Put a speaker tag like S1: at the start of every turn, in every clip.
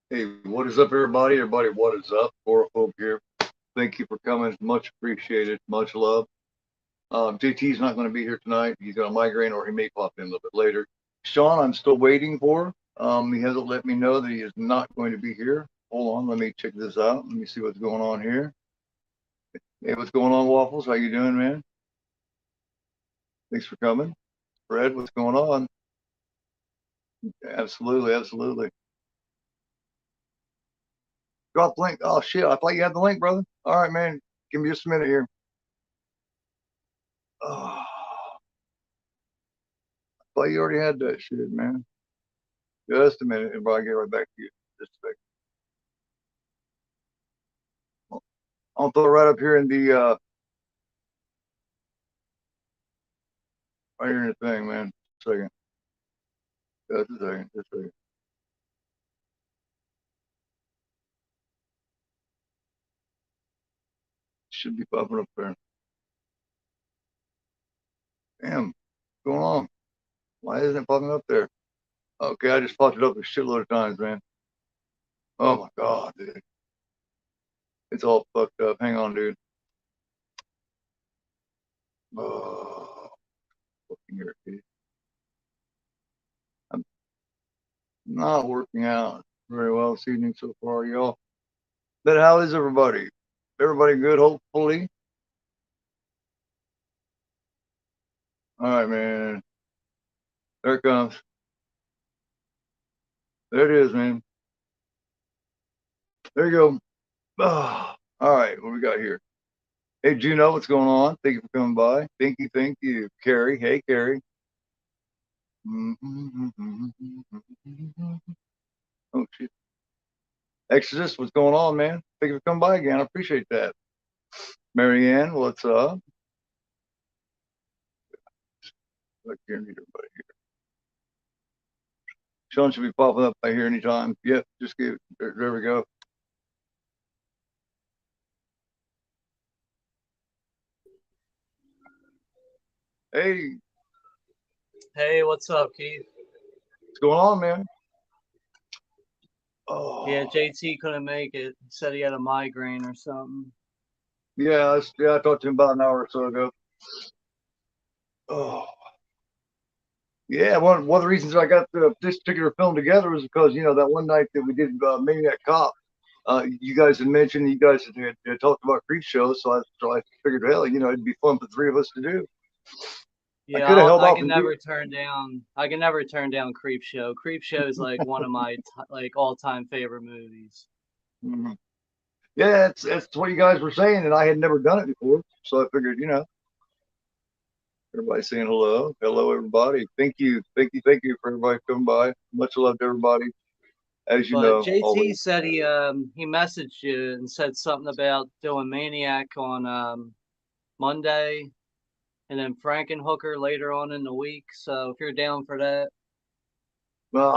S1: Hey, what is up, everybody? Everybody, what is up? Agoraphobe here. Thank you for coming. Much appreciated. Much love. JT's not going to be here tonight. He's got a migraine, or he may pop in a little bit later. Sean, I'm still waiting for. He hasn't let me know that he is not going to be here. Hold on, let me check this out. Let me see what's going on here. Hey, what's going on, Waffles? How you doing, man? Thanks for coming. Fred, what's going on? Absolutely, absolutely. Drop the link. Oh shit! I thought you had the link, brother. All right, man. Give me just a minute here. Oh, thought you already had that shit, man. Just a minute, and I'll get right back to you. Just a second. I'll throw it right up here in the right here in the thing, man. Just a second. Just a second. Just a second. Should be popping up there. Damn, what's going on? Why isn't it popping up there? Okay, I just popped it up a shitload of times, man. Oh my god, dude. It's all fucked up. Hang on, dude. Oh, fucking irritated. I'm not working out very well this evening so far, y'all. But how is everybody? Everybody good, hopefully? All right, man. There it comes. There it is, man. There you go. Oh, all right, what we got here? Hey, Juno, what's going on? Thank you for coming by. Thank you, Carrie. Hey, Carrie. Oh shit, Exodus, what's going on, man? Thank you for coming by again. I appreciate that. Marianne, what's up? I can't read everybody here. Sean should be popping up by here anytime. Yep, just give. There we go. Hey,
S2: Hey, what's up, Keith?
S1: what's going on, man?
S2: Yeah,
S1: Oh,
S2: JT couldn't make it. He said he had a migraine or something.
S1: yeah. I talked to him about an hour or so ago. Oh, yeah. One of the reasons I got this particular film together was because that one night that we did Maniac Cop. You guys had mentioned you guys had talked about CREEPSHOW, so I figured, hell, it'd be fun for three of us to do. I
S2: Yeah,
S1: could have held
S2: I
S1: off
S2: can
S1: and do
S2: never turn down. I can never turn down CreepShow. CreepShow is like one of my like all-time favorite movies.
S1: it. Yeah, it's what you guys were saying, and I had never done it before, so I figured, everybody saying hello, hello, everybody. Thank you for everybody coming by. Much love to everybody, as you
S2: But
S1: know,
S2: JT
S1: always.
S2: said he messaged you and said something about doing Maniac on Monday and then Frankenhooker later on in the week. So if you're down for that,
S1: Well,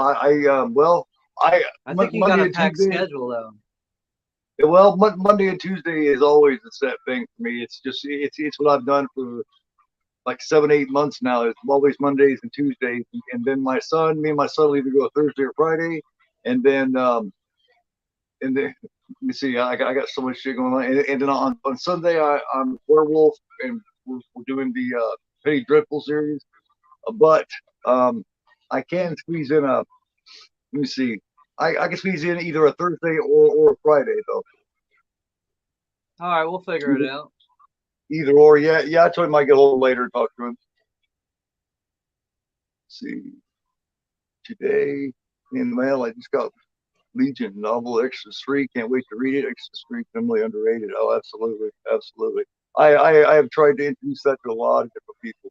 S1: well, I
S2: I think you got
S1: Monday
S2: a
S1: and
S2: packed
S1: Tuesday.
S2: schedule though.
S1: Well, Monday and Tuesday is always a set thing for me. It's what I've done for like 7, 8 months now. It's always Mondays and Tuesdays, and then me and my son will either go Thursday or Friday, and then let me see, I got so much shit going on, and then on Sunday I'm Werewolf, and we're doing the Penny Dreadful series, but um, I can squeeze in a let me see. I can squeeze in either a Thursday or a Friday though.
S2: All right, we'll figure it
S1: Either,
S2: out.
S1: either or, yeah. I told him I get a little later and talk to him. Let's see, today in the mail I just got Legion novel Exodus 3. Can't wait to read it. Exodus 3 criminally underrated. Oh, absolutely, absolutely. I have tried to introduce that to a lot of different people.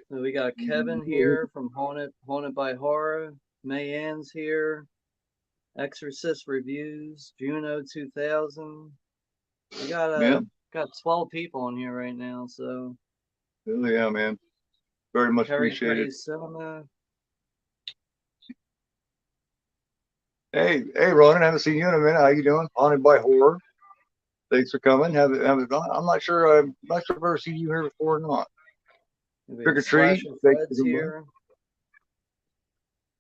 S2: So we got Kevin here from Haunted by Horror. Mayann's here. Exorcist Reviews. Juno 2000. We
S1: Yeah,
S2: got 12 people in here right now. So
S1: yeah, man. Very much
S2: Terry
S1: appreciated.
S2: Praise Cinema.
S1: Hey, Ronan, haven't seen you in a minute. How you doing? Haunted by Horror. Thanks for coming. I'm not sure. I'm not sure if I've ever seen you here before or not.
S2: We
S1: Trick
S2: got
S1: or treat.
S2: Slasher
S1: Thanks for
S2: Fred's
S1: coming by.
S2: here.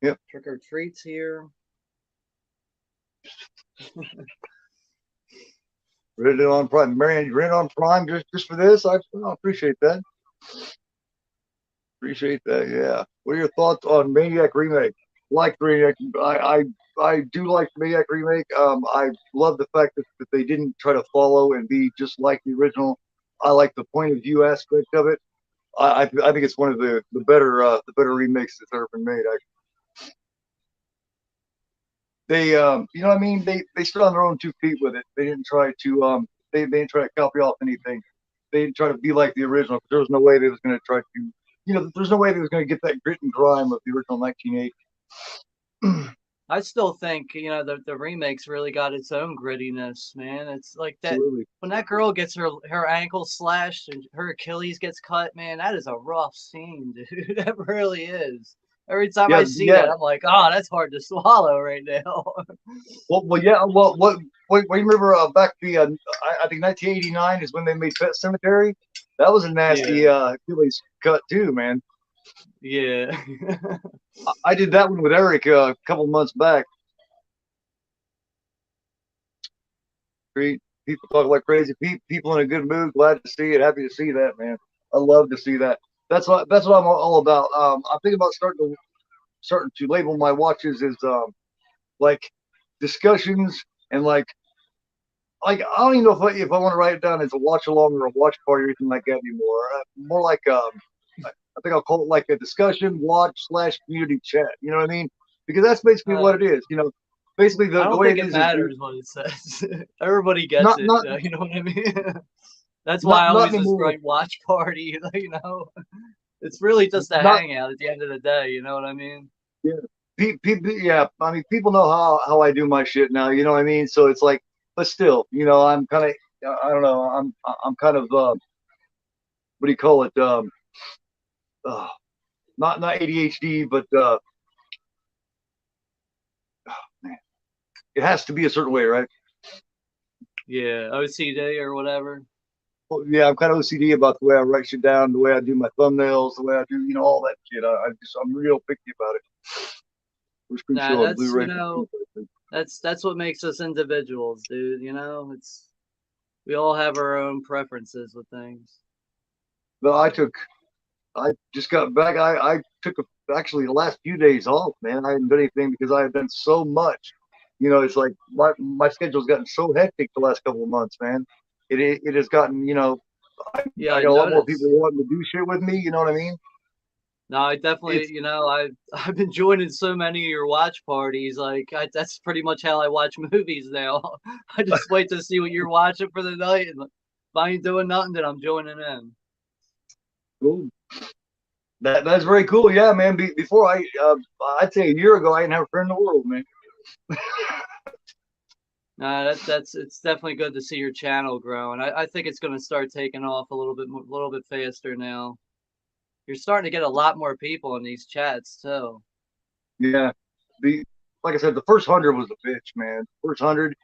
S1: Yep.
S2: Trick or treats here.
S1: Read it on Prime. Marianne, you read it on Prime just for this? I appreciate that. Appreciate that. Yeah. What are your thoughts on Maniac remake? Like Maniac, I do like the Maniac remake. I love the fact that they didn't try to follow and be just like the original. I like the point of view aspect of it. I think it's one of the better remakes that's ever been made. They you know what I mean, they stood on their own 2 feet with it. They didn't try to they didn't try to copy off anything. They didn't try to be like the original. There was no way they was going to try to, there's no way they was going to get that grit and grime of the original 1980.
S2: I still think, the remakes really got its own grittiness, man. It's like that
S1: Absolutely.
S2: when that girl gets her ankle slashed and her Achilles gets cut, man, that is a rough scene, dude. That really is. Every time I
S1: Yeah,
S2: see
S1: yeah.
S2: that, I'm like, oh, that's hard to swallow right now.
S1: Well, yeah. Well, what you remember back I think 1989 is when they made Pet Cemetery. That was a nasty
S2: Yeah,
S1: Achilles cut too, man.
S2: yeah.
S1: I did that one with Eric a couple months back. People talk like crazy. People in a good mood. Glad to see it. Happy to see that, man. I love to see that. That's what I'm all about. I'm thinking about starting to label my watches as like discussions and like I don't even know if I want to write it down as a watch along or a watch party or anything like that anymore. More like I think I'll call it like a discussion watch slash community chat. You know what I mean? Because that's basically
S2: Uh,
S1: what it is. Basically
S2: I
S1: the
S2: don't
S1: way
S2: think
S1: it
S2: it
S1: is
S2: matters what it says. Everybody gets
S1: not
S2: it.
S1: not
S2: You know what I mean? That's why
S1: not
S2: I
S1: not
S2: always just
S1: anymore.
S2: write watch party. It's really just a
S1: Not
S2: hangout at the end of the day. You know what I mean?
S1: Yeah. People, yeah. I mean, people know how I do my shit now. You know what I mean? So it's like, but still, I'm kind of, I don't know. I'm kind of, what do you call it? Uh, not ADHD, but man, it has to be a certain way, right?
S2: Yeah, OCD or whatever.
S1: Well, yeah, I'm kind of OCD about the way I write shit down, the way I do my thumbnails, the way I do, all that shit. I'm real picky about it. First creep
S2: Nah,
S1: show on
S2: that's
S1: Blu-ray.
S2: that's what makes us individuals, dude. It's we all have our own preferences with things.
S1: But I just got back. I took actually the last few days off, man. I hadn't done anything because I had done so much. It's like my schedule's gotten so hectic the last couple of months, man. It has gotten,
S2: Yeah,
S1: I
S2: I
S1: got a lot more people
S2: noticed.
S1: wanting to do shit with me. You know what I mean?
S2: No, I definitely,
S1: It's
S2: I've been joining so many of your watch parties. That's pretty much how I watch movies now. I just wait to see what you're watching for the night, and if I ain't doing nothing, then I'm joining in.
S1: cool. That's very cool. Yeah, man. Before I'd say a year ago, I didn't have a friend in the world, man.
S2: That's it's definitely good to see your channel growing. I think it's going to start taking off a little bit faster now. You're starting to get a lot more people in these chats too.
S1: Yeah, the like I said, the first 100 was a bitch, man. First 100,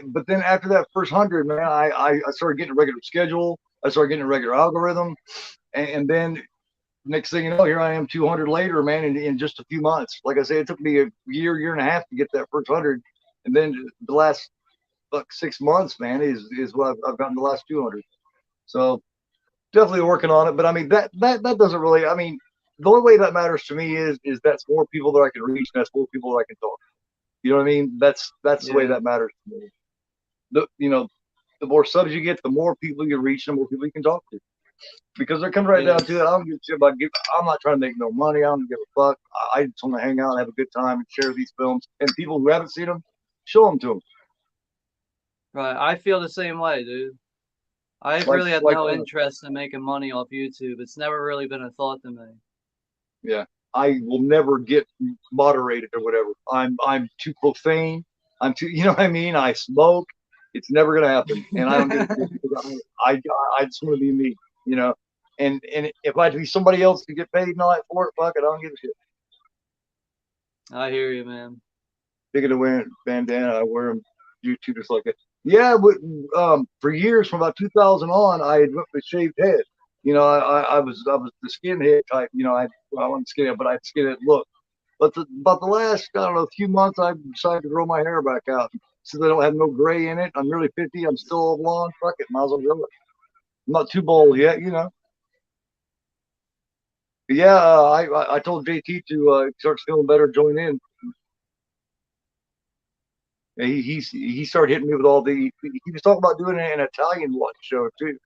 S1: but then after that first 100, man, I started getting a regular schedule. I started getting a regular algorithm, and then next thing you know, here I am 200 later, man, in just a few months. Like I said, it took me a year and a half to get that first 100, and then the last 6 months, man, is what I've gotten the last 200. So definitely working on it. But I mean that doesn't really. I mean, the only way that matters to me is that's more people that I can reach. And that's more people that I can talk to. You know what I mean? That's the way
S2: Yeah,
S1: that matters to me. The more subs you get, the more people you reach, the more people you can talk to. Because they're coming right
S2: yeah.
S1: down to it. I don't give a shit about give. I'm not trying to make no money. I don't give a fuck. I just want to hang out and have a good time and share these films. And people who haven't seen them, show them to them.
S2: Right. I feel the same way, dude. I
S1: Like
S2: really have
S1: like
S2: no interest in making money off YouTube. It's never really been a thought to me.
S1: yeah. I will never get moderated or whatever. I'm too profane. I'm too. You know what I mean? I smoke. It's never gonna happen, and I don't give a shit because I just want to be me. You know. And if I had to be somebody else to get paid and all that for it, fuck it, I don't give a shit.
S2: I hear you, man.
S1: Bigger to wear bandana, I wear them. YouTube just like it. Yeah, but for years, from about 2000 on, I had went with shaved head. I was the skinhead type. I wasn't skinhead, but I had skinhead look. But about the last, I don't know, few months, I've decided to grow my hair back out. Since I don't have no gray in it, I'm nearly 50. I'm still all blonde. Fuck it, might as well grow it. I'm not too bald yet, you know. But yeah, I told JT to starts feeling better, join in. And he started hitting me with all the. He was talking about doing an Italian watch show too.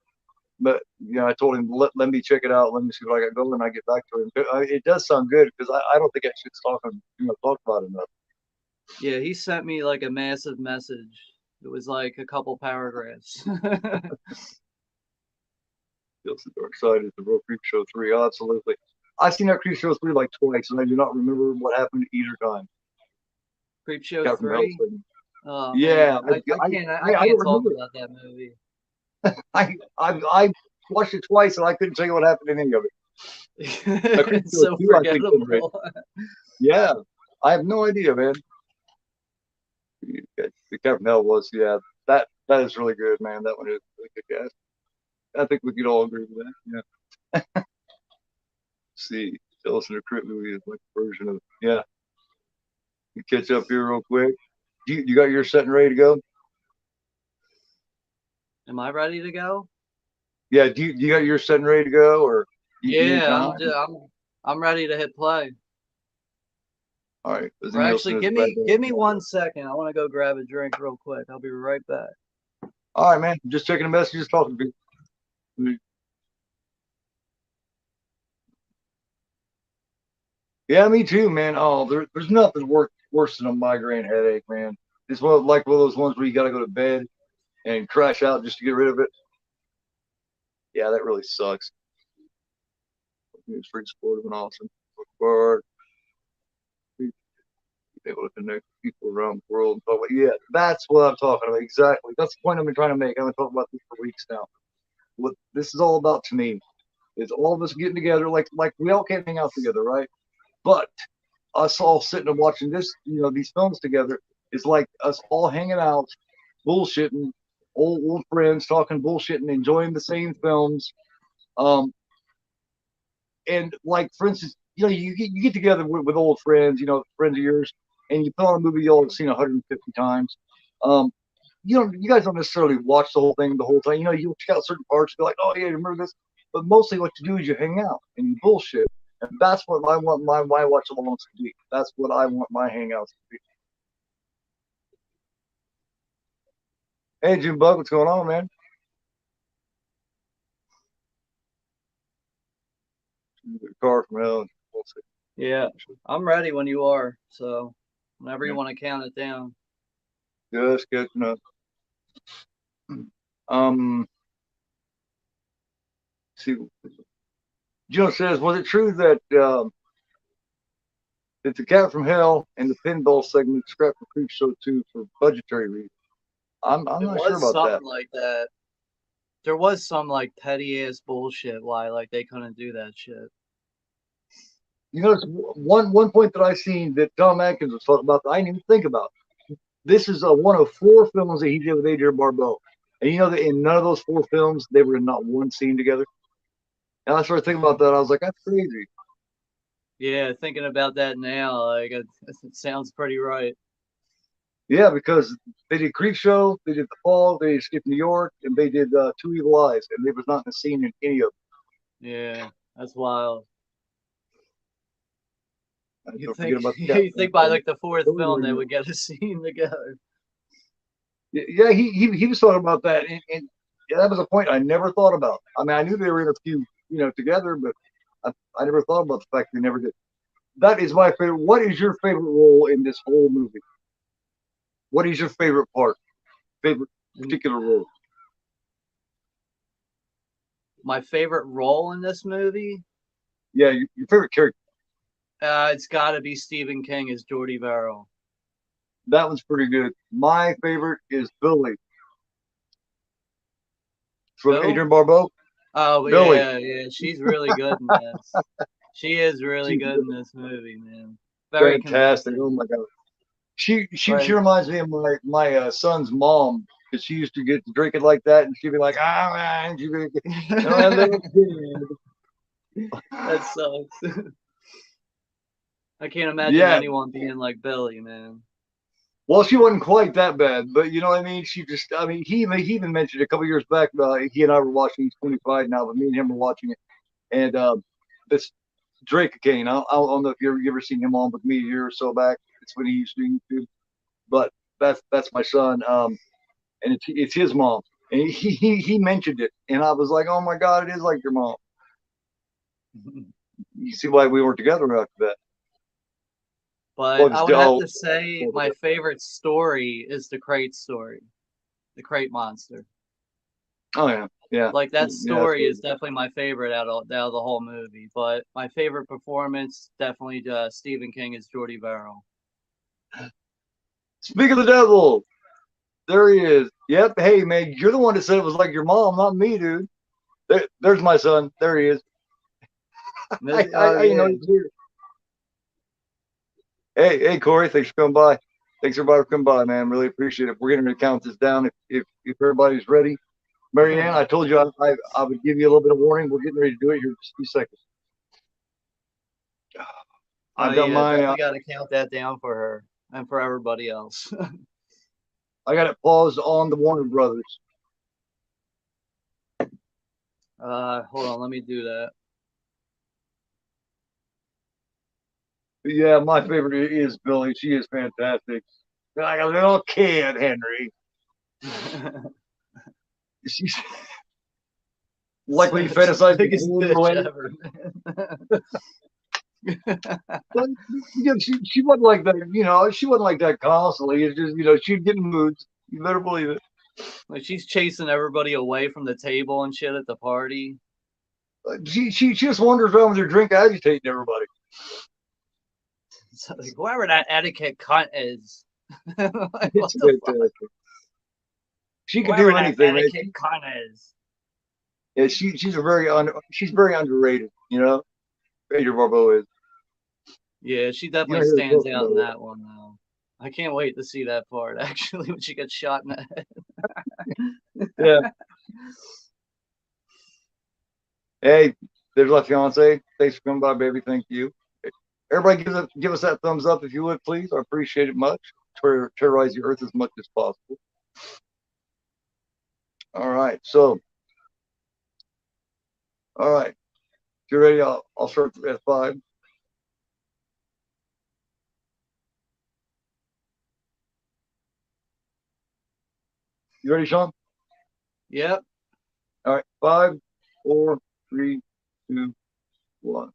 S1: But you know, I told him let me check it out. Let me see what I got going. And I get back to him. It does sound good because I don't think I should talked about enough.
S2: Yeah, he sent me like a massive message. It was like a couple paragraphs.
S1: Feels the dark side is the real Creep Show 3. Absolutely. I've seen that Creep Show 3 like twice, and I do not remember what happened either time.
S2: CREEPSHOW
S1: Captain
S2: 3.
S1: Hell's
S2: Oh
S1: Yeah,
S2: man, I
S1: I don't
S2: can't talk
S1: remember.
S2: about that movie.
S1: I watched it twice, and I couldn't tell you what happened in any of it. Creep
S2: It's
S1: Show
S2: so
S1: 2, I think, did great.
S2: forgettable.
S1: Yeah, I have no idea, man. The Captain Hell was, yeah, that is really good, man. That one is really good, guys. I think we could all agree with that. Yeah. See, tell us in the Crypt movie is like a version of, yeah. You catch up here real quick. You got your set and ready to go?
S2: Am I ready to go?
S1: Yeah, do you got your set and ready to go, or you need
S2: Yeah,
S1: time?
S2: I'm ready to hit play.
S1: All right, as
S2: Or actually,
S1: Nielsen is back
S2: give me
S1: there.
S2: 1 second. I want to go grab a drink real quick. I'll be right back.
S1: All right, man. Just checking the messages, talking to you. Yeah, me too, man. Oh, there's nothing worse than a migraine headache, man. It's one of those ones where you got to go to bed and crash out just to get rid of it. Yeah, that really sucks. It's pretty supportive and awesome. For able to connect people around the world and talk about. Yeah, that's what I'm talking about. Exactly. That's the point I've been trying to make. I've been talking about this for weeks now. What this is all about to me is all of us getting together. Like we all can't hang out together, right? But us all sitting and watching these films together is like us all hanging out, bullshitting, old friends talking bullshit and enjoying the same films. Um, and like for instance, you get together with old friends, friends of yours, and you put on a movie you all have seen 150 times. Um, you guys don't necessarily watch the whole thing the whole time. You check out certain parts, be like, oh yeah, remember this. But mostly, what you do is you hang out and you bullshit, and that's what I want my watch alongs to be. That's what I want my hangouts to be. Hey, Jim Bug, what's going on, man? Car from hell. We'll see.
S2: Yeah, I'm ready when you are. So whenever you
S1: Yeah.
S2: want to count it down.
S1: Just catching up. Um, see, Joe says, was it true that the Cat from Hell and the Pinball segment scrapped the Creep Show 2 for budgetary reasons? I'm
S2: It
S1: not sure
S2: was
S1: about that.
S2: something like that. There was some like petty ass bullshit why like they couldn't do that shit.
S1: It's one point that I seen that Tom Atkins was talking about that I didn't even think about. This is one of 4 films that he did with Adrian Barbeau, and you know that in none of those 4 films they were in not one scene together. And I started thinking about that. I was like, that's crazy.
S2: Yeah, thinking about that now, like it sounds pretty right.
S1: Yeah, because they did Creep Show, they did The Fall, they Escaped New York, and they did Two Evil Eyes, and they was not in the scene in any of
S2: Yeah, that's wild.
S1: them.
S2: You
S1: Don't forget
S2: think
S1: about the cat.
S2: you think by like the 4th film they
S1: Totally.
S2: would get a scene together.
S1: Yeah, he was talking about that, and yeah, that was a point I never thought about. I mean, I knew they were in a few, together, but I never thought about the fact they never did. That is my favorite. What is your favorite role in this whole movie? What is your favorite part? Favorite particular role?
S2: My favorite role in this movie,
S1: Yeah, your favorite character.
S2: it's got to be Stephen King as Jordy Verrill.
S1: That one's pretty good. My favorite is Billy from
S2: Bill?
S1: Adrian Barbeau.
S2: Oh
S1: Billy,
S2: yeah, she's really good in this. She is really
S1: she's
S2: good in this movie, man. Very
S1: fantastic. Oh
S2: convincing.
S1: my god, she
S2: Right.
S1: reminds me of my son's mom because she used to get to drinking like that, and she'd be like, ah, man, she'd be, I love
S2: That sucks. I can't imagine
S1: Yeah.
S2: anyone being like Billy, man.
S1: Well, she wasn't quite that bad, but you know what I mean. She just, I mean, he even mentioned a couple years back. He and I were watching. He's 25 now, but me and him were watching it, and this Drake Kane. I don't know if you ever seen him on with me a year or so back. It's when he used to do YouTube, but that's my son. And it's his mom, and he mentioned it, and I was like, oh my god, it is like your mom. You see why we weren't together after that?
S2: But
S1: Well,
S2: I
S1: just
S2: would have
S1: oh,
S2: to say my favorite story is the crate story, the crate monster.
S1: oh yeah, yeah,
S2: Like that
S1: yeah.
S2: story is definitely my favorite out of the whole movie. But my favorite performance definitely Stephen King is Jordy Verrill.
S1: Speak of the devil, there he is. Yep. Hey man, you're the one that said it was like your mom, not me, dude. There's my son. There he is.
S2: Oh
S1: You know
S2: yeah.
S1: he's here. Hey Corey, thanks for coming by. Thanks everybody for coming by, man. Really appreciate it. We're getting to count this down if everybody's ready. Marianne, I told you I would give you a little bit of warning. We're getting ready to do it here in just a few seconds.
S2: Oh
S1: I've got
S2: yeah,
S1: my
S2: definitely got to count that down for her and for everybody else.
S1: I got it paused on the Warner Brothers.
S2: Hold on, let me do that.
S1: Yeah, my favorite is Billy. She is fantastic. Like a little kid, Henry. She's like when you fantasize with
S2: Biggest bitch ever.
S1: But you know, she wasn't like that. You know, she wasn't like that constantly. It's just she'd get in moods. You better believe it.
S2: Like she's chasing everybody away from the table and shit at the party.
S1: She just wanders around with her drink, agitating everybody.
S2: So, like, whoever that etiquette cunt is. Like,
S1: It's fantastic. She could do anything, man.
S2: Etiquette cunt is.
S1: Yeah, she's very underrated. You know, Pedro Barbeau is.
S2: Yeah, she
S1: You don't
S2: definitely
S1: hear her
S2: stands
S1: talking
S2: out in
S1: about
S2: that one though. I can't wait to see that part actually when she gets shot in the
S1: it. Yeah. Hey, there's my fiance. Thanks for coming by, baby. Thank you. Everybody, give us that thumbs up if you would, please. I appreciate it much. Terrorize the earth as much as possible. All right. So, all right. If you're ready, I'll start at 5. You ready, Sean?
S2: Yep.
S1: All right. 5, 4, 3, 2, 1.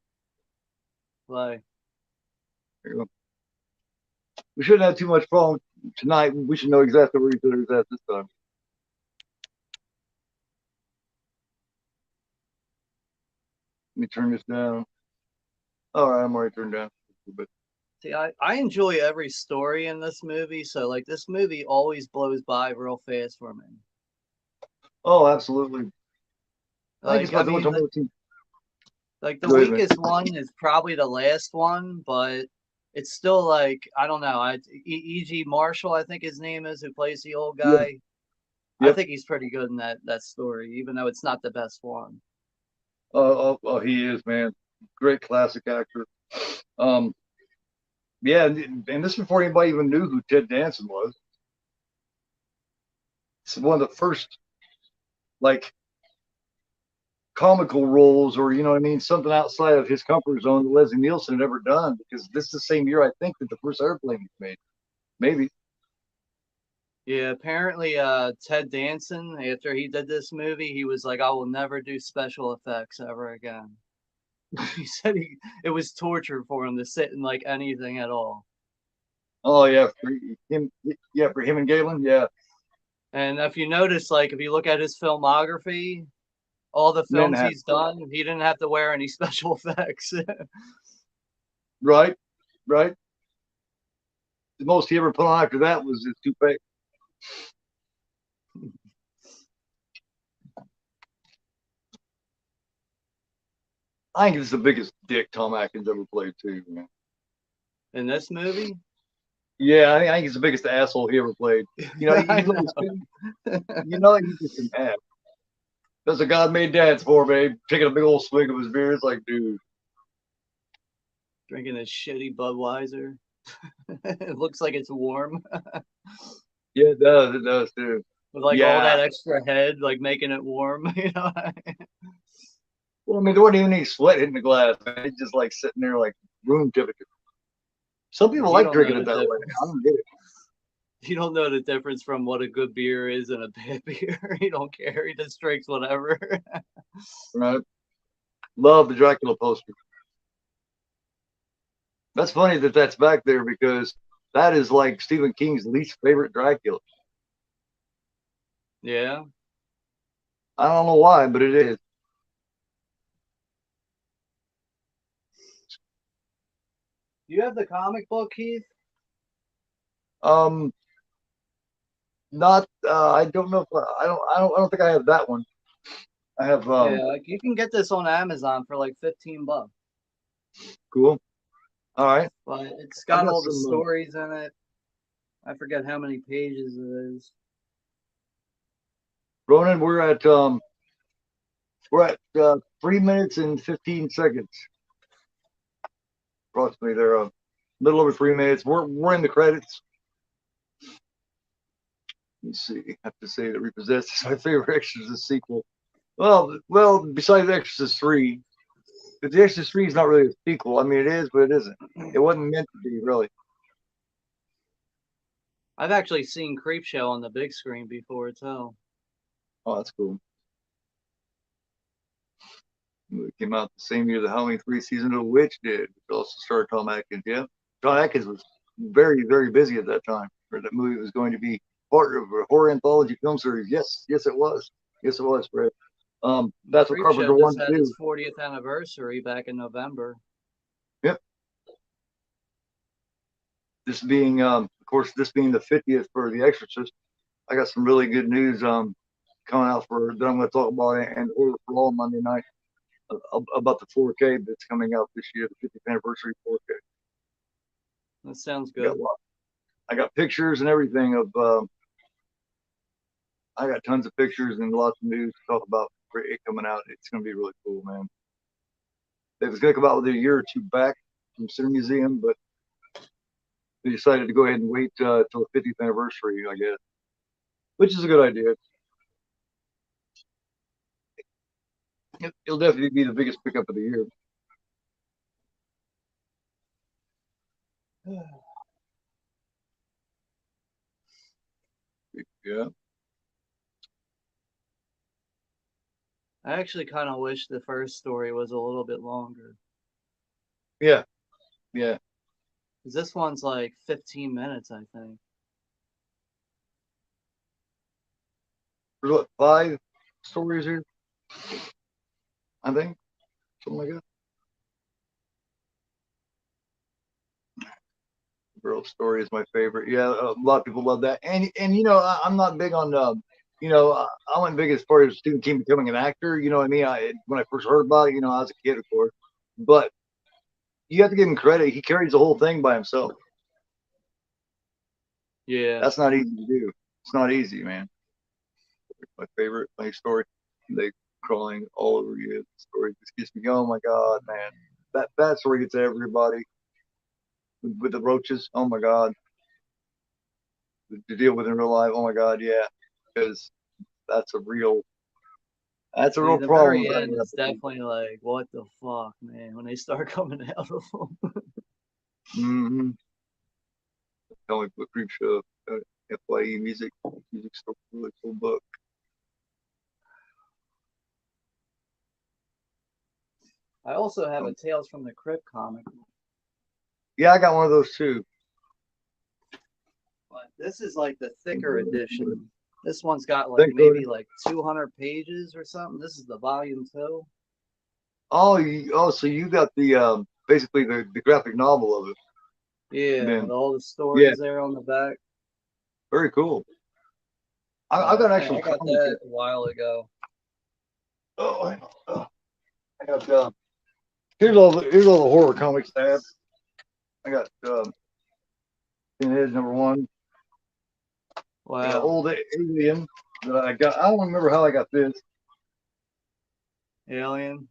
S2: Like
S1: There you go. We shouldn't have too much problem tonight. We should know exactly where each other's at this time. Let me turn this down. All right, I'm already turned down.
S2: see, I enjoy every story in this movie, so like this movie always blows by real fast for me.
S1: Oh, absolutely. I think it's
S2: Like I
S1: about the
S2: mean,
S1: whole team.
S2: like the
S1: Go ahead, man.
S2: weakest one is probably the last one, but it's still like I don't know. E.G. Marshall, I think his name is, who plays the old
S1: Yeah.
S2: guy. I
S1: Yep.
S2: think he's pretty good in that story, even though it's not the best one.
S1: He is, man. Great classic actor. Um, yeah, and this is before anybody even knew who Ted Danson was. It's one of the first like comical roles, or you know what I mean, something outside of his comfort zone that Leslie Nielsen had ever done. Because this is the same year I think that the first airplane was made. Maybe.
S2: Yeah, apparently Ted Danson, after he did this movie, he was like, I will never do special effects ever again. He said it was torture for him to sit in like anything at all.
S1: Oh yeah, for him. Yeah, for him and Galen. Yeah,
S2: And if you notice, like if you look at his filmography, all the films
S1: Manhattan.
S2: he's done, he didn't have to wear any special effects.
S1: Right, right. The most he ever put on after that was his toupee. I think it's the biggest dick Tom Atkins ever played too, man.
S2: In this movie?
S1: Yeah, I think he's the biggest asshole he ever played. You know,
S2: I
S1: he's always
S2: know.
S1: you know, he's just an ass. That's what God made dads for, babe. Taking a big old swig of his beer. It's like, dude.
S2: Drinking a shitty Budweiser. It looks like it's warm
S1: Yeah, it does. It does too.
S2: with like all
S1: Yeah.
S2: that extra head, like making it warm. You know.
S1: Well, I mean, there wasn't even any sweat hitting the glass. It's just like sitting there like room temperature. Some people
S2: You
S1: like
S2: don't know
S1: drinking it
S2: the
S1: that way.
S2: difference.
S1: I don't get it.
S2: You don't know the difference from what a good beer is and a bad beer. You don't care. He just drinks whatever.
S1: Right? Love the Dracula poster. That's funny that that's back there because that is like Stephen King's least favorite Dracula.
S2: Yeah.
S1: I don't know why, but it is.
S2: Do you have the comic book, Keith?
S1: Um, not. I don't know if I don't think I have that one. I have.
S2: Yeah, like you can get this on Amazon for like $15.
S1: Cool. All right.
S2: But it's
S1: I
S2: got
S1: got
S2: all the
S1: some.
S2: stories in it. I forget how many pages it is.
S1: Ronan, we're at 3 minutes and 15 seconds. Approximately, they're a little over 3 minutes. We're in the credits. Let's see. I have to say that Repossessed is my favorite Exorcist sequel. Well, besides Exorcist 3, but the Exorcist 3 is not really a sequel. I mean, it is, but it isn't. It wasn't meant to be, really.
S2: I've actually seen Creepshow on the big screen before too.
S1: Oh, that's cool. It came out the same year the Halloween 3 season of The Witch did, which also starred Tom Atkins. Yeah, Tom Atkins was very, very busy at that time. Where that movie was going to be part of a horror anthology film series. Yes, yes, it was. Yes, it was, Fred. That's what Carpenter
S2: Creepshow just
S1: wanted to
S2: had its
S1: do.
S2: 40th anniversary back in November.
S1: Yep. This being, of course, this being the 50th for The Exorcist, I got some really good news coming out for that I'm going to talk about and order for all Monday night about the 4K that's coming out this year, the 50th anniversary 4K.
S2: That sounds
S1: I got
S2: good.
S1: I got pictures and everything of. I got tons of pictures and lots of news to talk about for it coming out. It's going to be really cool, man. It was going to come out with a year or two back from Center Museum, but they decided to go ahead and wait till the 50th anniversary, I guess, which is a good idea. It'll definitely be the biggest pickup of the year. Yeah.
S2: I actually kind of wish the first story was a little bit longer.
S1: Yeah. Yeah.
S2: Because this one's like 15 minutes, I think.
S1: There's what, 5 stories here? I think. Something like that. Girl story is my favorite. Yeah, a lot of people love that. And you know, I'm not big on I wasn't big as far as Stephen King becoming an actor. You know what I mean? When I first heard about it, you know, I was a kid, of course. But you have to give him credit. He carries the whole thing by himself.
S2: Yeah.
S1: That's not easy to do. It's not easy, man. My favorite funny story. They crawling all over you. The story just gets me. Oh my god, man. That story gets everybody with the roaches. Oh my god. To deal with in real life. Oh my god, yeah. Because that's a real
S2: See, the
S1: problem.
S2: very end is definitely like, what the fuck, man, when they start coming out of them.
S1: Mm-hmm. Comic book creep show. FYE music store, really cool book.
S2: I also have a Tales from the Crypt comic.
S1: Yeah, I got one of those too.
S2: But this is like the thicker edition. This one's got like
S1: Thanks,
S2: maybe
S1: Cody.
S2: like 200 pages or something. This is the volume 2.
S1: So you got the basically the graphic novel of it.
S2: Yeah, with
S1: Then
S2: all the
S1: yeah,
S2: stories there on the back.
S1: very cool. I got an actual
S2: I got
S1: comic
S2: that
S1: here.
S2: a while ago.
S1: Oh, I got here's all the horror comics I have. I got Pinhead #1. I got
S2: Wow.
S1: Old Alien that I got. I don't remember how I got this.
S2: Alien.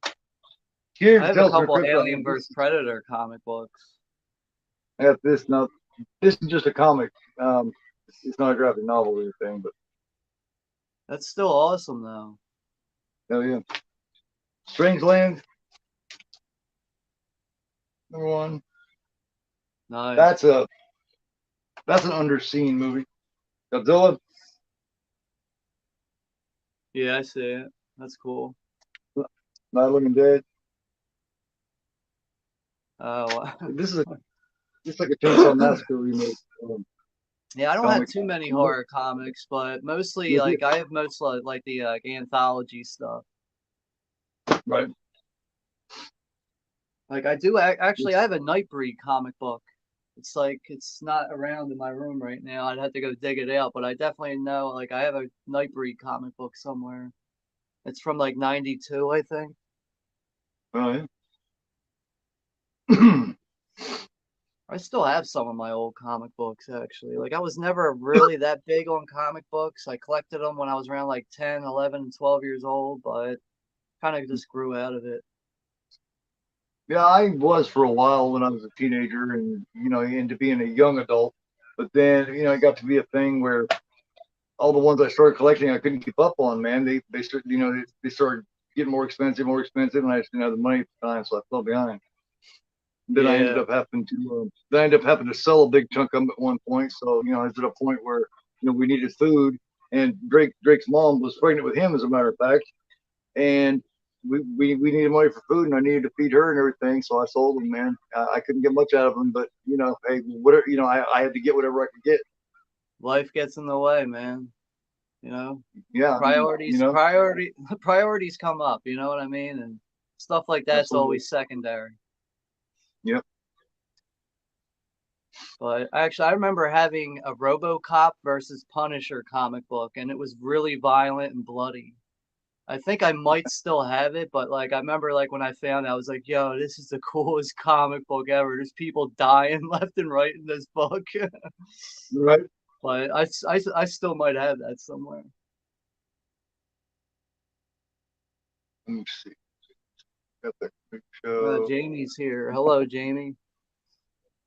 S1: Here
S2: I
S1: to
S2: have a
S1: tell us for
S2: couple
S1: CREEPSHOW.
S2: Alien vs Predator comic books.
S1: I have this now. This is just a comic. It's not a graphic novel or anything, but
S2: That's still awesome though.
S1: hell yeah. Strangeland, #1.
S2: Nice.
S1: That's an underseen movie. Godzilla,
S2: Yeah, I see it. That's cool.
S1: Night of the Living Dead.
S2: Oh,
S1: This is just like a Chainsaw Massacre remake
S2: yeah, I don't have
S1: comic.
S2: too many horror comics, but mostly like I have most like the anthology stuff.
S1: Right.
S2: Like I do actually, I have a Nightbreed comic book. It's like it's not around in my room right now. I'd have to go dig it out, but I definitely know like I have a Nightbreed comic book somewhere. It's from like '92, I think.
S1: Oh yeah.
S2: I still have some of my old comic books actually. Like I was never really that big on comic books. I collected them when I was around like 10, 11, 12 years old, but kind of just grew out of it.
S1: Yeah, I was for a while when I was a teenager, and into being a young adult. But then, it got to be a thing where all the ones I started collecting, I couldn't keep up on. Man, they started, they started getting more expensive, and I just didn't have the money at the time, so I fell behind. Then I ended
S2: Yeah.
S1: up having to, sell a big chunk of them at one point. So I was at a point where we needed food, and Drake's mom was pregnant with him, as a matter of fact, and we needed money for food, and I needed to feed her and everything. So I sold them, man. I couldn't get much out of them, but hey, whatever, I had to get whatever I could get.
S2: Life gets in the way, man. You know,
S1: Yeah,
S2: priorities come up, you know what I mean? And stuff like that's
S1: absolutely.
S2: always secondary.
S1: Yep.
S2: But actually, I remember having a RoboCop versus Punisher comic book, and it was really violent and bloody. I think I might still have it, but like I remember like when I found it, I was like, "Yo, this is the coolest comic book ever." There's people dying left and right in this book.
S1: Right.
S2: But I still might have that somewhere.
S1: Let me see. Got that quick show.
S2: Jamie's here. Hello, Jamie.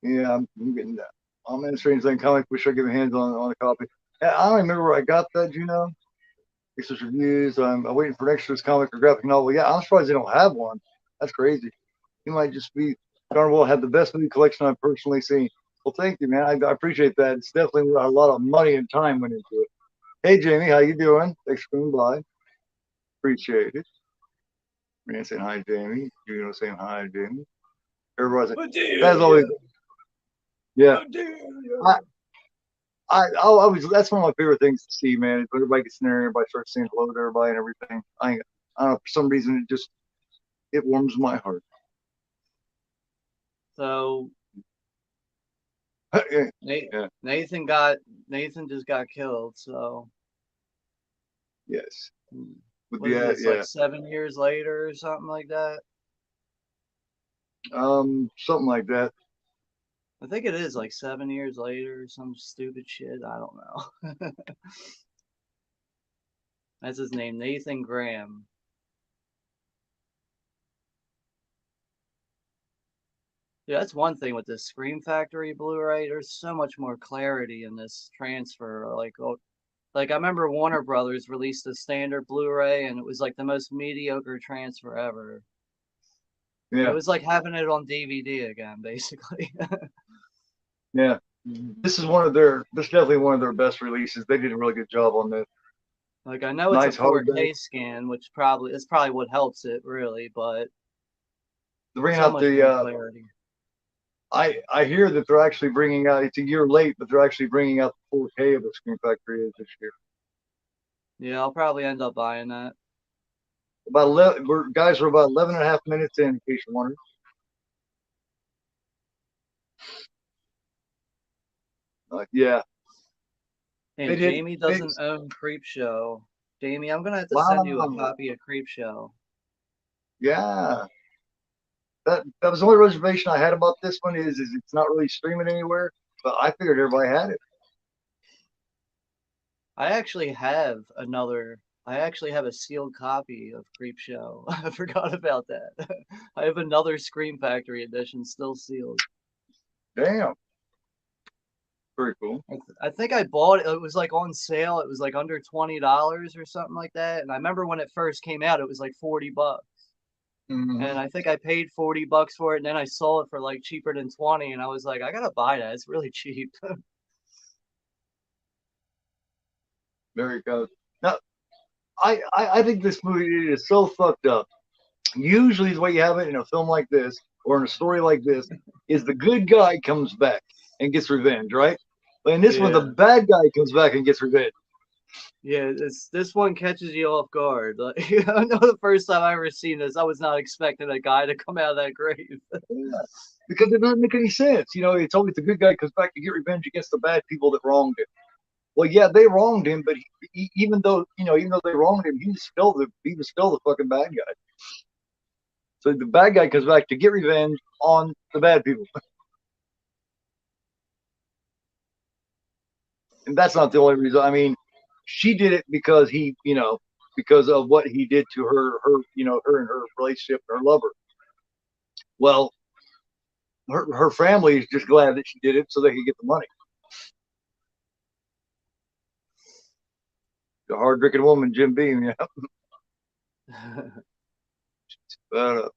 S1: Yeah, I'm getting that. I'm in Strange Thing comic. Wish I could get my hands on a copy. I don't remember where I got that. Extras reviews. I'm waiting for an extras comic or graphic novel. Yeah, I'm surprised they don't have one. That's crazy. You might just be darn well have the best movie collection I've personally seen. Well, thank you, man. I appreciate that. It's definitely a lot of money and time went into it. Hey, Jamie, how you doing? Thanks for coming by. Appreciate it. Man saying hi, Jamie. Saying hi, Jamie. Everybody's like, as always. Yeah. I always that's one of my favorite things to see, man. Is when everybody gets in there, everybody starts saying hello to everybody and everything. I don't know, for some reason it warms my heart.
S2: So
S1: Yeah.
S2: Nathan just got killed. So
S1: Yes. With
S2: what is this
S1: yeah.
S2: like 7 years later or something like that?
S1: Something like that.
S2: I think it is like 7 years later or some stupid shit. I don't know. That's his name, Nathan Graham. Yeah, that's one thing with the Scream Factory Blu-ray. There's so much more clarity in this transfer. Like I remember Warner Brothers released a standard Blu-ray, and it was like the most mediocre transfer ever. It
S1: Yeah.
S2: was like having it on DVD again, basically.
S1: Yeah. This is definitely one of their best releases. They did a really good job on this.
S2: Like I know it's a
S1: Nice hardback.
S2: 4K scan, which probably is probably what helps it really, but
S1: They're bringing
S2: so
S1: out
S2: much more
S1: the
S2: clarity.
S1: I hear that they're actually bringing out. It's a year late, but they're actually bringing out the 4K of the Screen Factory this year.
S2: Yeah, I'll probably end up buying that.
S1: About 11, we're about 11 and a half minutes in case you're wondering. Yeah.
S2: And Jamie doesn't own Creepshow. Jamie, I'm gonna have to send you a
S1: Wow.
S2: copy of Creepshow.
S1: Yeah. That was the only reservation I had about this one is it's not really streaming anywhere, but I figured everybody had it.
S2: I actually have another I actually have a sealed copy of Creepshow. I forgot about that. I have another Scream Factory edition still sealed.
S1: Damn. Very cool.
S2: I think I bought it. It was like on sale. It was like under $20 or something like that. And I remember when it first came out, it was like $40.
S1: Hmm.
S2: And I think I paid $40 for it, and then I saw it for like cheaper than 20, and I was like, I gotta buy that. It's really cheap.
S1: Very good. Now, I think this movie is so fucked up. Usually, the way you have it in a film like this or in a story like this is the good guy comes back and gets revenge, right? But in this one, the
S2: Yeah.
S1: bad guy comes back and gets revenge.
S2: Yeah, this one catches you off guard. Like, I know the first time I ever seen this, I was not expecting a guy to come out of that grave.
S1: Yeah. Because it doesn't make any sense. You know, it's always the good guy comes back to get revenge against the bad people that wronged him. Well, yeah, they wronged him, but even though they wronged him, he was still the fucking bad guy. So the bad guy comes back to get revenge on the bad people, and that's not the only reason. I mean, she did it because because of what he did to her and her relationship, her lover. Well, her family is just glad that she did it so they could get the money. The hard drinking woman, Jim Beam, yeah. But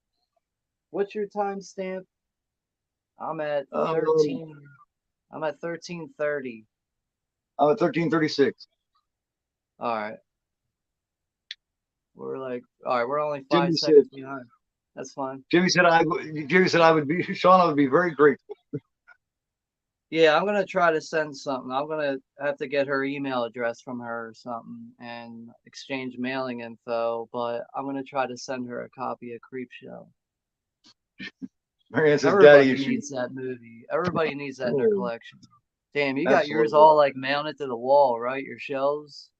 S2: What's your timestamp? I'm at
S1: um,
S2: 13. I'm at 13:30.
S1: I'm at 13:36.
S2: All right. All right, we're only five
S1: Jimmy said
S2: seconds behind. That's fine.
S1: Jimmy said I would be Shauna would be very grateful.
S2: Yeah, I'm gonna try to send something. I'm gonna have to get her email address from her or something and exchange mailing info, but I'm gonna try to send her a copy of Creepshow.
S1: Marianne says daddy
S2: Everybody
S1: issues.
S2: needs that movie. Everybody needs that in their
S1: Oh,
S2: collection. Damn, you got yours
S1: absolutely.
S2: all like mounted to the wall, right? Your shelves?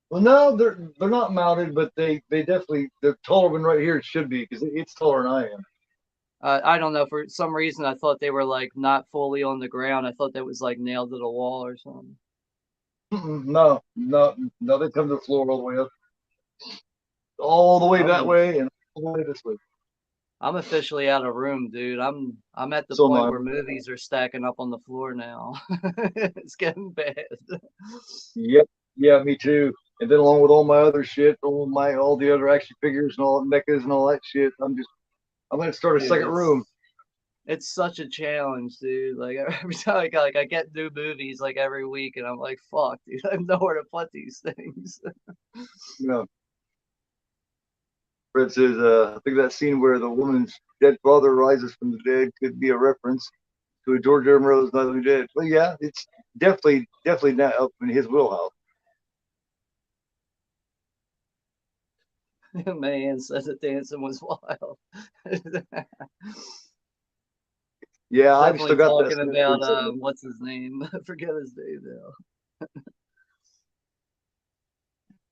S1: Well, no, they're not mounted, but they definitely they're taller than right here. It should be because it's taller than I am.
S2: I don't know. For some reason, I thought they were like not fully on the ground. I thought that was like nailed to the wall or something.
S1: Mm-mm, no, no, no. They come to the floor all the way up, all the way
S2: I'm
S1: that way, and all the way this way.
S2: I'm officially out of room, dude. I'm at the
S1: So
S2: point
S1: my
S2: where movies are stacking up on the floor now. It's getting bad.
S1: yep, yeah, me too. And then along with all my other shit, all the other action figures and all mechas and all that shit, I'm gonna start a
S2: Dude,
S1: second room.
S2: it's such a challenge, dude. Like every time I get new movies like every week, and I'm like, fuck, dude, I have nowhere to put these things.
S1: You know, Fred says, I think that scene where the woman's dead father rises from the dead could be a reference to a George Romero's Night of the Dead. Well, yeah, it's definitely not up in his wheelhouse.
S2: Man says that dancing was wild.
S1: Yeah, I've still
S2: Definitely
S1: got that
S2: talking
S1: scene
S2: about
S1: pretty somewhere.
S2: what's his name? I forget his name now.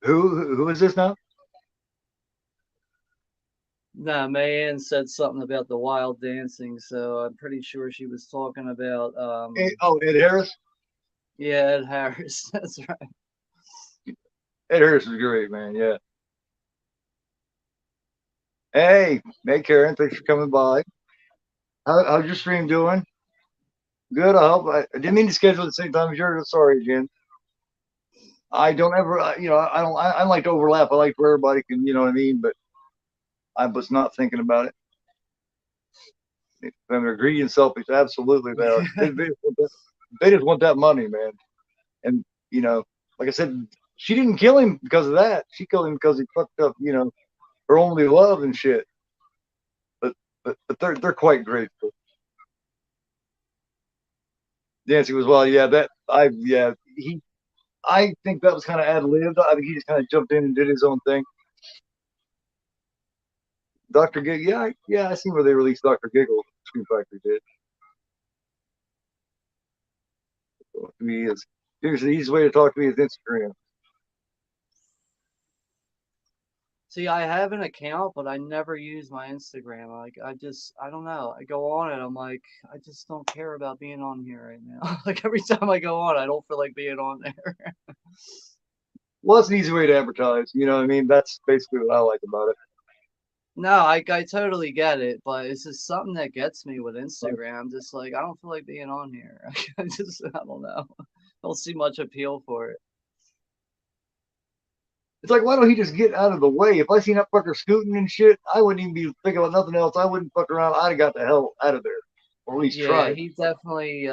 S1: Who is this now?
S2: Nah, Mayanne said something about the wild dancing, so I'm pretty sure she was talking about
S1: Oh, Ed Harris.
S2: yeah, Ed Harris. That's right.
S1: Ed Harris is great, man. Yeah. Hey, Karen, thanks for coming by. How's your stream doing? Good. I didn't mean to schedule at the same time as yours. Sorry, Jen. I don't ever, I don't. I like to overlap. I like where everybody can, you know what I mean. But I was not thinking about it. If I'm a greedy and selfish, absolutely they are. They just want that money, man. And you know, like I said, she didn't kill him because of that. She killed him because he fucked up, her only love and shit. But but they're quite grateful. Dancing was well, yeah. That I yeah he I think that was kind of ad libbed. I think he just kind of jumped in and did his own thing. Doctor Giggle, yeah, I seen where they released Doctor Giggle. Scream Factory did. So, he is. Here's the easiest way to talk to me is Instagram.
S2: See, I have an account, but I never use my Instagram. Like, I don't know. I go on it, I'm like, I just don't care about being on here right now. Like every time I go on, I don't feel like being on there.
S1: Well, it's an easy way to advertise. You know what I mean? That's basically what I like about it.
S2: No, I totally get it, but it's just something that gets me with Instagram. I'm just like, I don't feel like being on here. I don't know. I don't see much appeal for it.
S1: It's like, why don't he just get out of the way? If I seen that fucker scooting and shit, I wouldn't even be thinking about nothing else. I wouldn't fuck around. I'd have got the hell out of there, or at least
S2: Yeah,
S1: tried.
S2: he definitely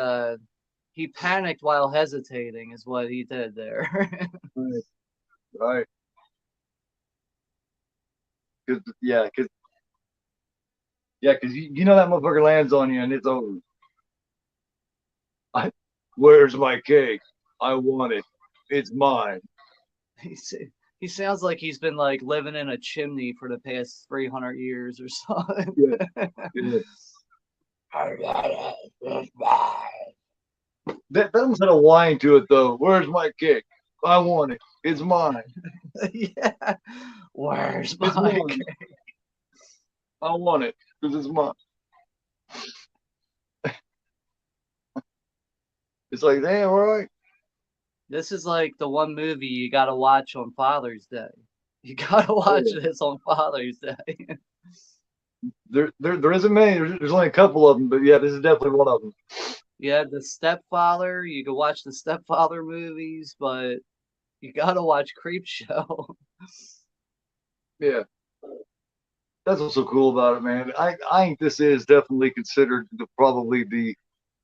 S2: he panicked while hesitating is what he did there.
S1: Right. Right. Cause yeah, cause yeah, cause you know that motherfucker lands on you and it's over. I, where's my cake? I want it. It's mine.
S2: He's, he sounds like he's been like living in a chimney for the past 300 years or something.
S1: Yeah. Yeah. That almost had a whine to it though. Where's my cake? I want it. It's mine.
S2: Yeah. Where's
S1: It's
S2: my
S1: mine. I want it because it's mine. It's like, damn, all right.
S2: This is like the one movie you gotta watch on Father's Day. You gotta
S1: Oh,
S2: watch
S1: yeah.
S2: this on Father's Day.
S1: There isn't many. There's only a couple of them, but yeah, this is definitely one of them.
S2: Yeah, the Stepfather. You can watch the Stepfather movies, but you gotta watch Creepshow.
S1: Yeah, that's what's so cool about it, man. I think this is definitely considered probably the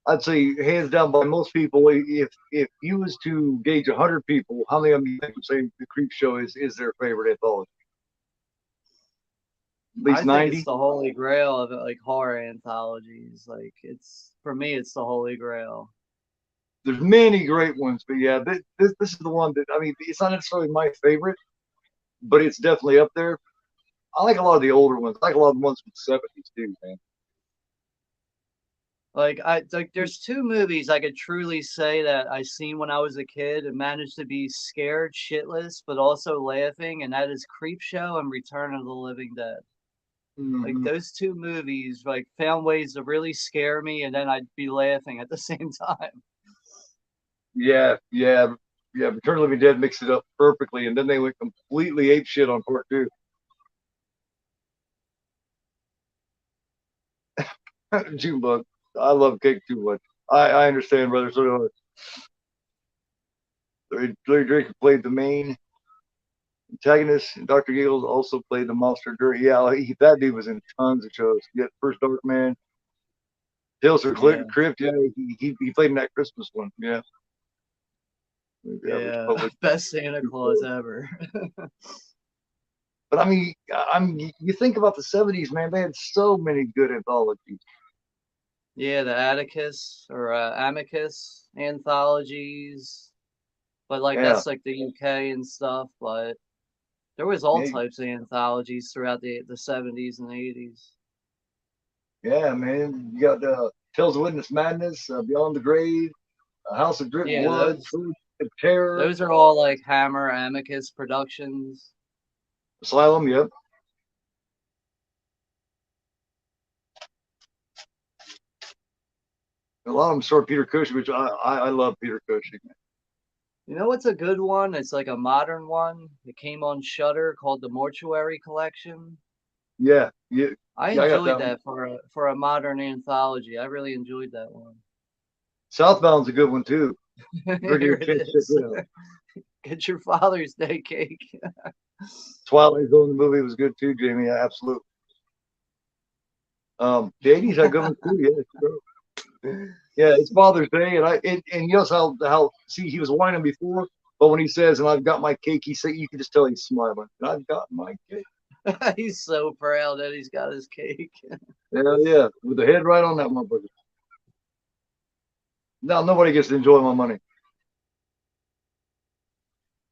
S1: I'd say hands down by most people. If you was to gauge 100 people, how many of them you think would say the Creep Show is their favorite anthology? At
S2: I
S1: least
S2: think it's
S1: 90.
S2: the holy grail of like horror anthologies. Like it's for me, it's the holy grail.
S1: There's many great ones, but yeah, this is the one that I mean, it's not necessarily my favorite, but it's definitely up there. I like a lot of the older ones. I like a lot of the ones from the '70s too, man.
S2: Like I like there's two movies I could truly say that I seen when I was a kid and managed to be scared shitless but also laughing, and that is Creepshow and Return of the Living Dead. Like
S1: Mm-hmm.
S2: those two movies like found ways to really scare me and then I'd be laughing at the same time.
S1: Yeah, yeah, yeah. Return of the Living Dead mixed it up perfectly, and then they went completely ape shit on part two. Junebug. I love cake too much. I understand, brother. So do I. Larry Drake played the main antagonist, and Dr. Giggles also played the monster. Yeah, that dude was in tons of shows. Yeah, First Dark Man, Tales from
S2: Yeah,
S1: Crypt. Yeah, he played in that Christmas one. Yeah, average
S2: yeah.
S1: public.
S2: Best Santa Claus ever.
S1: But I mean, you think about the '70s, man. They had so many good anthologies.
S2: Yeah, the Atticus or Amicus anthologies. But like
S1: Yeah,
S2: that's like the UK and stuff, but there was all
S1: yeah,
S2: types of anthologies throughout the 70s and 80s.
S1: yeah, man. You got Tales of Witness Madness, Beyond the Grave, House of Drip
S2: Yeah,
S1: Blood, Food of Terror,
S2: those are all like Hammer Amicus productions.
S1: Asylum. Yep. A lot of them sort of Peter Cushing, which I love Peter Cushing.
S2: You know what's a good one? It's like a modern one. It came on Shutter called The Mortuary Collection.
S1: Yeah, yeah,
S2: I
S1: yeah. I got
S2: enjoyed
S1: that one.
S2: that for a modern anthology. I really enjoyed that one.
S1: Southbound's a good one too. If you
S2: Here
S1: get a
S2: it
S1: chance to check
S2: is.
S1: it out.
S2: Get your Father's Day cake.
S1: Twilight Zone, the movie was good too, Jamie. Yeah, absolutely. The '80s had good ones too. Yeah, sure. Yeah. It's Father's Day, and you know how see he was whining before, but when he says, "And I've got my cake," he said you can just tell he's smiling. I've got my cake.
S2: He's so proud that he's got his cake.
S1: Hell yeah, with the head right on that motherfucker. Now nobody gets to enjoy my money.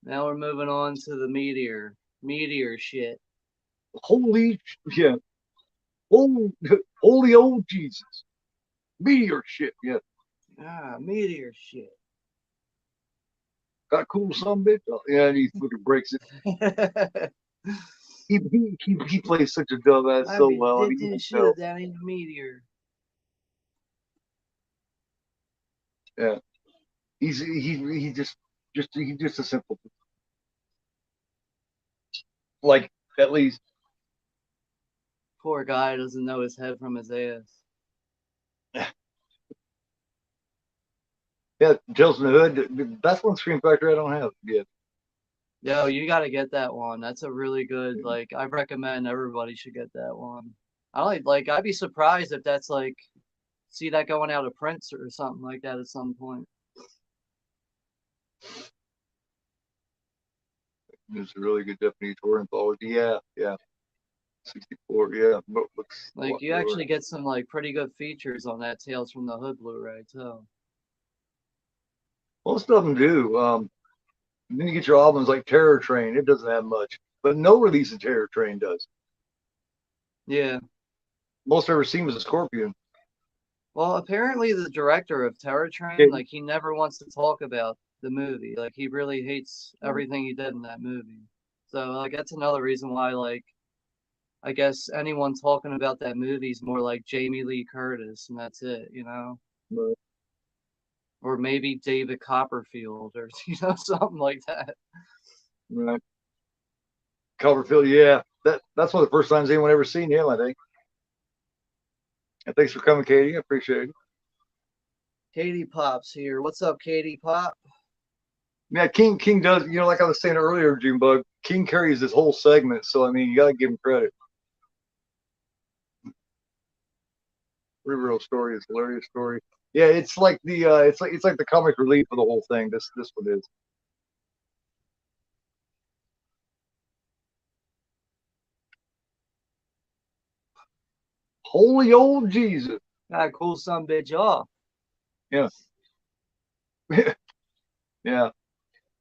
S2: Now we're moving on to the meteor shit.
S1: Holy yeah, holy, holy old Jesus, meteor shit. Yeah,
S2: Meteor shit.
S1: got cool some bitch. Oh, yeah, and he fucking breaks it. He plays such a dumbass
S2: I
S1: so
S2: be
S1: well. I mean, you
S2: ditching
S1: can
S2: shit
S1: tell.
S2: down in the meteor.
S1: Yeah, he just a simple. Like at least,
S2: Poor guy doesn't know his head from his ass.
S1: yeah, Tales from the Hood. That's one Scream Factory I don't have yet.
S2: Yo, you gotta get that one. That's a really good, like, I recommend everybody should get that one. I'd be surprised if that's like, see that going out of print or something like that at some point.
S1: It's a really good Japanese horror anthology. Yeah, yeah. 64. Yeah, but looks a
S2: Like,
S1: lot
S2: you
S1: newer.
S2: actually get some, like, pretty good features on that Tales from the Hood Blu-ray, too.
S1: Most of them do. Then you get your albums like Terror Train. It doesn't have much, but no release of Terror Train does.
S2: Yeah.
S1: Most I've ever seen was a Scorpion.
S2: Well, apparently the director of Terror Train,
S1: It,
S2: like, he never wants to talk about the movie. Like, he really hates everything he did in that movie. So, like, that's another reason why, like, I guess anyone talking about that movie is more like Jamie Lee Curtis, and that's it, you know? Or maybe David Copperfield, or, you know, something like that.
S1: right. Copperfield, yeah. That's one of the first times anyone ever seen him, I think. And thanks for coming, Katie. I appreciate it.
S2: Katie Pop's here. What's up, Katie Pop?
S1: Yeah, King does, like I was saying earlier, Junebug, King carries this whole segment, so I mean you gotta give him credit. Real story is hilarious story. Yeah, it's like the comic relief of the whole thing. This one is. Holy old Jesus.
S2: Gotta cool some bitch off.
S1: Yeah. Yeah.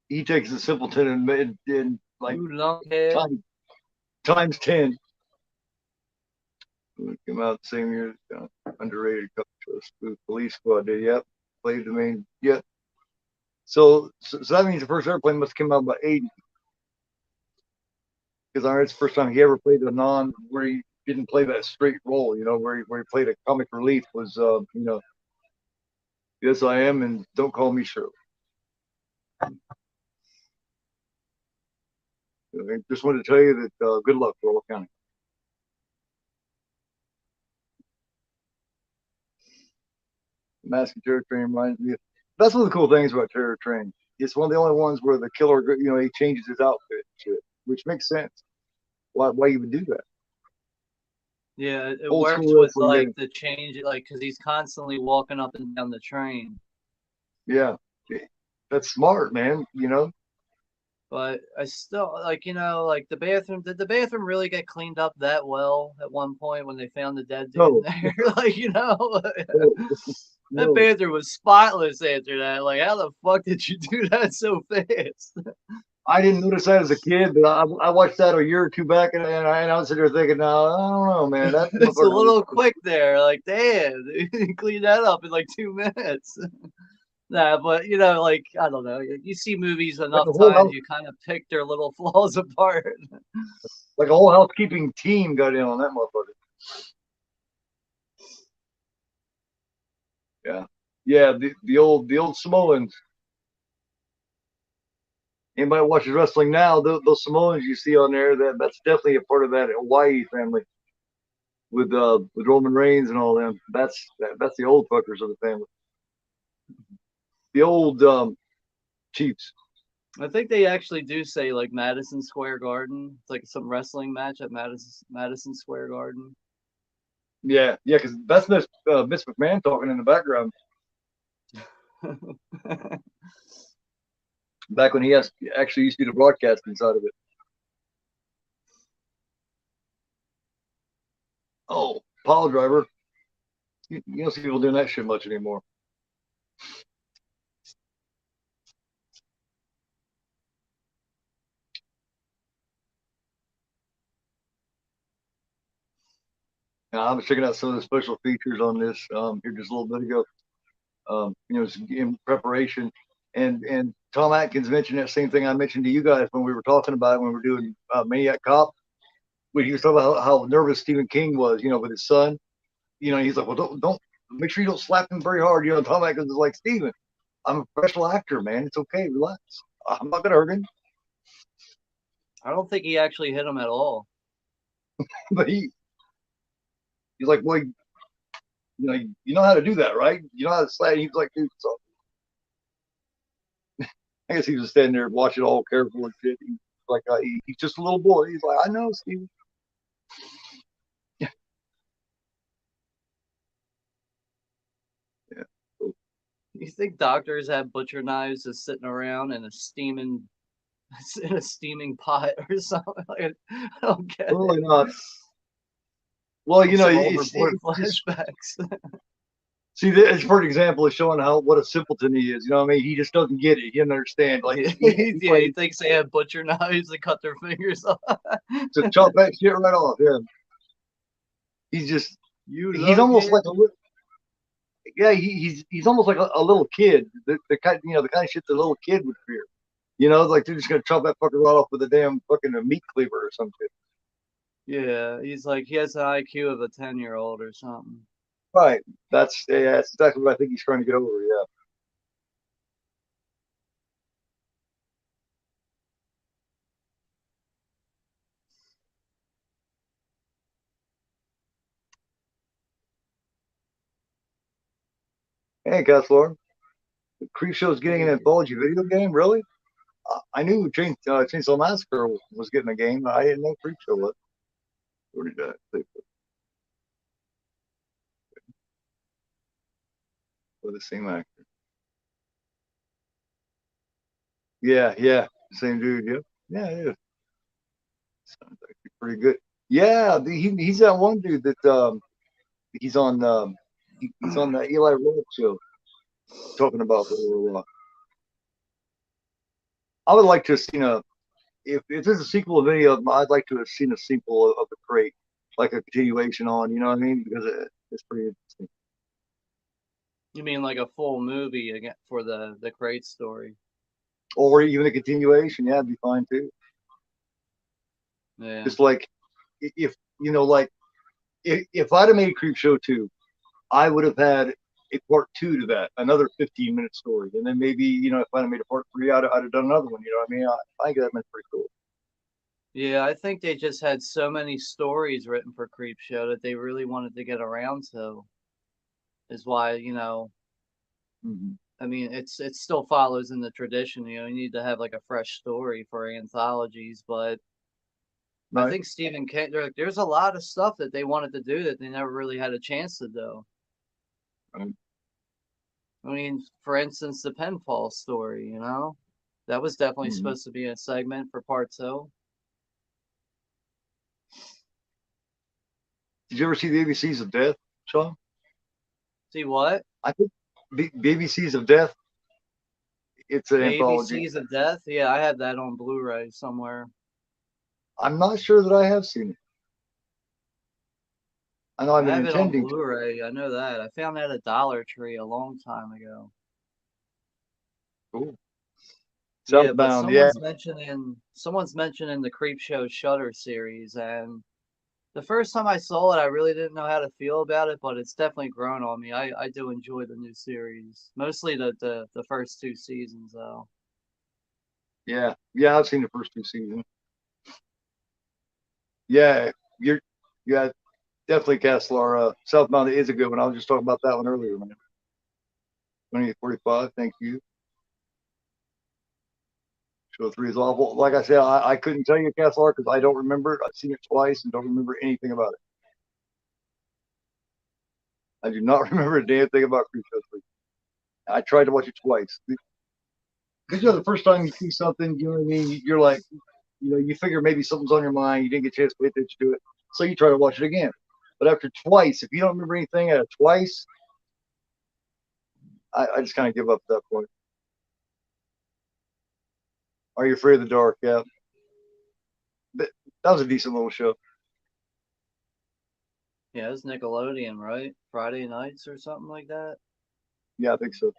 S1: He takes the simpleton and like
S2: You lunkhead.
S1: times 10. Came out the same year. Underrated Spoof Police Squad did. Yep. Played the main. Yep. So that means the first airplane must have come out about 80. Because I heard it's the first time he ever played a non where he didn't play that straight role, where he played a comic relief was, yes, I am, and don't call me Shirley. I just wanted to tell you that good luck, Royal County. Mask and Terror Train reminds me. That's one of the cool things about Terror Train. It's one of the only ones where the killer, he changes his outfit, shit, which makes sense. Why you would do that?
S2: Yeah, it
S1: Old
S2: works
S1: school
S2: with
S1: wrestling,
S2: like the change, like because he's constantly walking up and down the train.
S1: yeah, that's smart, man.
S2: But I still like, like the bathroom. Did the bathroom really get cleaned up that well at one point when they found the dead dude in
S1: No,
S2: there? Like,
S1: no,
S2: that
S1: no.
S2: bathroom was spotless after that. Like, how the fuck did you do that so fast?
S1: I didn't notice that as a kid, but I watched that a year or two back, and I was sitting there thinking, no, I don't know, man. That
S2: It's a
S1: motherfucker.
S2: little quick there. Like, damn, dude, clean that up in like 2 minutes. Nah, but like I don't know. You see movies
S1: Like
S2: enough
S1: a whole
S2: times,
S1: house,
S2: you kind of pick their little flaws apart.
S1: like a whole housekeeping team got in on that motherfucker. Yeah, yeah. The old Samoans. Anybody watches wrestling now? Those Samoans you see on there, that's definitely a part of that Hawaii family with Roman Reigns and all them. That's the old fuckers of the family. The old chiefs.
S2: I think they actually do say like Madison Square Garden. It's like some wrestling match at Madison Square Garden.
S1: Yeah, yeah, because that's Miss McMahon talking in the background back when actually used to do the broadcasting side of it. Oh, pile driver. You don't see people doing that shit much anymore. Now, I was checking out some of the special features on this here just a little bit ago. In preparation, and Tom Atkins mentioned that same thing I mentioned to you guys when we were talking about it when we were doing Maniac Cop. When he was talking about how nervous Stephen King was, with his son. He's like, well, don't make sure you don't slap him very hard. Tom Atkins is like, Stephen, I'm a professional actor, man. It's okay, relax. I'm not gonna hurt him.
S2: I don't think he actually hit him at all.
S1: But he's like, well, you know how to do that, right? You know how to slide. He's like, dude, so I guess he was standing there watching all careful and shit. He's like, he's just a little boy. He's like, I know, Steve. Yeah.
S2: You think doctors have butcher knives just sitting around in a steaming pot or something? I don't get it.
S1: Probably not. Well,
S2: Some overboard
S1: it's just
S2: flashbacks.
S1: see, it's a perfect example of showing how what a simpleton he is. You know what I mean? He just doesn't get it. He doesn't understand. Like
S2: Yeah,
S1: he
S2: yeah, he
S1: like
S2: thinks they have butcher knives and cut their fingers off.
S1: to chop that shit right off. Yeah, he's just
S2: You
S1: he's
S2: like
S1: almost
S2: it?
S1: like yeah, he's almost like a little kid. The kind the kind of shit the little kid would fear. You know, like they're just gonna chop that fucker right off with a damn fucking meat cleaver or something.
S2: Yeah, he's like he has an IQ of a 10-year-old or something.
S1: Right. That's exactly what I think he's trying to get over. Yeah. Hey, Kessler. Creepshow's getting an
S2: Hey.
S1: anthology video game. Really? I knew Chainsaw Massacre was getting a game. I didn't know Creepshow was. Where did that? For the same actor. Yeah, yeah, same dude. Yep. Yeah, yeah. Sounds actually pretty good. Yeah, he's that one dude that he's on he's on the Eli Roth show talking about for a little while. I would like to have seen a if there's a sequel of any of them, I'd like to have seen a sequel of the Crate, like a continuation on. You know what I mean? Because it's pretty interesting.
S2: You mean like a full movie again for the crate story?
S1: Or even a continuation. Yeah, it'd be fine too.
S2: Yeah.
S1: Just like if like if I'd have made Creepshow 2, I would have had a part two to that, another 15-minute story. And then maybe, if I'd have made a part three, I'd have done another one. You know what I mean? I think that meant pretty cool.
S2: Yeah, I think they just had so many stories written for Creepshow that they really wanted to get around to. Is why,
S1: Mm-hmm.
S2: I mean, it still follows in the tradition. You need to have like a fresh story for anthologies, but I
S1: Right.
S2: think Stephen King, there's a lot of stuff that they wanted to do that they never really had a chance to do.
S1: Right.
S2: I mean, for instance, the Penfall story, that was definitely
S1: Mm-hmm.
S2: supposed to be a segment for part two.
S1: Did you ever see the ABCs of Death, Sean?
S2: See what?
S1: I think the ABCs of Death. It's an
S2: The
S1: anthology.
S2: ABCs of Death? Yeah, I had that on Blu-ray somewhere.
S1: I'm not sure that I have seen it. I know I've
S2: I
S1: been
S2: have it on
S1: intending to.
S2: Blu-ray. I know that. I found that at Dollar Tree a long time ago.
S1: Cool.
S2: Yeah, but
S1: Southbound. Yeah.
S2: someone's mentioning the Creepshow Shutter series, and the first time I saw it, I really didn't know how to feel about it, but it's definitely grown on me. I do enjoy the new series, mostly the first two seasons though.
S1: Yeah. Yeah. I've seen the first two seasons. Yeah. You're. Yeah. Definitely, Castlar. Southbound is a good one. I was just talking about that one earlier, man. 2845. Thank you. Show three is awful. Like I said, I couldn't tell you Castlar because I don't remember it. I've seen it twice and don't remember anything about it. I do not remember a damn thing about Creepshow 3. I tried to watch it twice. Because the first time you see something, you know what I mean? You're like, you figure maybe something's on your mind. You didn't get a chance to pay attention to it. So you try to watch it again. But after twice, if you don't remember anything out of twice, I just kind of give up at that point. Are you afraid of the dark? Yeah. That was a decent little show.
S2: Yeah, it was Nickelodeon, right? Friday nights or something like that.
S1: Yeah, I think so.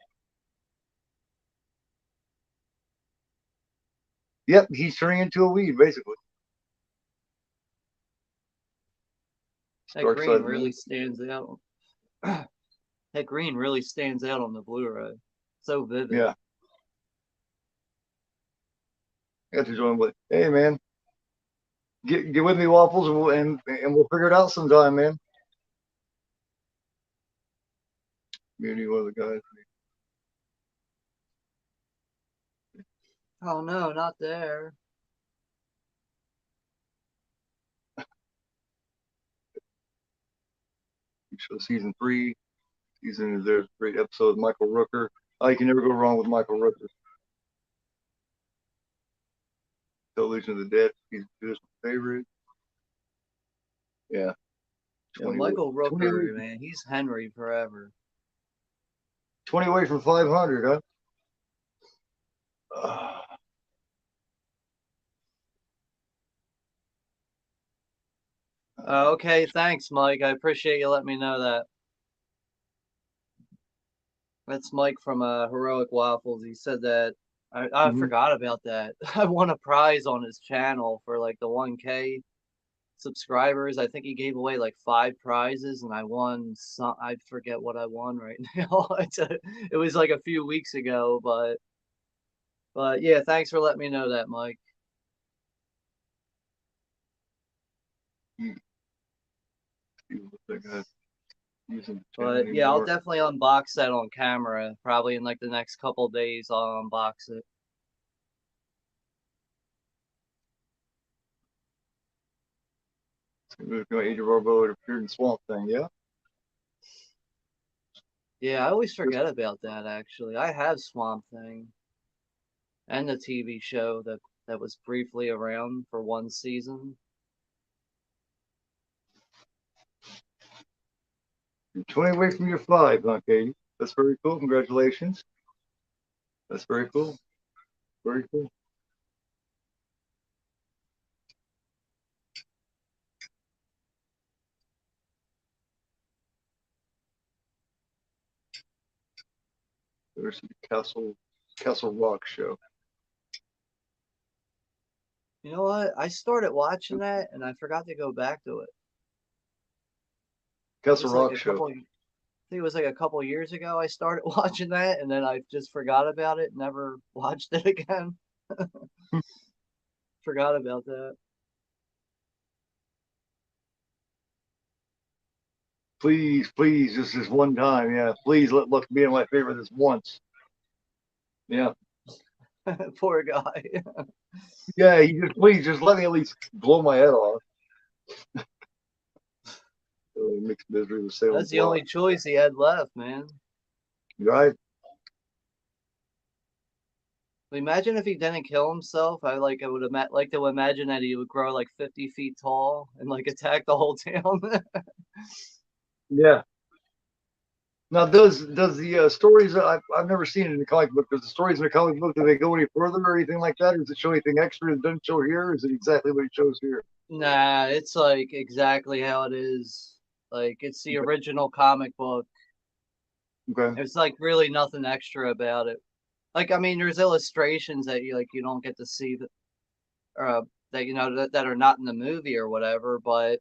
S1: Yep, he's turning into a weed, basically.
S2: That
S1: Dark
S2: green
S1: side of the
S2: really
S1: moon.
S2: stands out. That green really stands out on the Blu-ray. So vivid.
S1: Yeah, I got to join with. Hey, man. get with me, Waffles, and we'll figure it out sometime, man. Maybe one of the guys.
S2: Oh no, not there.
S1: Show season 3. Season there's a great episode with Michael Rooker. Oh, you can never go wrong with Michael Rooker. Television of the Dead. Season 2 is my favorite. Yeah.
S2: Yeah,
S1: 20,
S2: Michael
S1: 20,
S2: Rooker, man, he's Henry forever.
S1: 20 away from 500, huh?
S2: Okay, thanks, Mike. I appreciate you letting me know that. That's Mike from Heroic Waffles. He said that I
S1: Mhm.
S2: forgot about that. I won a prize on his channel for like the 1K subscribers. I think he gave away like 5 prizes, and I won some. I forget what I won right now. It was like a few weeks ago, but yeah, thanks for letting me know that, Mike.
S1: Using the channel
S2: But yeah, I'll
S1: anymore.
S2: definitely unbox that on camera. Probably in like the next couple days, I'll unbox it.
S1: We're going to Adrian Barbeau appeared in Swamp Thing, yeah?
S2: Yeah, I always forget about that actually. I have Swamp Thing and the TV show that was briefly around for one season.
S1: You're 20 away from your 5, huh, Katie? That's very cool. Congratulations. That's very cool. Very cool. There's the Castle Rock show.
S2: You know what? I started watching that and I forgot to go back to it. It
S1: Castle
S2: was like
S1: Rock
S2: a
S1: show.
S2: couple, I think it was like a couple years ago I started watching that and then I just forgot about it, never watched it again. Forgot about that.
S1: Please, please, just this one time. Yeah, please let Luck be in my favor this once. Yeah.
S2: Poor guy.
S1: Yeah, you just please just let me at least blow my head off. Mixed misery with Salem
S2: That's the only
S1: Block.
S2: choice he had left, man.
S1: Right?
S2: Imagine if he didn't kill himself. I would like to imagine that he would grow like 50 feet tall and like attack the whole town.
S1: Yeah. Now, does the stories I've never seen it in the comic book? Does the stories in the comic book, do they go any further or anything like that? Or does it show anything extra that doesn't show here? Or is it exactly what it shows here?
S2: Nah, it's like exactly how it is. Like it's the
S1: Okay.
S2: original comic book.
S1: Okay.
S2: There's like really nothing extra about it. Like I mean, there's illustrations that you don't get to see that that are not in the movie or whatever. But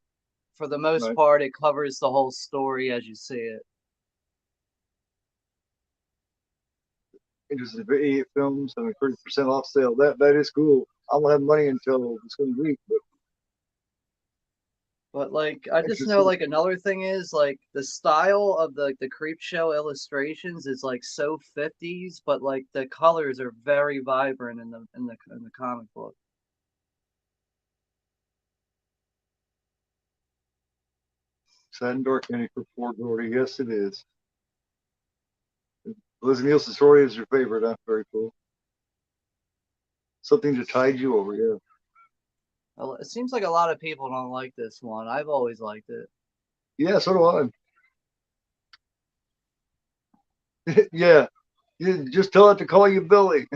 S2: for the most
S1: Right.
S2: part, it covers the whole story as you see it.
S1: Interested in 88 films, having 30% off sale. That is cool. I won't have money until this coming week, but
S2: But like I just know
S1: interesting.
S2: like another thing is like the style of the Creepshow illustrations is like so 50s, but like the colors are very vibrant in the comic book.
S1: Sad and dark ending for poor Dory. Yes, it is. Liz Nielsen's story is your favorite, huh? Very cool. Something to tide you over, yeah.
S2: It seems like a lot of people don't like this one. I've always liked it.
S1: Yeah, so do I. Yeah. You just tell it to call you Billy.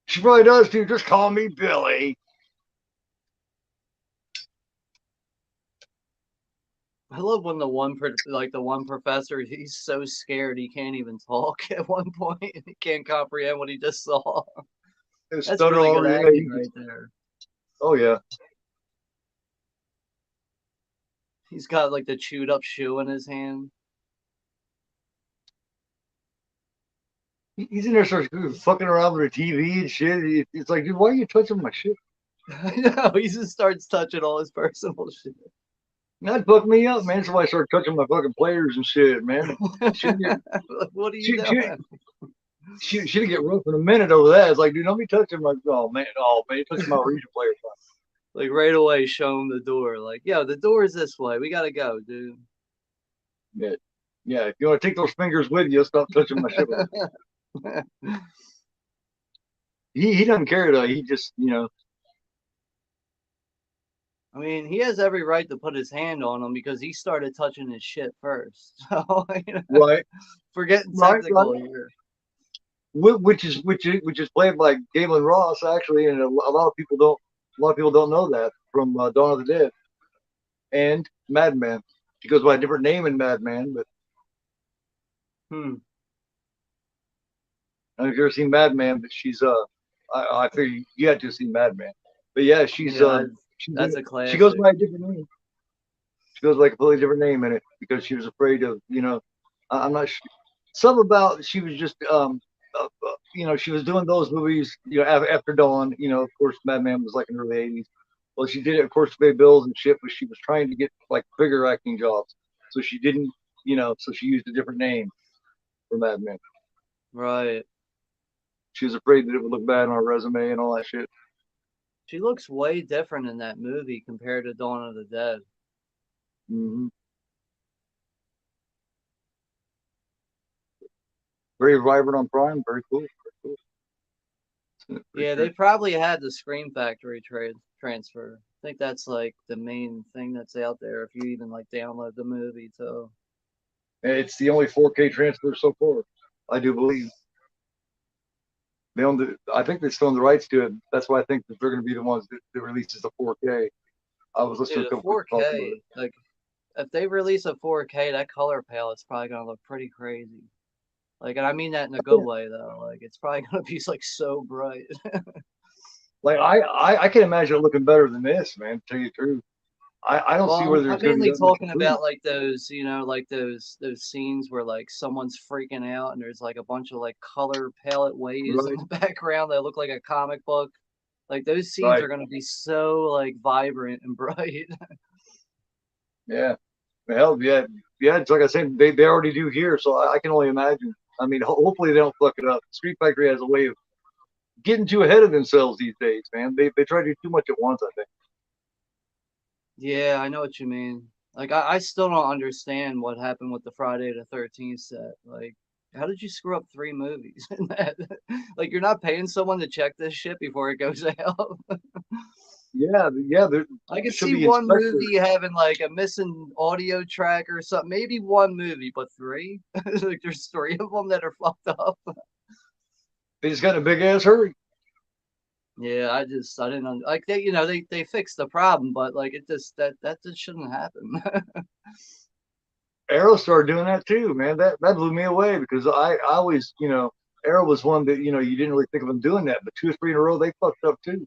S1: She probably does too. Just call me Billy.
S2: I love when the one professor, he's so scared he can't even talk at one point. He can't comprehend what he just saw. That's
S1: Stutter
S2: really good
S1: already.
S2: acting
S1: Yeah,
S2: right there.
S1: oh yeah.
S2: He's got like the chewed up shoe in his hand.
S1: He's in there, starts fucking around with the TV and shit. It's like, dude, why are you touching my shit?
S2: I know, he just starts touching all his personal shit.
S1: That fucked me up, man. Somebody started touching my fucking players and shit, man. Shit,
S2: Like, what are you
S1: she,
S2: doing?
S1: she'd get rough in a minute over that. It's like, dude, don't be touching my, oh man, you touching my region player.
S2: Like right away, show him the door. Like, yo, the door is this way. We gotta go, dude.
S1: Yeah, yeah. If you want to take those fingers with you, stop touching my shit. He doesn't care though. He just,
S2: I mean, he has every right to put his hand on him because he started touching his shit first. So,
S1: right,
S2: we're getting
S1: right, right.
S2: technical here.
S1: Which is played by Galen Ross actually, and a lot of people don't know that from Dawn of the Dead and Madman. She goes by a different name in Madman, but
S2: Hmm.
S1: I don't know if you've ever seen Madman, but she's I figure you had to see Madman. But yeah,
S2: Yeah,
S1: she's
S2: that's a
S1: she goes
S2: classic.
S1: by a different name. She goes by a completely different name in it because she was afraid of, I'm not sure. Something about she was just she was doing those movies, after Dawn. Of course, Madman was like in the early '80s. Well, she did it, of course, to pay bills and shit, but she was trying to get like bigger acting jobs, so she didn't, so she used a different name for Madman.
S2: Right.
S1: She was afraid that it would look bad on her resume and all that shit.
S2: She looks way different in that movie compared to Dawn of the Dead.
S1: Hmm. Very vibrant on Prime. Very cool. Very cool. For
S2: Yeah, they
S1: sure.
S2: probably had the Scream Factory transfer. I think that's like the main thing that's out there if you even like download the movie too.
S1: And it's the only 4K transfer so far, I do believe. I think they still own the rights to it. That's why I think that they're going to be the ones that releases the 4K. I was listening
S2: Dude,
S1: to a
S2: the
S1: couple people talk about it.
S2: 4K, like if they release a 4K, that color palette's probably gonna look pretty crazy. Like, and I mean that in a good
S1: Yeah.
S2: way though. Like, it's probably gonna be like so bright.
S1: Like I can imagine it looking better than this, man. To tell you the truth, I don't
S2: Well,
S1: see where
S2: I'm
S1: there's going to be
S2: mainly
S1: that much
S2: talking
S1: improvement.
S2: about like those, like those scenes where like someone's freaking out and there's like a bunch of like color palette waves in
S1: Right,
S2: the background that look like a comic book. Like those scenes
S1: right,
S2: are gonna be so like vibrant and bright.
S1: yeah. Hell, yeah, yeah. It's like I said, they already do here, so I can only imagine. I mean, hopefully they don't fuck it up. Street Factory has a way of getting too ahead of themselves these days, man. They try to do too much at once, I think.
S2: Yeah, I know what you mean. Like I still don't understand what happened with the Friday the 13th set. Like, how did you screw up three movies in that? Like you're not paying someone to check this shit before it goes out.
S1: Yeah, yeah. There
S2: I could
S1: should
S2: see
S1: be
S2: one
S1: inspectors.
S2: movie having like a missing audio track or something. Maybe one movie, but three? Like there's three of them that are fucked up.
S1: They just got in a big ass hurry.
S2: Yeah, I didn't like they fixed the problem, but like it just that just shouldn't happen.
S1: Arrow started doing that too, man. That blew me away because I always, Arrow was one that you didn't really think of them doing that, but two or three in a row they fucked up too.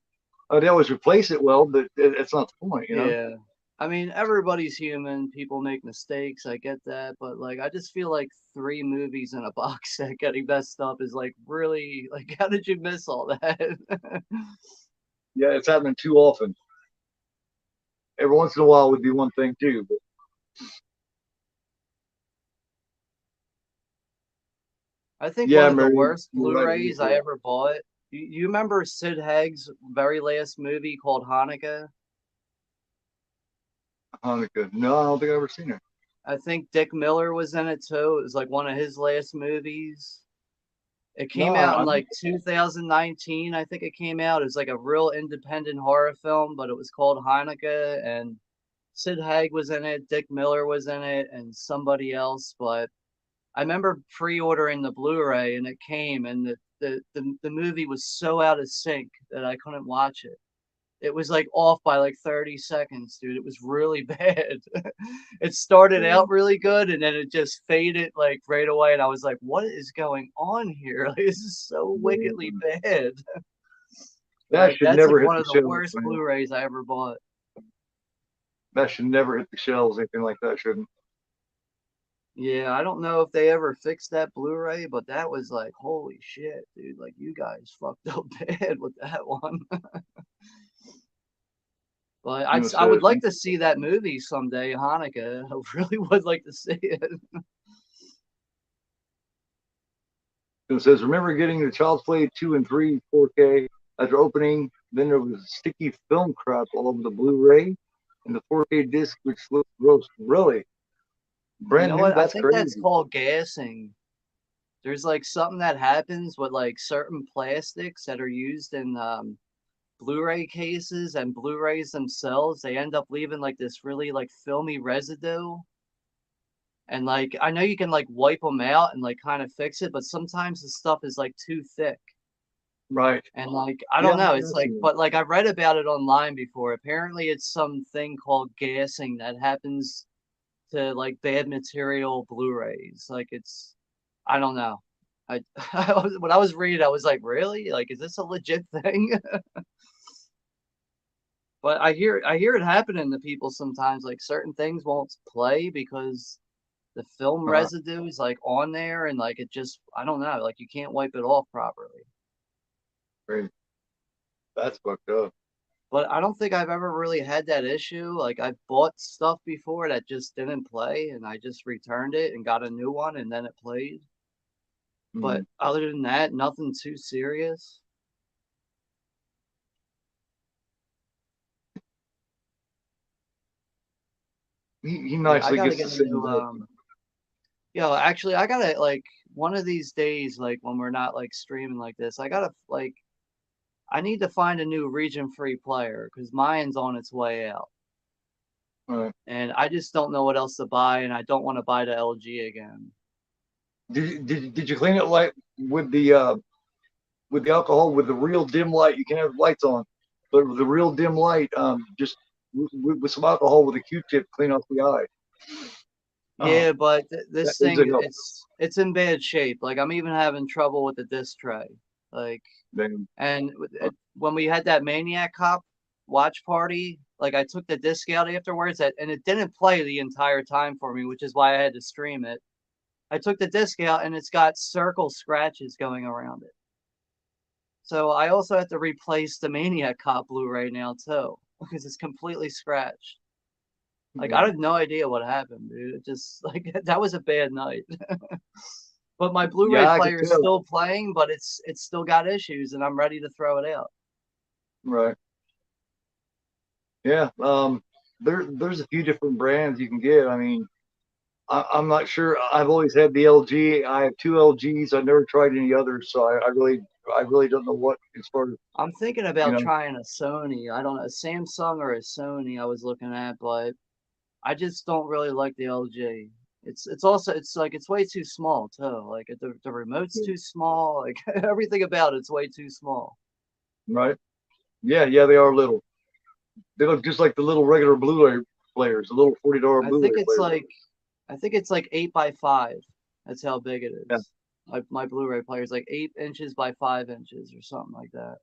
S1: They always replace it well, but it's not the point.
S2: Yeah. I mean, everybody's human. People make mistakes. I get that. But like, I just feel like three movies in a box set getting messed up is like really like, how did you miss all that?
S1: Yeah, it's happening too often. Every once in a while would be one thing too, but
S2: I think one
S1: yeah,
S2: of the
S1: Mary,
S2: worst
S1: you're right when you
S2: Blu-rays
S1: say
S2: I
S1: that.
S2: ever bought. You remember Sid Haig's very last movie called Hanukkah?
S1: Hanukkah. No, I don't think I've ever seen it.
S2: I think Dick Miller was in it too. It was like one of his last movies. It
S1: No,
S2: came out in
S1: I'm
S2: like 2019, I think it came out. It was like a real independent horror film, but it was called Hanukkah, and Sid Haig was in it, Dick Miller was in it, and somebody else. But I remember pre-ordering the Blu-ray, and it came, and the movie was so out of sync that I couldn't watch it. It was like off by like 30 seconds, dude. It was really bad. It started out really good and then it just faded like right away. And I was like, what is going on here? Like, this is so wickedly bad.
S1: that
S2: Like,
S1: should
S2: that's like
S1: never hit
S2: one
S1: the
S2: of the
S1: shelves,
S2: worst
S1: man.
S2: Blu-rays I ever bought.
S1: That should never hit the shelves. Anything like that shouldn't.
S2: Yeah, I don't know if they ever fixed that Blu-ray, but that was like, holy shit, dude. Like, you guys fucked up bad with that one. But
S1: You know,
S2: I would
S1: says,
S2: like to see that movie someday, Hanukkah. I really would like to see it.
S1: it says, remember getting the Child's Play 2 and 3 4K after opening? Then there was sticky film crap all over the Blu-ray and the 4K disc, which looked gross. Really?
S2: You
S1: Brand
S2: know
S1: new?
S2: what? I
S1: That's
S2: think that's
S1: crazy.
S2: called gassing. There's like something that happens with like certain plastics that are used in Blu-ray cases and Blu-rays themselves. They end up leaving like this really like filmy residue. And like I know you can like wipe them out and like kind of fix it, but sometimes the stuff is like too thick.
S1: Right.
S2: And like I
S1: Yeah,
S2: don't know,
S1: I'm
S2: it's like
S1: fascinated.
S2: but like I read about it online before. Apparently it's something called gassing that happens to like bad material Blu-rays. Like it's I don't know. I, when I was reading, I was like, really? Like, is this a legit thing? But I hear it happening to people sometimes. Like certain things won't play because the film
S1: Uh,
S2: residue is like on there and like it just I don't know, like you can't wipe it off properly.
S1: Great. That's fucked up.
S2: But I don't think I've ever really had that issue. Like I've bought stuff before that just didn't play and I just returned it and got a new one and then it played. But
S1: Mm.
S2: other than that, nothing too serious.
S1: He
S2: Yeah, I
S1: nicely
S2: gotta
S1: gets the
S2: get a
S1: same
S2: new
S1: way.
S2: yo, actually I gotta like one of these days, like when we're not like streaming like this, I gotta like I need to find a new region free player because mine's on its way out.
S1: Right.
S2: And I just don't know what else to buy, and I don't want to buy the LG again.
S1: Did you clean it like with the alcohol with the real dim light? You can have lights on, but with the real dim light, just with some alcohol with a Q-tip, clean off the eye.
S2: Yeah, but
S1: That
S2: this
S1: is a
S2: thing,
S1: help.
S2: it's in bad shape. Like I'm even having trouble with the disc tray. Like,
S1: Then
S2: and when we had that Maniac Cop watch party, like I took the disc out afterwards, and it didn't play the entire time for me, which is why I had to stream it. I took the disc out, and it's got circle scratches going around it. So I also have to replace the Maniac Cop Blu-ray now too because it's completely scratched. Like I
S1: yeah,
S2: had no idea what happened, dude. It just like that was a bad night. But my
S1: yeah,
S2: Blu-ray
S1: I could
S2: player is
S1: tell.
S2: still playing, but it's still got issues, and I'm ready to throw it out.
S1: Right. Yeah. There's a few different brands you can get. I mean, I'm not sure. I've always had the LG. I have two LGs. I've never tried any others, so I really don't know what as far as
S2: I'm thinking
S1: you
S2: about
S1: know.
S2: trying a Sony. I don't know, a Samsung or a Sony I was looking at, but I just don't really like the LG. It's also it's like it's way too small too. Like the remote's too small. Like everything about it's way too small.
S1: Right. Yeah, yeah, they are little. They look just like the little regular Blu-ray players, the little $40
S2: I think
S1: Blu-ray
S2: it's
S1: players.
S2: like I think it's like 8 by 5. That's how big it
S1: Yeah.
S2: is. Like my Blu-ray player is like 8 inches by 5 inches or something like that,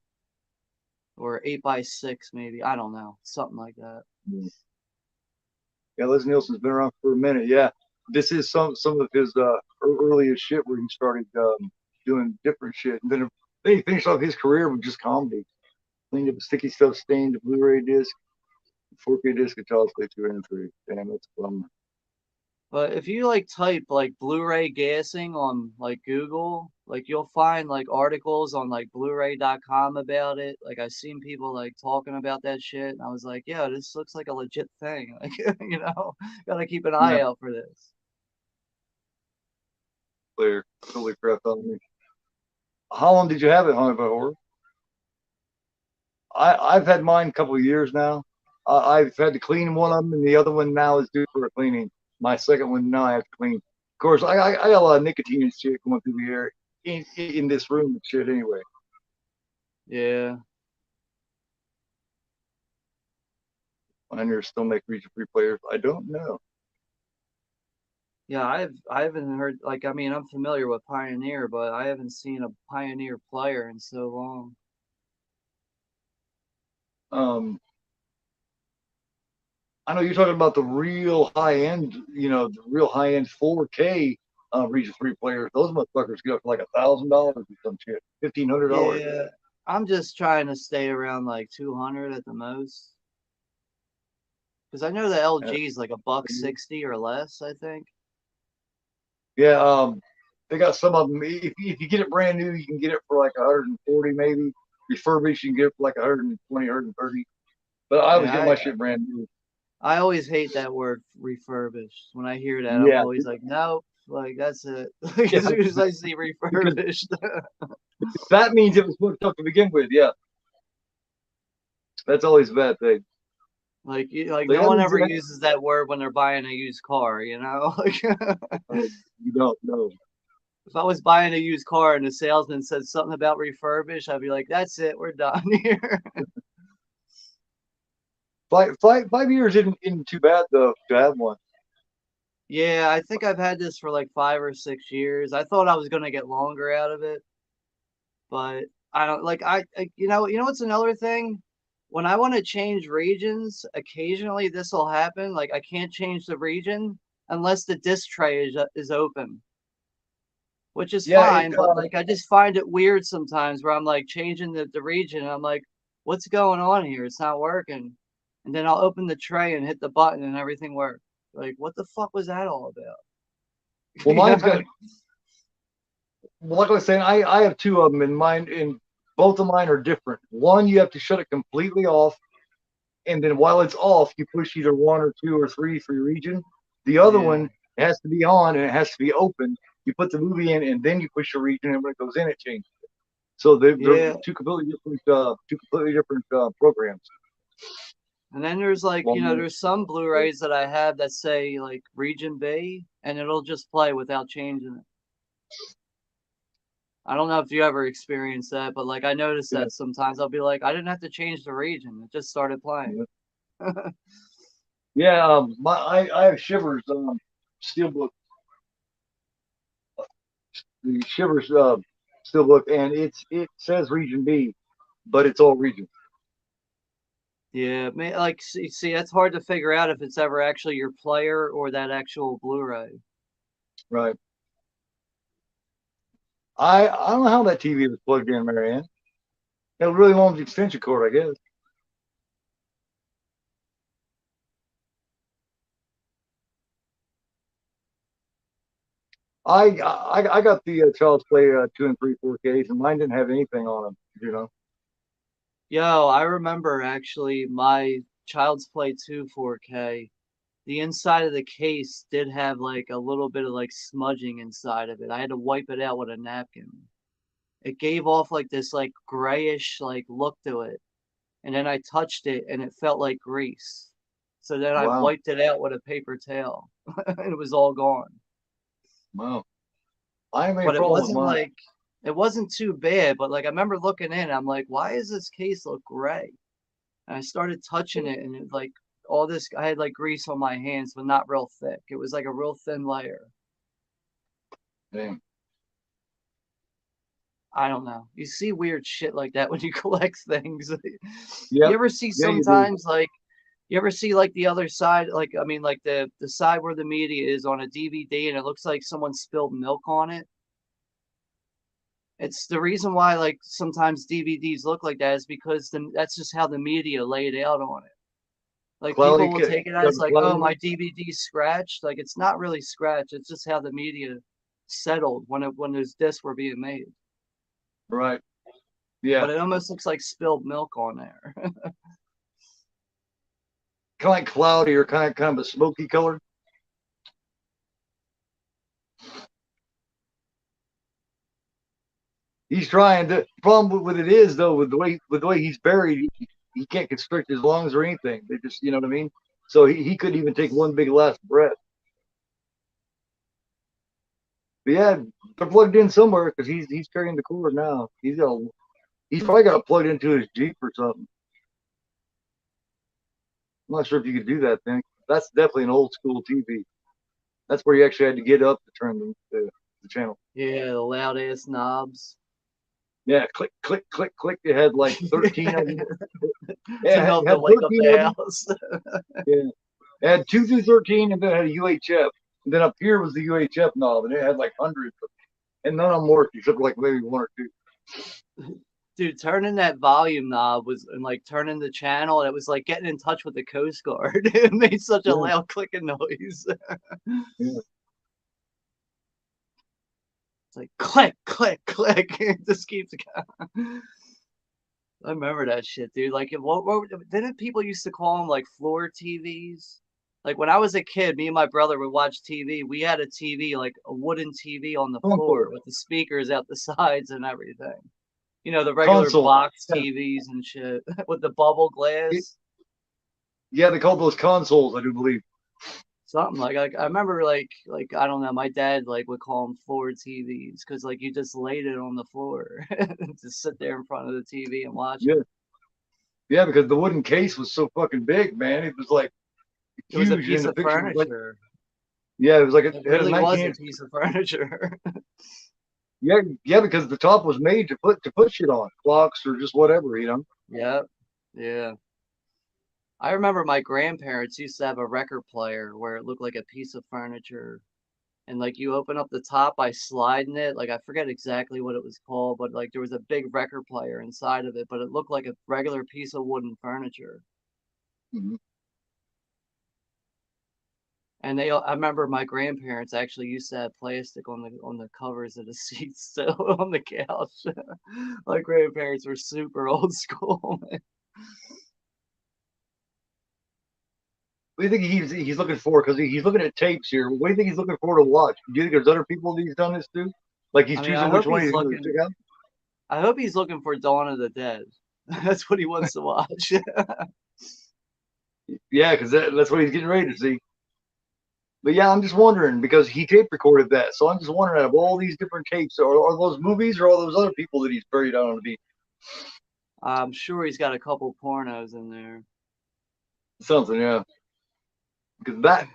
S2: or 8 by 6 maybe. I don't know, something like that.
S1: Yeah, Les Nielsen's been around for a minute. Yeah, this is some of his earliest shit where he started doing different shit, and then he finished off his career with just comedy. Cleaned up the sticky stuff, stained the Blu-ray disc, 4K disc, and Child's Play 2 and 3. Damn, that's a bummer.
S2: But if you like type like Blu-ray gassing on like Google, like you'll find like articles on like Blu-ray.com about it. Like I've seen people like talking about that shit, and I was like, yeah, this looks like a legit thing. Like gotta keep an
S1: Yeah,
S2: eye out for this.
S1: clear. Totally crap on me. How long did you have it, Honey Horror? I've had mine a couple of years now. I've had to clean one of them, and the other one now is due for a cleaning. My second one now I have to clean. Of course, I got a lot of nicotine and shit going through the air in this room and shit anyway.
S2: Yeah.
S1: Pioneers still make region free players. I don't know.
S2: Yeah, I haven't heard like I mean I'm familiar with Pioneer, but I haven't seen a Pioneer player in so long.
S1: Um, I know you're talking about the real high end, the real high end 4K Region 3 players. Those motherfuckers get up for like $1,000 or some shit, $1,500.
S2: Yeah, I'm just trying to stay around like 200 at the most. Because I know the
S1: Uh,
S2: LG is like a buck 60 or less, I think.
S1: Yeah, they got some of them. If you get it brand new, you can get it for like 140 maybe. Refurbished, you can get it for like 120, 130. But I always
S2: Yeah,
S1: get my shit brand new.
S2: I always hate that word refurbished. When I hear that, I'm
S1: Yeah,
S2: always like, nope, like that's it. Like
S1: yeah,
S2: as soon as I see
S1: because
S2: refurbished,
S1: that means it was fucked up to begin with. Yeah, that's always a bad thing.
S2: like
S1: So
S2: no
S1: yeah,
S2: one ever uses that word when they're buying a used car, you know? Like
S1: you don't know.
S2: if I was buying a used car and the salesman said something about refurbished, I'd be like, that's it, we're done here.
S1: 5 years isn't too bad though to have one.
S2: Yeah, I think I've had this for like 5 or 6 years. I thought I was gonna get longer out of it, but I don't like you know what's another thing? When I want to change regions, occasionally this will happen. Like I can't change the region unless the disk tray is open, which is
S1: Yeah,
S2: fine, but like I just find it weird sometimes where I'm like changing the region and I'm like, what's going on here? It's not working. And then I'll open the tray and hit the button and everything works. Like, what the fuck was that all about?
S1: well,
S2: You
S1: mine's
S2: know?
S1: got. Well, like I was saying, I have two of them in mine, and both of mine are different. One, you have to shut it completely off, and then while it's off, you push either one or two or three for your region. The other
S2: Yeah.
S1: one, it has to be on and it has to be open. You put the movie in, and then you push the region, and when it goes in, it changes. So they're
S2: Yeah.
S1: two completely different programs.
S2: And then there's like,
S1: One more.
S2: there's some Blu-rays that I have that say like Region B and it'll just play without changing it. I don't know if you ever experienced that, but like I noticed
S1: Yeah,
S2: that sometimes I'll be like, I didn't have to change the region. It just started playing.
S1: yeah. Yeah, I have Shivers steelbook, the Shivers steelbook, and it says Region B, but it's all region.
S2: Yeah, like see, that's hard to figure out if it's ever actually your player or that actual Blu-ray.
S1: Right. I don't know how that TV was plugged in, Marianne. It was really long extension cord, I guess. I got the Child's Play 2 and 3 4Ks, and mine didn't have anything on them.
S2: Yo, I remember actually my Child's Play 2 4K. The inside of the case did have like a little bit of like smudging inside of it. I had to wipe it out with a napkin. It gave off like this like grayish like look to it. And then I touched it and it felt like grease. So then I
S1: Wow,
S2: wiped it out with a paper towel. And it was all gone.
S1: wow. I have any
S2: But
S1: problem with mine.
S2: it wasn't too bad, but like I remember looking in, I'm like, why does this case look gray? And I started touching it and it like all this I had like grease on my hands, but not real thick. It was like a real thin layer.
S1: Damn.
S2: I don't know. You see weird shit like that when you collect things. You
S1: Yep.
S2: ever see
S1: Yeah, you do.
S2: sometimes like you ever see like the other side, like I mean like the side where the media is on a DVD and it looks like someone spilled milk on it? It's the reason why like sometimes DVDs look like that is because that's just how the media laid out on it. Like
S1: Cloudy,
S2: people will take it as
S1: got a
S2: like, oh,
S1: cloudy.
S2: my DVD's scratched. Like it's not really scratched. It's just how the media settled when those discs were being made.
S1: Right. Yeah.
S2: But it almost looks like spilled milk on there.
S1: Kind of like cloudy or kind of a smoky color. He's trying. The problem with it is though, with the way he's buried, he can't constrict his lungs or anything. They just, you know what I mean. So he couldn't even take one big last breath. But yeah, they're plugged in somewhere because he's carrying the cord now. He's probably got it plugged into his Jeep or something. I'm not sure if you could do that thing. That's definitely an old school TV. That's where you actually had to get up to turn the channel.
S2: Yeah, the loud ass knobs.
S1: Yeah, click, click, click, click. It had like 13 of them.
S2: It's
S1: Yeah,
S2: enough
S1: it
S2: to
S1: had
S2: wake up
S1: 13
S2: the
S1: of them.
S2: house.
S1: Yeah. It had 2 through 13, and then it had a UHF. And then up here was the UHF knob, and it had like hundreds of, and none of them worked except like maybe one or two.
S2: Dude, turning that volume knob was and like turning the channel, and it was like getting in touch with the Coast Guard. It made such a loud clicking noise.
S1: Yeah.
S2: It's like click, click, click. It just keeps going. I remember that shit, dude. Like, what didn't people used to call them like floor TVs? Like when I was a kid, me and my brother would watch TV. We had a TV, like a wooden TV on the floor with the speakers out the sides and everything. You know, the regular
S1: Console.
S2: box TVs and shit with the bubble glass.
S1: Yeah, they called those consoles, I do believe.
S2: Something like I remember like I don't know, my dad like would call them floor TVs because like you just laid it on the floor just sit there in front of the TV and watch
S1: Yeah.
S2: it.
S1: Yeah, because the wooden case was so fucking big, man. It was like
S2: It was
S1: huge,
S2: a
S1: and
S2: piece
S1: the
S2: of
S1: picture was like,
S2: furniture.
S1: yeah, it was like
S2: It
S1: it had a
S2: really was a
S1: 19.
S2: piece of furniture.
S1: Yeah, yeah, because the top was made to put shit on, clocks or just whatever, you know.
S2: Yep. Yeah. I remember my grandparents used to have a record player where it looked like a piece of furniture. And like you open up the top by sliding it. Like I forget exactly what it was called, but like there was a big record player inside of it, but it looked like a regular piece of wooden furniture.
S1: Mm-hmm.
S2: And I remember my grandparents actually used to have plastic on the covers of the seats still on the couch. My grandparents were super old school.
S1: What do you think he's looking for? Because he's looking at tapes here. What do you think he's looking for to watch? Do you think there's other people that he's done this to? Like he's
S2: I mean, I
S1: choosing which
S2: hope
S1: one
S2: he's
S1: he's going to
S2: looking.
S1: check out?
S2: I hope he's looking for Dawn of the Dead. That's what he wants to watch.
S1: Yeah, because that's what he's getting ready to see. But yeah, I'm just wondering because he tape recorded that. So I'm just wondering out of all these different tapes, are those movies or are those other people that he's buried out on the beach?
S2: I'm sure he's got a couple pornos in there.
S1: Something, yeah. Because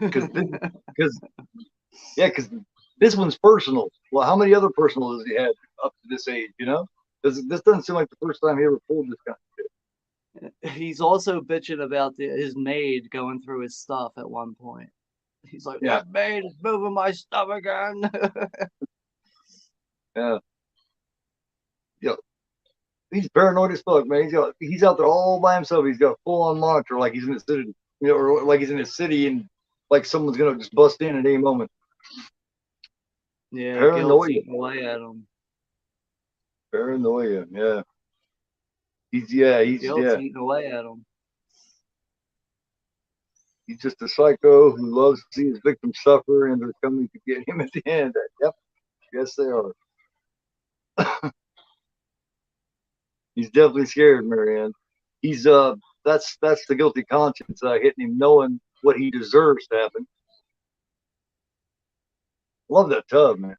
S1: yeah, because this one's personal. Well, how many other personal has he had up to this age? You know, this doesn't seem like the first time he ever pulled this kind of shit.
S2: He's also bitching about his maid going through his stuff at one point. He's like,
S1: Yeah,
S2: that maid is moving my stuff again.
S1: yeah, yeah. He's paranoid as fuck, man. He's out there all by himself. He's got a full on monitor, like he's in the city, you know, or like he's in a city and like someone's gonna just bust in at any moment.
S2: Yeah, guilt's
S1: Paranoia,
S2: eating away at him.
S1: paranoia. Yeah, he's
S2: Guilt's eating away at him.
S1: He's just a psycho who loves to see his victims suffer, and they're coming to get him at the end. Yep, yes they are. He's definitely scared, Marianne. He's that's the guilty conscience hitting him, knowing what he deserves to happen. Love that tub, man.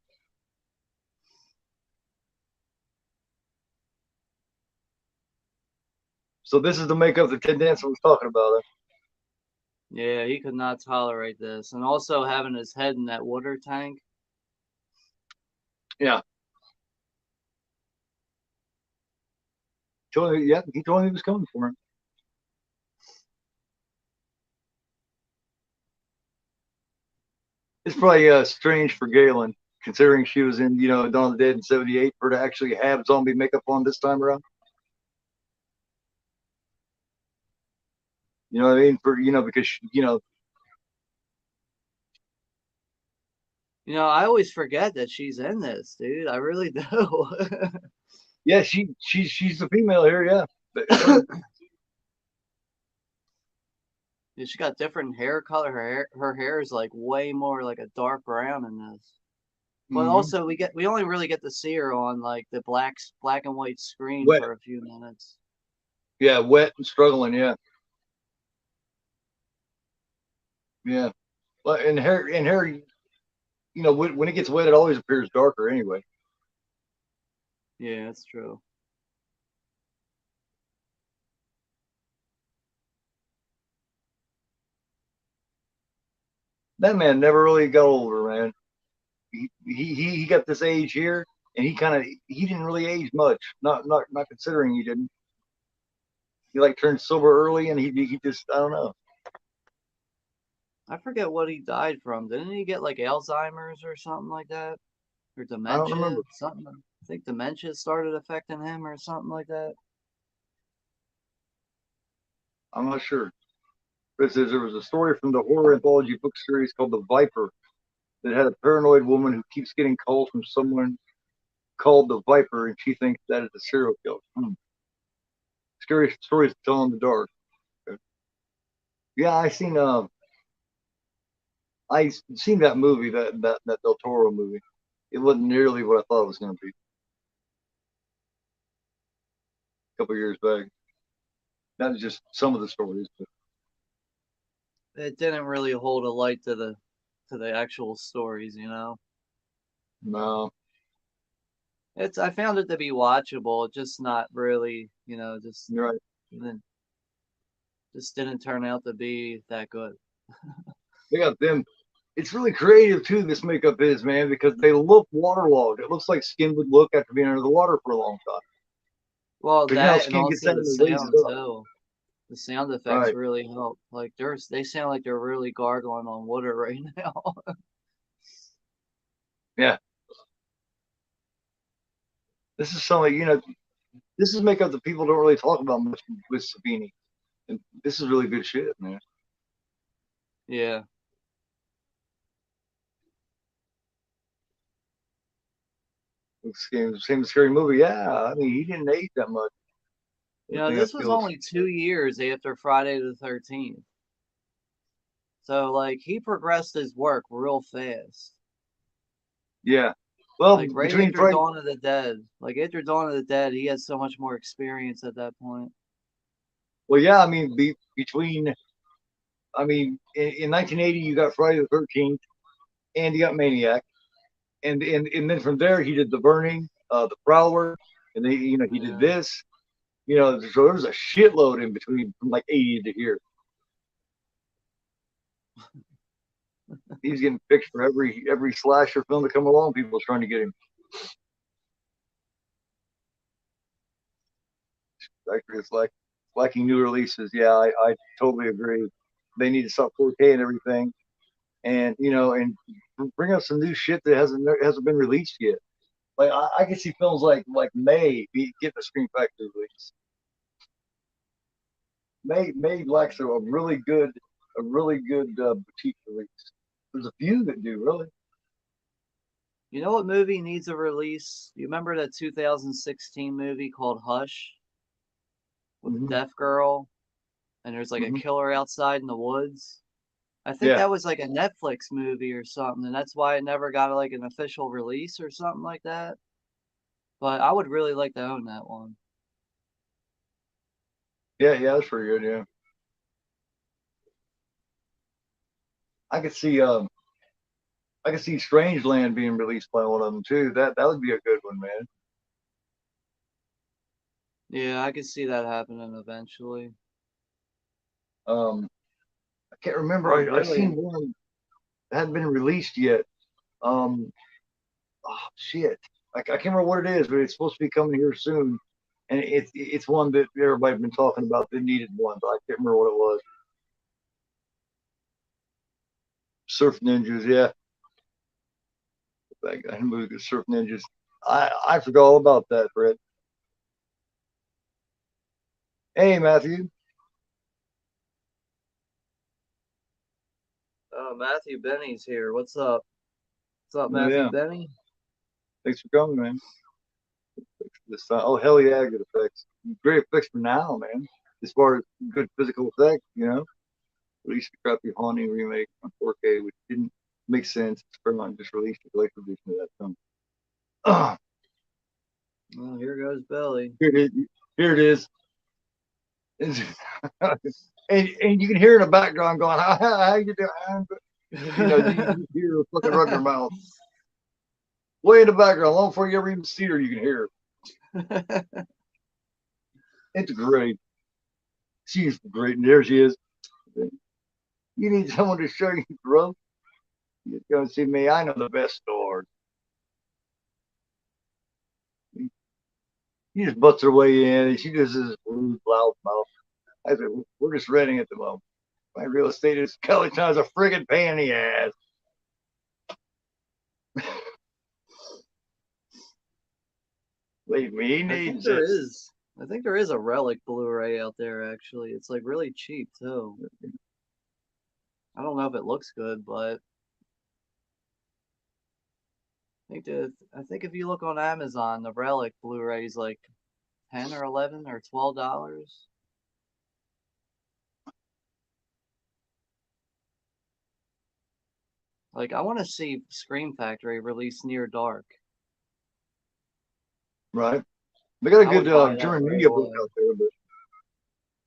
S1: So this is the makeup that Ted Danson was talking about. Huh?
S2: Yeah, he could not tolerate this. And also having his head in that water tank.
S1: Yeah. He told me he was coming for him. It's probably strange for Galen, considering she was in, Dawn of the Dead in '78, for her to actually have zombie makeup on this time around. You know what I mean? Because
S2: I always forget that she's in this, dude. I really do.
S1: yeah, she's the female here, yeah.
S2: Yeah, she got different hair color. Her hair is like way more like a dark brown in this. But
S1: Mm-hmm.
S2: also we only really get to see her on like the black and white screen
S1: Wet,
S2: for a few minutes.
S1: yeah, wet and struggling, yeah, yeah. But and hair, when it gets wet, it always appears darker anyway.
S2: Yeah, that's true.
S1: That man never really got older, man. He got this age here, and he didn't really age much. Not considering he didn't. He like turned sober early, and he just I don't know.
S2: I forget what he died from. Didn't he get like Alzheimer's or something like that? Or
S1: I don't
S2: dementia?
S1: remember.
S2: Something. I think dementia started affecting him or something like that.
S1: I'm not sure. It says there was a story from the horror anthology book series called The Viper that had a paranoid woman who keeps getting calls from someone called the Viper, and she thinks that is a serial killer. Scary stories to tell in the dark. Yeah, I seen that movie, that Del Toro movie. It wasn't nearly what I thought it was going to be a couple years back. That was just some of the stories. But
S2: It didn't really hold a light to the actual stories, you know.
S1: no,
S2: I found it to be watchable, just not really, you know,
S1: you're right.
S2: didn't just didn't turn out to be that good.
S1: They got them. It's really creative too. This makeup is, man, because they look waterlogged. It looks like skin would look after being under the water for a long time.
S2: Well,
S1: Because you know how
S2: that and
S1: skin gets out
S2: also the
S1: and it raises
S2: sound
S1: up.
S2: too. The sound effects
S1: Right.
S2: really help. Like they sound like they're really gargling on water right now.
S1: Yeah. This is something, this is makeup that people don't really talk about much with Savini. And this is really good shit, man.
S2: Yeah.
S1: Same scary movie. Yeah. I mean, he didn't age that much.
S2: You know,
S1: Everything I
S2: this was
S1: feel is,
S2: only 2 years after Friday the 13th. So like he progressed his work real fast.
S1: yeah. Well,
S2: Like right
S1: between
S2: after
S1: Friday,
S2: Dawn of the Dead. Like after Dawn of the Dead, he had so much more experience at that point.
S1: well, yeah, I mean, between, I mean, in 1980, you got Friday the 13th and you got Maniac. And then from there, he did The Burning, The Prowler, and then, he did
S2: Yeah.
S1: this. So there was a shitload in between from like 80 to here. He's getting picked for every slasher film to come along. People are trying to get him. Actually, it's like lacking new releases. Yeah, I totally agree. They need to stop 4K and everything, and and bring out some new shit that hasn't been released yet. Like I can see films like May be getting a Screen Factory release. May lacks a really good boutique release. There's a few that do really.
S2: You know what movie needs a release? You remember that 2016 movie called Hush with the
S1: Hmm.
S2: deaf girl and there's like a
S1: Hmm.
S2: killer outside in the woods? I think
S1: Yeah,
S2: that was like a Netflix movie or something, and that's why it never got like an official release or something like that. But I would really like to own that one.
S1: yeah, that's pretty good. Yeah, I could see Strangeland being released by one of them too. That would be a good one, man.
S2: Yeah, I could see that happening eventually.
S1: Um, I can't remember.
S2: Oh,
S1: I seen
S2: really?
S1: one that hadn't been released yet. Um, oh shit, I can't remember what it is, but it's supposed to be coming here soon, and it's one that everybody's been talking about. That needed one, but I can't remember what it was. Surf Ninjas, yeah, that guy movie, Surf Ninjas. I forgot all about that, Fred. Hey, Matthew.
S2: Oh, Matthew Benny's here. What's up? What's up,
S1: Oh
S2: Matthew
S1: yeah,
S2: Benny?
S1: thanks for coming, man. This time, oh hell yeah, good effects. Great effects for now, man. As far as good physical effects, released the crappy Haunting remake on 4K, which didn't make sense. Paramount just released a delayed edition of that film.
S2: Oh, here goes Billy.
S1: Here it is. Here it is. And you can hear in the background going, how you doing? You hear her fucking running her mouth. Way in the background, long before you ever even see her, you can hear her. It's great. She's great. And there she is. You need someone to show you, bro. You come see me. I know the best stores. She just butts her way in, and she just is loud mouth. I said, we're just renting at the moment. My real estate is Kellytown's a friggin' pain in the ass. Believe me, he needs it.
S2: I think there is a Relic Blu-ray out there actually. It's like really cheap too. I don't know if it looks good, but I think if you look on Amazon, the Relic Blu-ray is like 10 or 11 or $12. Like I want to see Scream Factory release Near Dark.
S1: Right. They got a
S2: I
S1: good
S2: would buy that
S1: German
S2: right
S1: media book
S2: away.
S1: out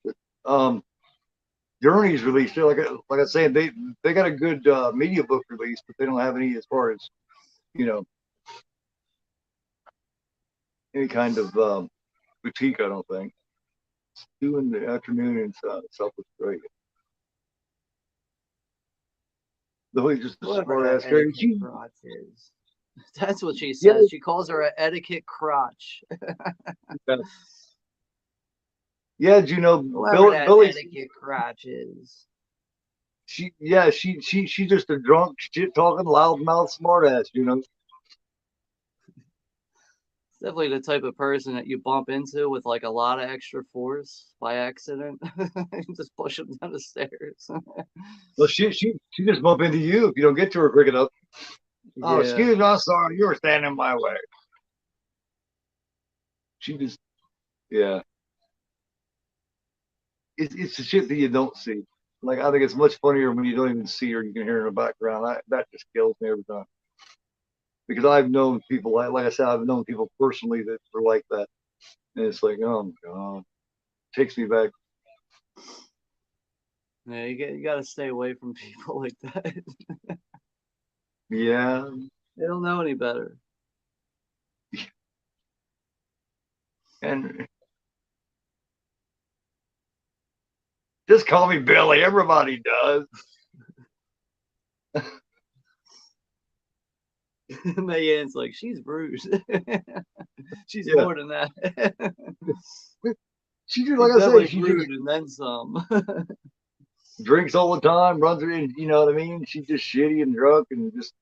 S1: there, but Journey's released it. Like I said, they got a good media book release, but they don't have any as far as you know any kind of boutique. I don't think. It's 2 in the afternoon in South Australia. The way just a
S2: Whoever
S1: smart
S2: that
S1: ass girl.
S2: etiquette crotch is. That's what she
S1: Yeah,
S2: says. She calls her an etiquette crotch.
S1: yeah. Do you know
S2: Whoever that
S1: Billy?
S2: etiquette crotch is.
S1: She's just a drunk, shit talking, loudmouth, smart ass. You know.
S2: Definitely the type of person that you bump into with like a lot of extra force by accident. You just push them down the stairs.
S1: Well, she just bump into you if you don't get to her quick enough. Oh,
S2: Yeah.
S1: excuse me, I'm sorry, you were standing in my way. She just, yeah. It's the shit that you don't see. Like I think it's much funnier when you don't even see her. You can hear her in the background. That just kills me every time. Because I've known people, like I said, I've known people personally that were like that, and it's like, oh my god, takes me back.
S2: Yeah, you got to stay away from people like that.
S1: Yeah,
S2: They don't know any better.
S1: and just call me Billy. Everybody does.
S2: Mayan's like, she's rude. She's
S1: Yeah,
S2: more than that.
S1: she just like
S2: She's
S1: I say,
S2: definitely
S1: she just
S2: rude and then some.
S1: drinks all the time, runs her in. You know what I mean? She's just shitty and drunk and just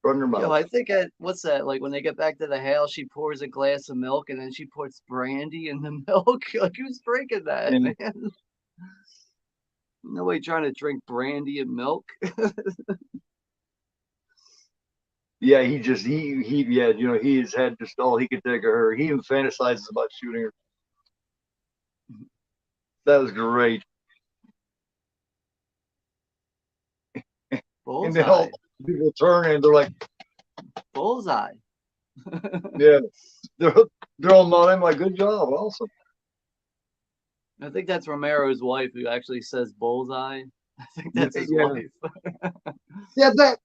S1: running her
S2: Yo,
S1: mouth.
S2: I think what's that? Like when they get back to the house, she pours a glass of milk and then she puts brandy in the milk. Like who's drinking that,
S1: And
S2: man? Nobody trying to drink brandy and milk.
S1: yeah, yeah, you know, he has had just all he could take of her. He even fantasizes about shooting her. That was great. And then all
S2: Bullseye.
S1: people turn and they're like,
S2: Bullseye.
S1: yeah, they're they're all nodding like, good job, awesome.
S2: I think that's Romero's wife who actually says bullseye. I think
S1: Yeah,
S2: that's his
S1: yeah,
S2: wife.
S1: yeah, that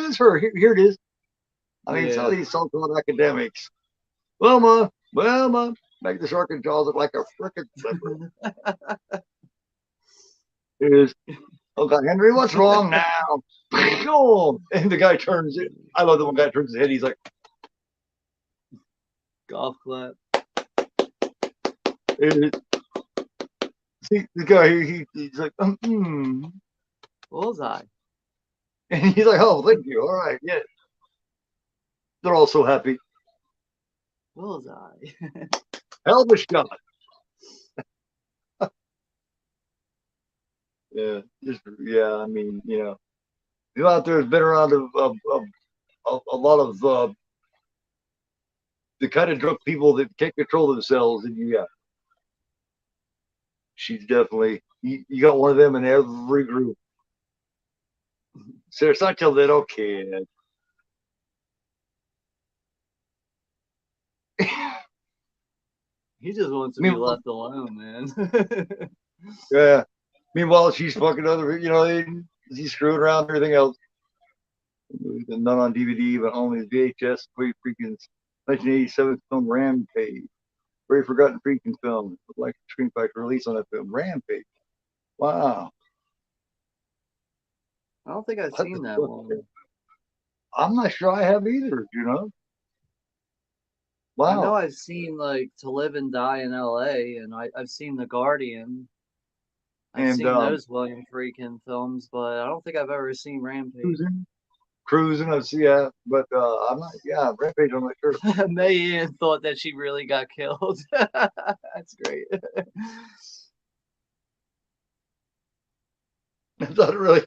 S1: is her. Here it is. I mean, some
S2: Yeah.
S1: of these so-called academics. Well, ma, make the shark jaws look like a frickin' flipper. It is. Okay, Henry, what's wrong now? Oh, and the guy turns it. I love the one guy turns his head. He's like,
S2: Golf clap.
S1: it, see, the guy, he's like,
S2: Bullseye.
S1: and he's like, oh, thank you. All right, yeah. They're all so happy.
S2: Bullseye.
S1: Hell of a shot. Yeah, just yeah. I mean, you out there has been around a lot of the kind of drunk people that can't control themselves, and yeah, she's definitely you got one of them in every group. So they're such a little kid.
S2: He just wants to be
S1: Meanwhile,
S2: left alone, man.
S1: yeah. Meanwhile, she's fucking other, he's screwing around and everything else. Not on DVD, but only VHS. Freaking 1987 film Rampage. Very forgotten freaking film. Like Screen Factory release on that film Rampage. Wow.
S2: I don't think I've
S1: What the
S2: seen that
S1: fuck?
S2: one.
S1: I'm not sure I have either.
S2: I know
S1: Wow.
S2: I've seen like To Live and Die in LA and I've seen The Guardian. I've
S1: And
S2: seen those William Friedkin films, but I don't think I've ever seen Rampage.
S1: cruising, I see, yeah, but I'm not, yeah, Rampage, I'm not sure.
S2: May Ian thought that she really got killed. That's great.
S1: It's not really.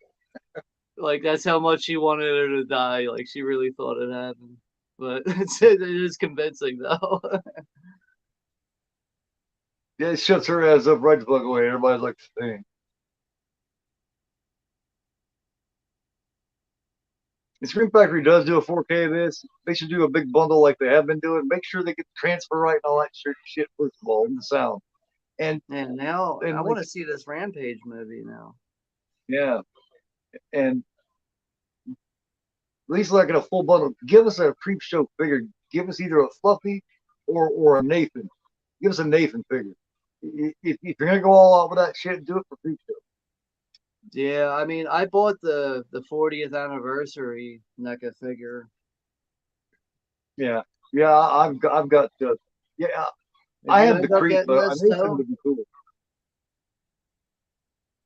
S2: Like that's how much she wanted her to die. Like she really thought it happened. But it is convincing though.
S1: Yeah, it shuts her ass up right the fuck away. Everybody's like saying. If Scream Factory does do a 4K of this, they should do a big bundle like they have been doing. Make sure they get the transfer right and all that shit first of all, and the sound. And
S2: now I
S1: like,
S2: want to see this Rampage movie now.
S1: yeah, and at least like in a full bundle, give us a CREEPSHOW figure. Give us either a Fluffy or a Nathan. Give us a Nathan figure. If you're gonna go all out with that shit, do it for CREEPSHOW.
S2: Yeah, I mean, I bought the 40th anniversary NECA figure.
S1: Yeah, yeah, I've got yeah.
S2: Did
S1: I
S2: you
S1: have the
S2: end up
S1: Creep,
S2: getting
S1: but I
S2: this
S1: think it
S2: too?
S1: would be cool.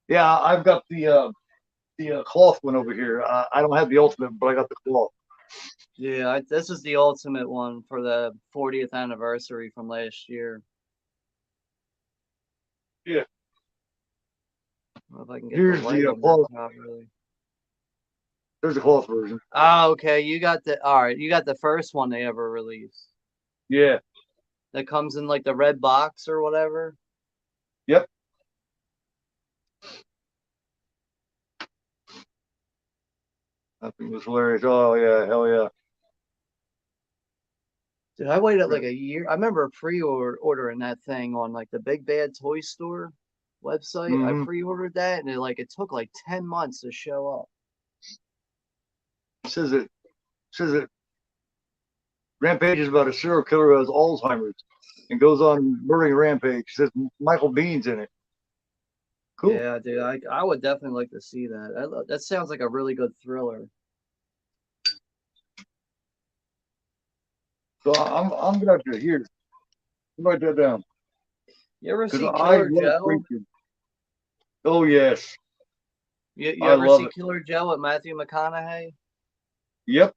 S1: Yeah, I've got the cloth one over here. I don't have the ultimate, but I got the cloth.
S2: Yeah, this is the ultimate one for the 40th anniversary from last year.
S1: Yeah.
S2: I don't know if I can get
S1: Here's
S2: the light
S1: the
S2: on that
S1: cloth.
S2: properly.
S1: There's the cloth version.
S2: Oh, okay. You got the all right. You got the first one they ever released.
S1: Yeah.
S2: That comes in like the red box or whatever.
S1: Yep. I think it was hilarious. Oh yeah, hell yeah.
S2: Dude, I waited like a year. I remember ordering that thing on like the Big Bad Toy Store website. I
S1: Mm-hmm.
S2: pre-ordered that and it took like 10 months to show up.
S1: Says it. Rampage is about a serial killer who has Alzheimer's and goes on murdering rampage. Says Michael Bean's in it. Cool.
S2: Yeah, dude, I would definitely like to see that. That sounds like a really good thriller.
S1: So I'm gonna have to here. Write that down.
S2: You ever
S1: Because
S2: see
S1: I
S2: Killer
S1: love
S2: Joe?
S1: Creepshow. Oh yes.
S2: You
S1: I
S2: ever
S1: love
S2: see
S1: it.
S2: Killer Joe with Matthew McConaughey?
S1: Yep.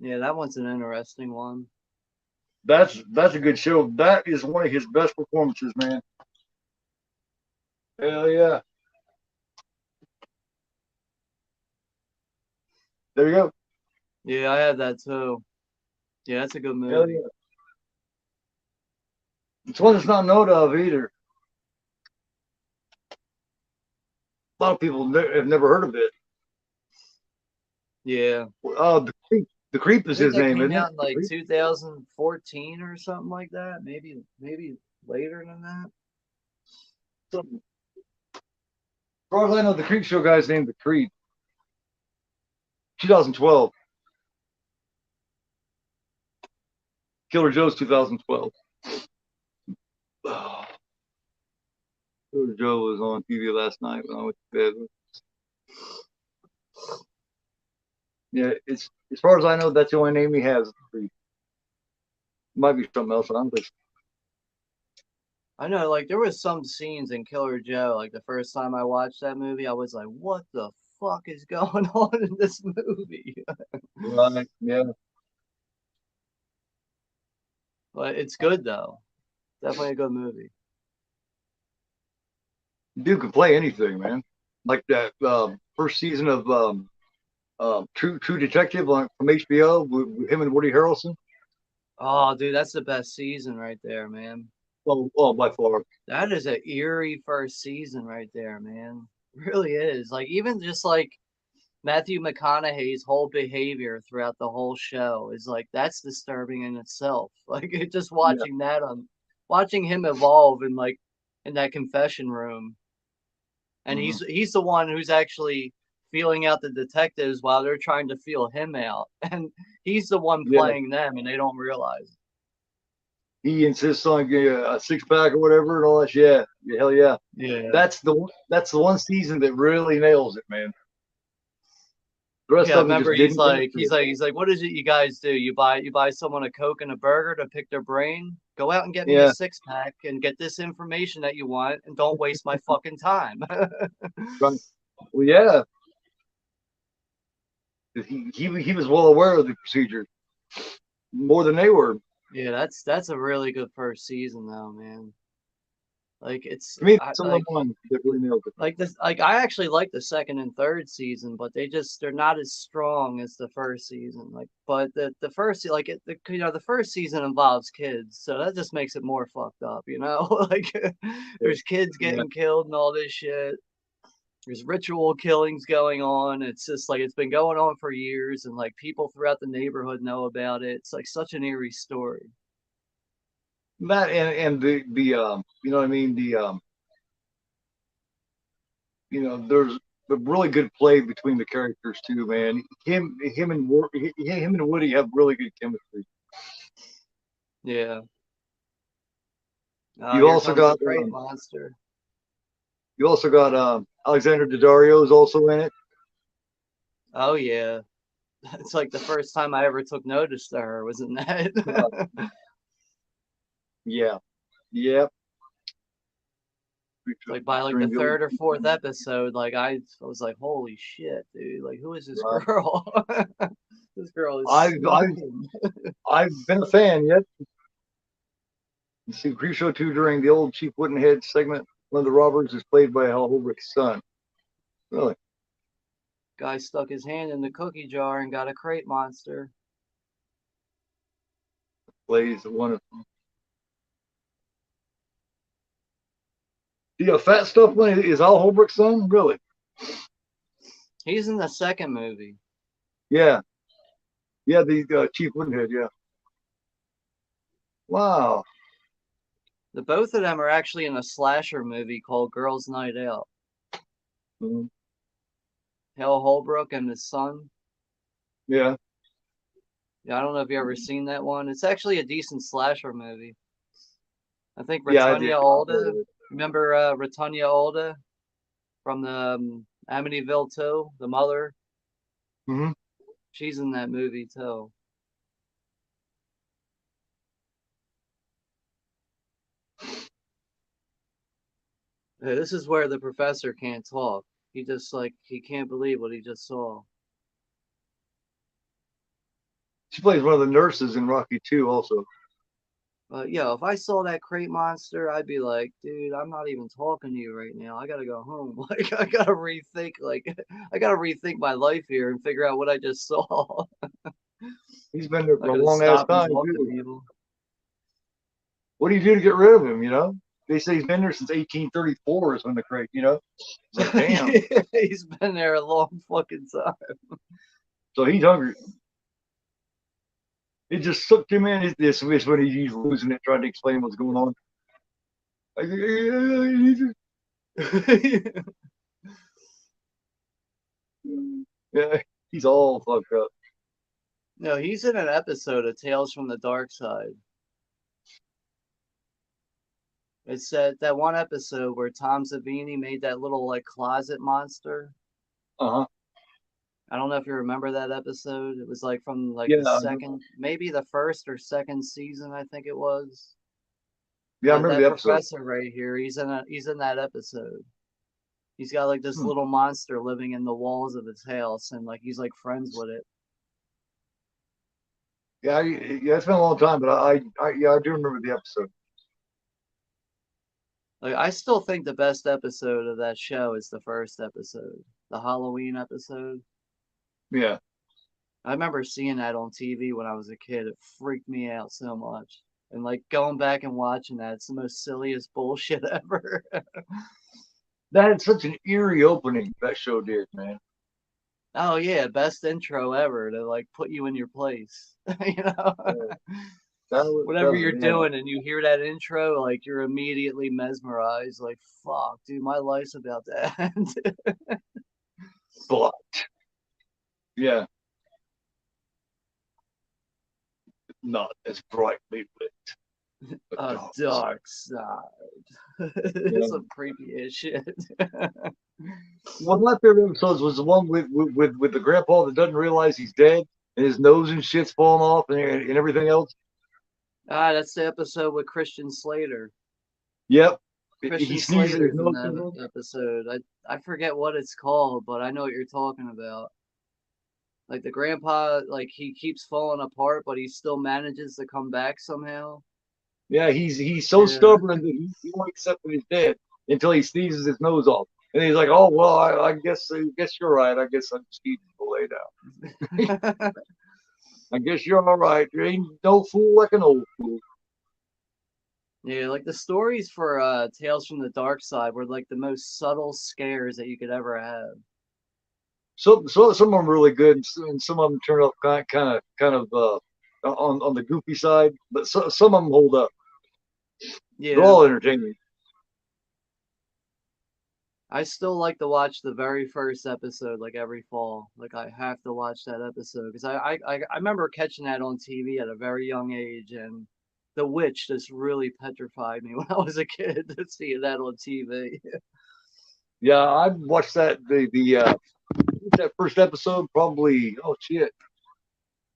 S2: Yeah, that one's an interesting one.
S1: That's a good show. That is one of his best performances, man. Hell yeah. There you go.
S2: Yeah, I had that too. Yeah, that's a good
S1: Hell
S2: movie.
S1: yeah. It's one that's not known of either. A lot of people have never heard of it.
S2: Yeah.
S1: Oh, the creep
S2: I
S1: is
S2: think
S1: his
S2: that
S1: name,
S2: came
S1: isn't it?
S2: out in like 2014 or something like that. Maybe later than that.
S1: Something. As far as I know, the Creep Show guy's named the Creep. 2012. Killer Joe's 2012. Oh, Killer Joe was on TV last night when I went to bed. Yeah, it's as far as I know, that's the only name he has. Creep. Might be something else. I'm just.
S2: I know, like there was some scenes in Killer Joe. Like the first time I watched that movie, I was like, "What the fuck is going on in this movie?"
S1: Right. Yeah.
S2: But it's good though. Definitely a good movie.
S1: Dude can play anything, man. Like that first season of True Detective from HBO with him and Woody Harrelson.
S2: Oh, dude, that's the best season right there, man.
S1: Oh, by far.
S2: That is an eerie first season right there, man. It really is. Like even just like Matthew McConaughey's whole behavior throughout the whole show is like that's disturbing in itself. Like just
S1: Yeah.
S2: watching him evolve in that confession room, and
S1: Mm-hmm.
S2: he's the one who's actually feeling out the detectives while they're trying to feel him out, and he's the one
S1: Yeah.
S2: playing them, and they don't realize.
S1: He insists on a 6-pack or whatever and all that. Yeah. Hell yeah.
S2: Yeah.
S1: That's the one season that really nails it, man. The rest
S2: Yeah, I
S1: of them
S2: remember
S1: just didn't go through.
S2: he's like, what is it you guys do? You buy someone a Coke and a burger to pick their brain? Go out and get me a
S1: Yeah,
S2: 6-pack and get this information that you want and don't waste my fucking time.
S1: right. Well, yeah, he was well aware of the procedure more than they were.
S2: Yeah, that's a really good first season though, man. Like it's
S1: To me,
S2: I
S1: that's the
S2: like
S1: one that really nailed it.
S2: like this like I actually like the second and third season, but they're not as strong as the first season. Like, but the first like the first season involves kids, so that just makes it more fucked up, you know? Like there's kids
S1: Yeah,
S2: getting killed and all this shit. There's ritual killings going on. It's just like it's been going on for years, and like people throughout the neighborhood know about it. It's like such an eerie story.
S1: that and the you know what I mean there's a really good play between the characters too, man. Him and Woody have really good chemistry.
S2: Yeah.
S1: You
S2: Here
S1: also
S2: comes the
S1: got
S2: crate monster.
S1: Alexander Daddario is also in it.
S2: Oh yeah. It's like the first time I ever took notice to her was in
S1: Uh,
S2: that.
S1: yeah, yeah.
S2: Like by like the
S1: During the old
S2: third or fourth episode, like I was like, holy shit, dude! Like who is this
S1: right.
S2: girl? This girl is
S1: I've I've
S2: smoking.
S1: I've been a fan yet. You see, Creepshow 2 during the old Chief Woodenhead segment, one of the robbers is played by Hal Holbrook's son. Really
S2: Guy stuck his hand in the cookie jar and got a crate monster.
S1: plays one of the fat stuff one is Hal Holbrook's son. Really?
S2: He's in the second movie.
S1: Yeah, yeah. The Chief Woodenhead. Yeah. Wow.
S2: The both of them are actually in a slasher movie called Girls' Night Out.
S1: Mhm.
S2: Hal Holbrook and his son.
S1: Yeah.
S2: Yeah, I don't know if you ever seen that one. It's actually a decent slasher movie. I think
S1: Yeah, I did.
S2: Ratunya Alda. Remember Ratunya Alda from the Amityville 2, the mother?
S1: Mm-hmm.
S2: She's in that movie too. Yeah, this is where the professor can't talk. He just like he can't believe what he just saw.
S1: She plays one of the nurses in Rocky 2 also.
S2: But yo, if I saw that crate monster, I'd be like, dude, I'm not even talking to you right now. I gotta go home. Like I gotta rethink. Like I gotta rethink my life here and figure out what I just saw.
S1: He's been there
S2: I
S1: for a
S2: gotta
S1: long ass
S2: stop and
S1: time
S2: talk to
S1: too.
S2: people.
S1: What do you do to get rid of him? They say he's been there since 1834 is when the crate. It's like damn.
S2: He's been there a long fucking time.
S1: So he's hungry. It just sucked him in. This is when he's losing it, trying to explain what's going on. Yeah, he's all fucked up.
S2: No, he's in an episode of Tales from the Dark Side. It's that one episode where Tom Savini made that little like closet monster.
S1: Uh huh.
S2: I don't know if you remember that episode. It was like from like
S1: Yeah,
S2: the second, maybe the first or second season, I think it was.
S1: yeah, I remember
S2: That
S1: the episode.
S2: professor right here, he's in that episode. He's got like this
S1: Hmm.
S2: little monster living in the walls of his house, and like he's like friends with it.
S1: Yeah, it's been a long time, but I do remember the episode.
S2: Like I still think the best episode of that show is the first episode, the Halloween episode.
S1: Yeah,
S2: I remember seeing that on TV when I was a kid. It freaked me out so much. And like going back and watching that, it's the most silliest bullshit ever.
S1: that had such an eerie opening. That show did, man.
S2: Oh yeah, best intro ever to like put you in your place. You know,
S1: Yeah, that
S2: whatever
S1: was
S2: you're
S1: yeah.
S2: doing and you hear that intro, like you're immediately mesmerized. Like fuck, dude, my life's about to end.
S1: But yeah, not as brightly lit. The
S2: A
S1: dark side.
S2: dark side.
S1: Yeah,
S2: Some creepy as shit.
S1: One of my favorite episodes was the one with the grandpa that doesn't realize he's dead and his nose and shit's falling off and everything else.
S2: Ah, that's the episode with Christian Slater.
S1: Yep. He
S2: Christian
S1: sneezes, his
S2: Slater's in
S1: nose
S2: that
S1: comes off.
S2: episode. I forget what it's called, but I know what you're talking about. Like the grandpa, like he keeps falling apart, but he still manages to come back somehow.
S1: Yeah, he's so
S2: Yeah.
S1: stubborn that he won't accept that he's dead until he sneezes his nose off. And he's like, "Oh well, I guess you're right. I guess I just need to lay down. I guess you're all right. You ain't no fool like an old fool."
S2: Yeah, like the stories for Tales from the Dark Side were like the most subtle scares that you could ever have.
S1: Some of them are really good, and some of them turn out kind of on the goofy side. But some of them hold up. They're
S2: Yeah,
S1: all entertaining.
S2: I still like to watch the very first episode like every fall. Like I have to watch that episode because I remember catching that on TV at a very young age, and The Witch just really petrified me when I was a kid to see that on TV.
S1: Yeah, I watched that first episode probably a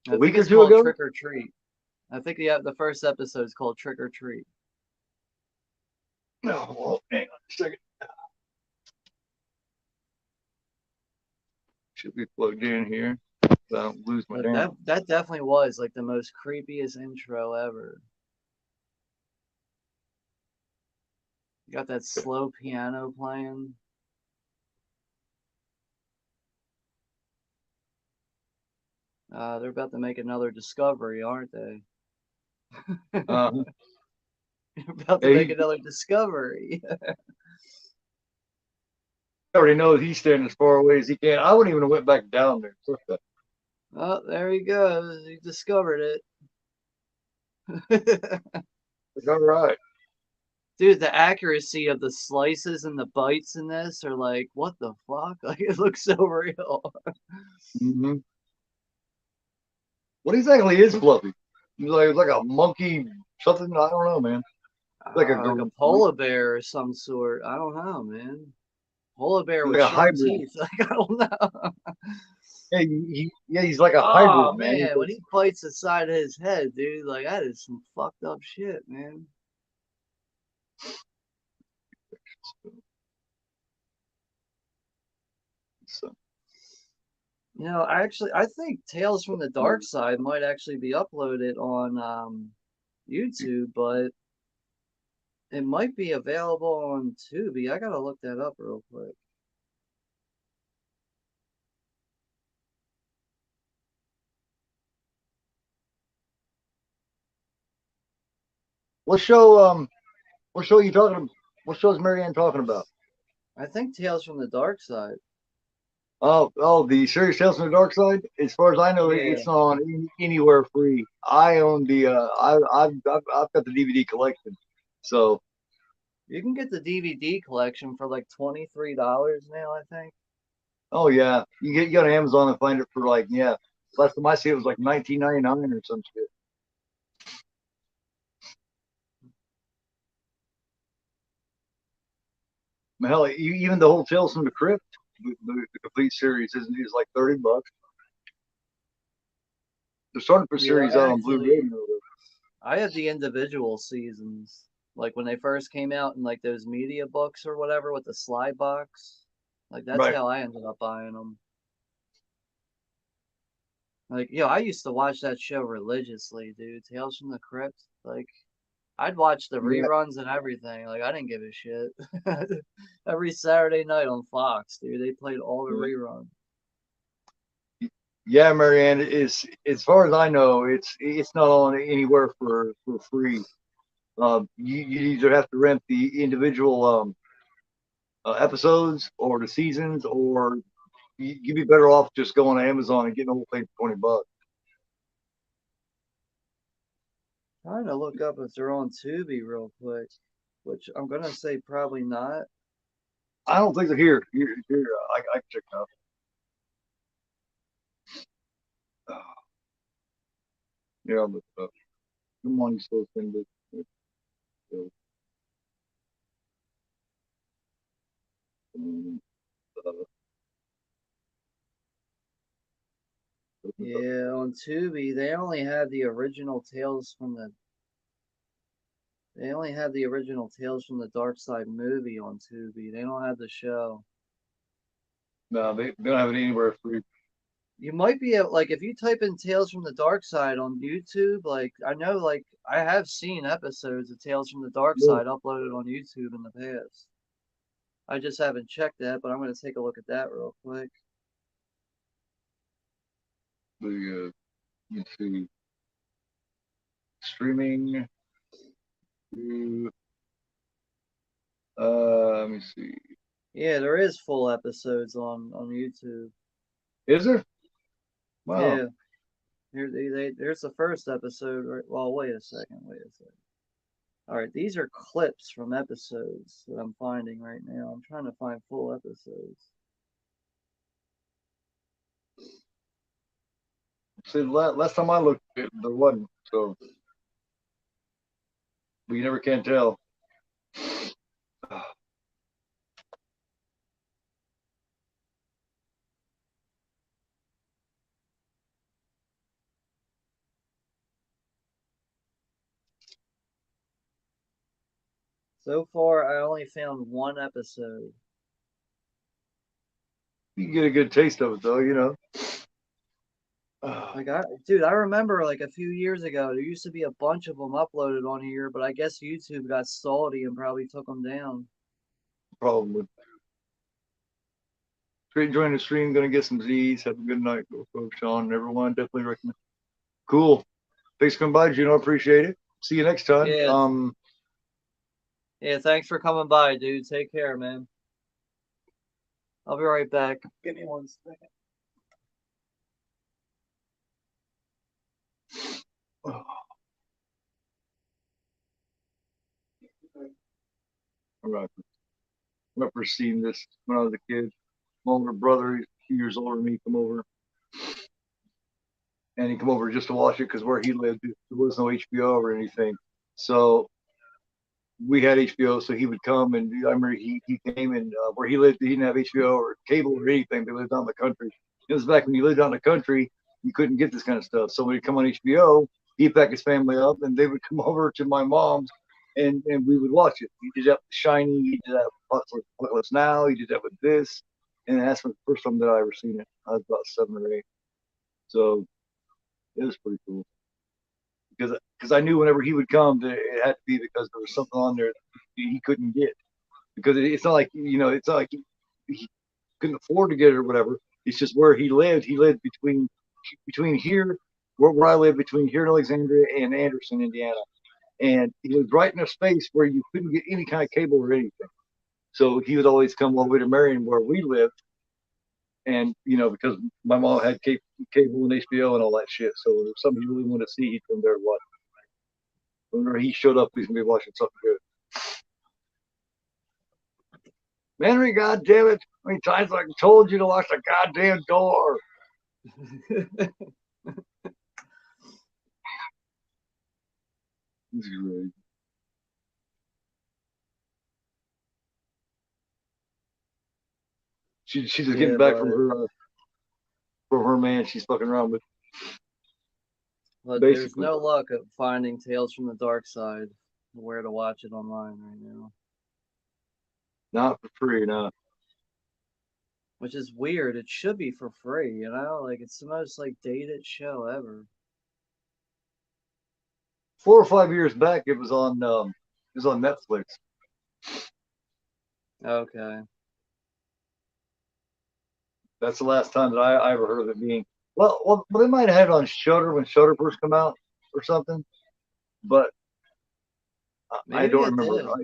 S2: I think
S1: week or
S2: it's
S1: two
S2: called
S1: ago.
S2: Trick or Treat. I think the first episode is called Trick or Treat.
S1: No, well, hang on a second. Should be plugged in here, so I don't lose my
S2: But that
S1: damn.
S2: that definitely was like the most creepiest intro ever. You got that slow piano playing. They're about to make another discovery, aren't they?
S1: Uh,
S2: They're about to
S1: yeah,
S2: make
S1: he
S2: another discovery.
S1: already knows he's standing as far away as he can. I wouldn't even have went back down there.
S2: Oh, there he goes. He discovered it.
S1: All right.
S2: Dude, the accuracy of the slices and the bites in this are like, what the fuck? Like, it looks so real.
S1: Mm-hmm. What exactly is Fluffy? He's like a monkey, something. I don't know, man. Like a
S2: Like a
S1: gorilla,
S2: polar bear or some sort. I don't know, man. Polar bear with
S1: like a
S2: sharp
S1: hybrid.
S2: teeth. Like, I don't know.
S1: Yeah, he's like a
S2: Oh,
S1: hybrid, man.
S2: man. When he bites the side of his head, dude, like, that is some fucked up shit, man.
S1: So,
S2: I think Tales from the Dark Side might actually be uploaded on YouTube, but it might be available on Tubi. I gotta look that up real quick.
S1: what show? What show are you talking? What show is Marianne talking about?
S2: I think Tales from the Dark Side.
S1: Oh, the Serious Tales from the Dark Side. As far as I know,
S2: Yeah,
S1: it's not on anywhere free. I own I've got the DVD collection. So,
S2: you can get the DVD collection for like $23 now, I think.
S1: oh yeah, you go to Amazon and find it for like yeah. Last time I see it was like 19.99 or some shit. Hell, even the whole Tales from the Crypt, the complete series is like $30. They're starting to put
S2: Yeah,
S1: series out on Blu-ray now.
S2: I have the individual seasons, like when they first came out in like those media books or whatever with the slide box. Like that's
S1: Right.
S2: how I ended up buying them. Like, I used to watch that show religiously, dude. Tales from the Crypt. Like, I'd watch the
S1: Yeah.
S2: reruns and everything. Like, I didn't give a shit. Every Saturday night on Fox, dude, they played all the
S1: Yeah.
S2: reruns.
S1: Yeah, Marianne, is as far as I know, it's not on anywhere for free. You either have to rent the individual episodes or the seasons, or you'd be better off just going to Amazon and getting the whole thing for $20.
S2: Trying to look up if they're on Tubi real quick, which I'm gonna say probably not.
S1: I don't think they're here. Here, I can check it out. Yeah, I'll look it up. Come on, you slow thing.
S2: Yeah, on Tubi, they only had the original Tales from the Dark Side movie on Tubi. They don't have the show.
S1: No, they don't have it anywhere free.
S2: You might be able, like, if you type in Tales from the Dark Side on YouTube, like, I know, like, I have seen episodes of Tales from the Dark
S1: Look,
S2: Side uploaded on YouTube in the past. I just haven't checked that, but I'm going to take a look at that real quick.
S1: let's see, streaming. Let me see.
S2: Yeah, there is full episodes on YouTube.
S1: Is there? Wow.
S2: Yeah, here there's the first episode. Right, well, wait a second. All right, these are clips from episodes that I'm finding right now. I'm trying to find full episodes.
S1: See, last time I looked, there wasn't. So we never can tell.
S2: So far, I only found one episode.
S1: You can get a good taste of it, though. You know.
S2: Like dude, I remember like a few years ago, there used to be a bunch of them uploaded on here, but I guess YouTube got salty and probably took them down.
S1: Problem with enjoying the stream. Gonna get some Z's. Have a good night, Sean. Everyone, definitely recommend. Cool. Thanks for coming by, Gino. Appreciate it. See you next time.
S2: Yeah, thanks for coming by, dude. Take care, man. I'll be right back. Give me 1 second.
S1: All right. I remember seeing this when I was a kid. My older brother, he's a few years older than me, come over. And he come over just to watch it because where he lived, there was no HBO or anything. So we had HBO, so he would come, and I remember he came, and where he lived, he didn't have HBO or cable or anything. They lived out in the country. It was back when you lived out in the country, you couldn't get this kind of stuff. So when he'd come on HBO, he'd pack his family up, and they would come over to my mom's, and we would watch it. He did that with Shining, he did that with Apocalypse Now, he did that with this, and that's the first time that I ever seen it. I was about 7 or 8, so it was pretty cool. Because I knew whenever he would come, that it had to be because there was something on there that he couldn't get. Because it's not like it's not like he couldn't afford to get it or whatever. It's just where he lived. He lived between here, where I live, between here in Alexandria and Anderson, Indiana, and he was right in a space where you couldn't get any kind of cable or anything. So he would always come all the way to Marion, where we lived, and because my mom had cable and HBO and all that shit. So if there's something he really wanted to see, he'd come there and watch. Whenever he showed up, he's gonna be watching something good. Henry, goddamn it! How many times I told you to lock the goddamn door? This is great. She's just getting back from her man she's fucking around with.
S2: But there's no luck of finding Tales from the Dark Side, where to watch it online right now.
S1: Not for free, no.
S2: Which is weird. It should be for free, like it's the most like dated show ever.
S1: 4 or 5 years back, it was on Netflix.
S2: Okay.
S1: That's the last time that I ever heard of it being. Well, they might have had it on Shudder when Shudder first came out or something, but I don't remember.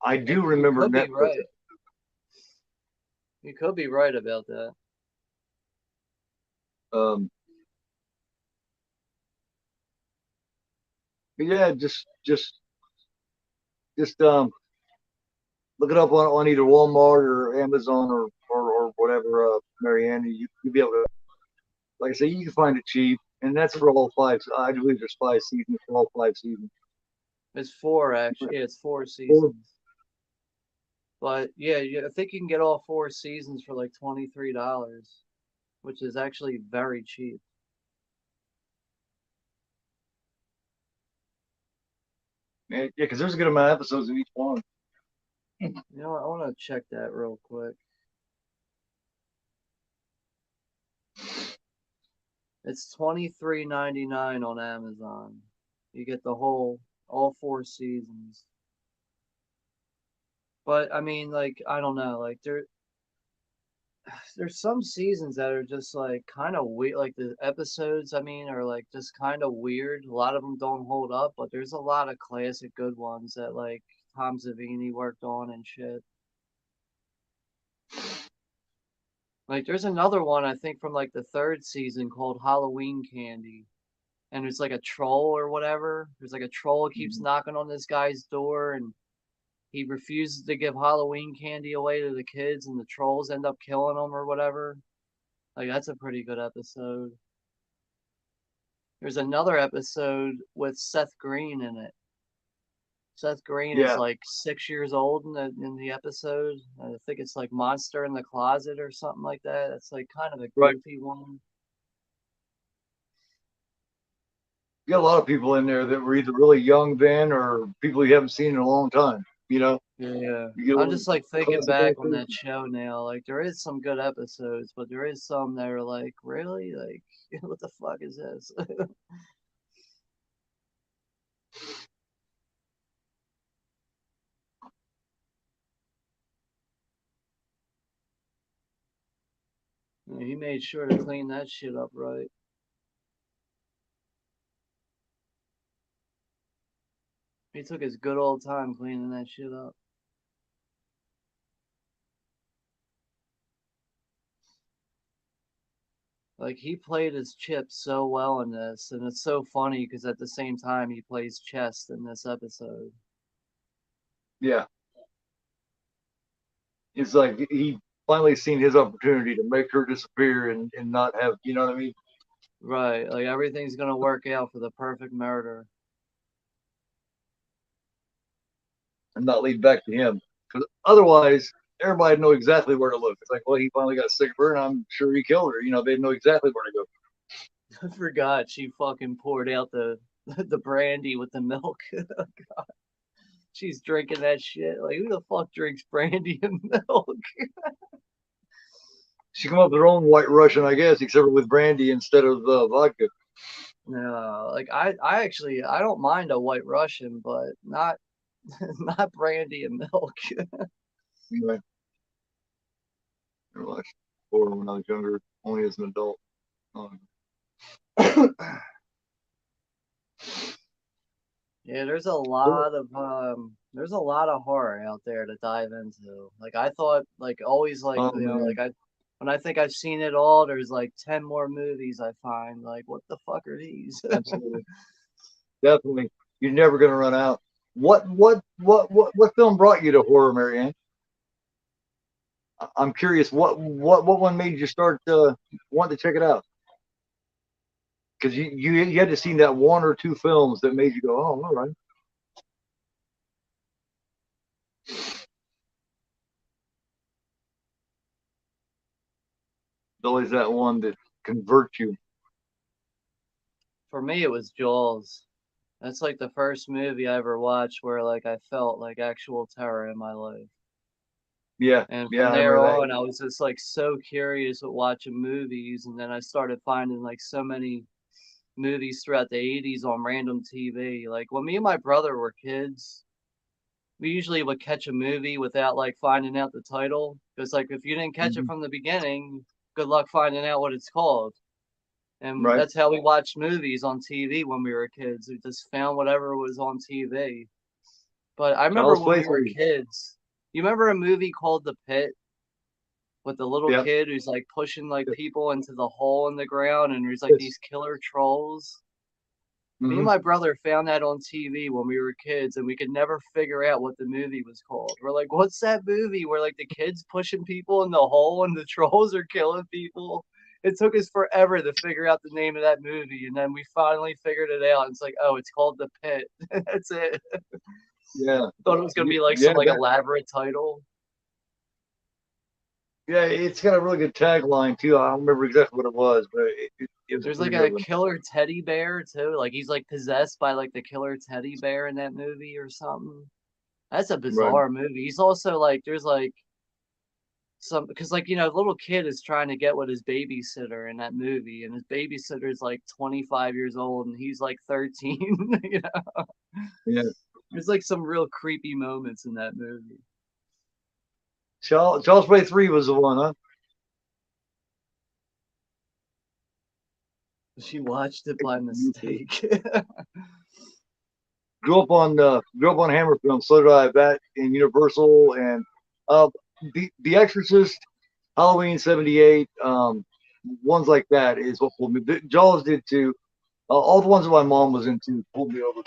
S1: I do remember Netflix.
S2: Right. You could be right about that.
S1: But yeah, just look it up on either Walmart or Amazon or whatever, Marianne. You'll be able to, like I say, you can find it cheap, and that's for all 5. I believe there's 5 seasons for all 5 seasons.
S2: It's 4 actually. Yeah, it's 4 seasons. But yeah, I think you can get all 4 seasons for like $23. which is actually very cheap.
S1: Yeah, because there's a good amount of episodes in each one.
S2: You know what? I want to check that real quick. It's $23.99 on Amazon. You get the whole all 4 seasons. But I mean, like, I don't know, like there's some seasons that are just like kind of weird. Like the episodes, I mean, are like just kind of weird. A lot of them don't hold up, but there's a lot of classic good ones that like Tom Savini worked on and shit. Like there's another one I think from like the third season called Halloween Candy, and it's like a troll or whatever. There's like a troll who keeps
S1: Mhm.
S2: knocking on this guy's door, and he refuses to give Halloween candy away to the kids, and the trolls end up killing him or whatever. Like that's a pretty good episode. There's another episode with Seth Green in it. Seth Green is
S1: Yeah,
S2: like 6 years old in the episode. I think it's like Monster in the Closet or something like that. It's like kind of a
S1: right.
S2: goofy one.
S1: You got a lot of people in there that were either really young then or people you haven't seen in a long time. You know,
S2: Yeah.
S1: you get a
S2: I'm
S1: lot of
S2: just like thinking
S1: classic
S2: back on
S1: actors.
S2: that show now. Like there is some good episodes, but there is some that are like, really? Like what the fuck is this? He made sure to clean that shit up right. He took his good old time cleaning that shit up. Like he played his chips so well in this, and it's so funny because at the same time he plays chess in this episode.
S1: Yeah, it's like he finally seen his opportunity to make her disappear and not have, you know what I mean,
S2: Right, like everything's gonna work out for the perfect murder.
S1: and not lead back to him. Because otherwise, everybody know exactly where to look. It's like, well, he finally got sick of her, and I'm sure he killed her. You know, they know exactly where to go.
S2: I forgot she fucking poured out the the brandy with the milk. She's drinking that shit. Like who the fuck drinks brandy and milk?
S1: She come up with her own White Russian, I guess, except for with brandy instead of vodka.
S2: No, like I actually I don't mind a white Russian, but not not brandy and milk.
S1: Anyway, I watched before when I was younger, only as an adult. Um,
S2: Yeah, there's a lot of horror out there to dive into. Like I thought like always like
S1: oh
S2: you know
S1: man,
S2: like I when I think I've seen it all, there's like 10 more movies I find. Like what the fuck are these?
S1: absolutely, definitely. You're never gonna run out. What film brought you to horror, Marianne? I'm curious. What one made you start wanting to check it out? Because you had to see that one or two films that made you go, oh, all right. There's always that one that converts you.
S2: For me it was Jaws. That's like the first movie I ever watched where like I felt like actual terror in my life.
S1: Yeah,
S2: And
S1: yeah,
S2: from
S1: I
S2: there
S1: remember that.
S2: on, I was just like so curious with watching movies. And then I started finding like so many movies throughout the 80s on random TV. Like when me and my brother were kids, we usually would catch a movie without like finding out the title. Because like if you didn't catch it
S1: Mhm.
S2: from the beginning, good luck finding out what it's called. And
S1: Right.
S2: that's how we watched movies on TV when we were kids. We just found whatever was on TV. But I remember
S1: Child's
S2: when
S1: Play
S2: we were
S1: 3.
S2: kids. You remember a movie called The Pit with the little
S1: Yeah.
S2: kid who's like pushing like people into the hole in the ground and there's like
S1: Yes.
S2: these killer trolls? Me and
S1: Mm-hmm.
S2: my brother found that on TV when we were kids and we could never figure out what the movie was called. We're like, what's that movie where like the kids pushing people in the hole and the trolls are killing people? It took us forever to figure out the name of that movie and then we finally figured it out. It's like, oh, it's called The Pit. That's it.
S1: Yeah.
S2: Thought it was gonna
S1: Yeah.
S2: be like some
S1: Yeah.
S2: like elaborate title.
S1: Yeah, it's got a really good tagline too. I don't remember exactly what it was, but it was a
S2: There's
S1: pretty
S2: like
S1: good
S2: a
S1: one.
S2: killer teddy bear too. Like he's like possessed by like the killer teddy bear in that movie or something. That's a
S1: Right.
S2: bizarre movie. He's also like there's like some because like the little kid is trying to get with his babysitter in that movie, and his babysitter is like 25 years old and he's like 13.
S1: Yeah.
S2: There's like some real creepy moments in that movie.
S1: Charles Play 3 was the one, huh?
S2: She watched it by mistake.
S1: Grew up on Hammer films, so did I. That in Universal and uh the Exorcist, Halloween '78, ones like that is what pulled me. Jaws did too. All the ones that my mom was into pulled me over.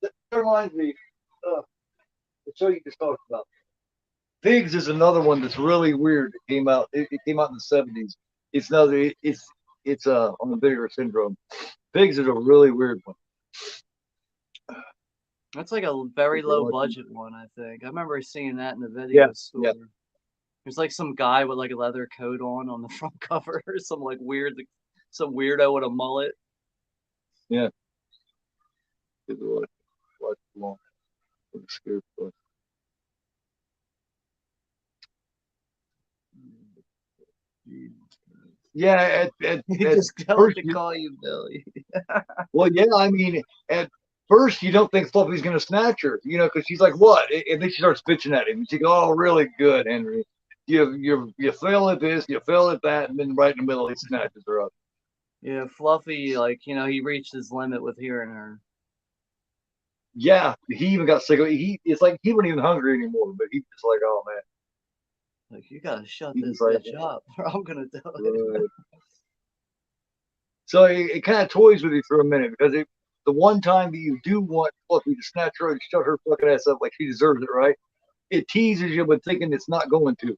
S1: That reminds me, the show you just talked about. Pigs is another one that's really weird. It came out. It came out in the '70s. It's another. It's on the Vinegar Syndrome. Pigs is a really weird one.
S2: That's like a very low budget one, I think. I remember seeing that in the
S1: Yeah,
S2: video
S1: yeah,
S2: store. There's like some guy with like a leather coat on the front cover, or some like some weirdo with a mullet.
S1: yeah. Good Lord. Watch along. Scared for. Yeah,
S2: He
S1: at
S2: just told
S1: first
S2: to
S1: you,
S2: call you Billy.
S1: well, yeah, I mean, at first you don't think Fluffy's gonna snatch her, because she's like, what? And then she starts bitching at him, and she goes, oh, really good, Henry. You fail at this, you fail at that, and then right in the middle he snatches her up.
S2: Yeah, Fluffy, like, he reached his limit with hearing her.
S1: Yeah, he even got sick of it. It's like he wasn't even hungry anymore, but he's just like, oh man,
S2: Like, you gotta shut
S1: he's
S2: this
S1: just like,
S2: bitch up, or I'm gonna do it.
S1: right. So it kind of toys with you for a minute because the one time that you do want Fluffy to snatch her and shut her fucking ass up like she deserves it, right? It teases you, but thinking it's not going to.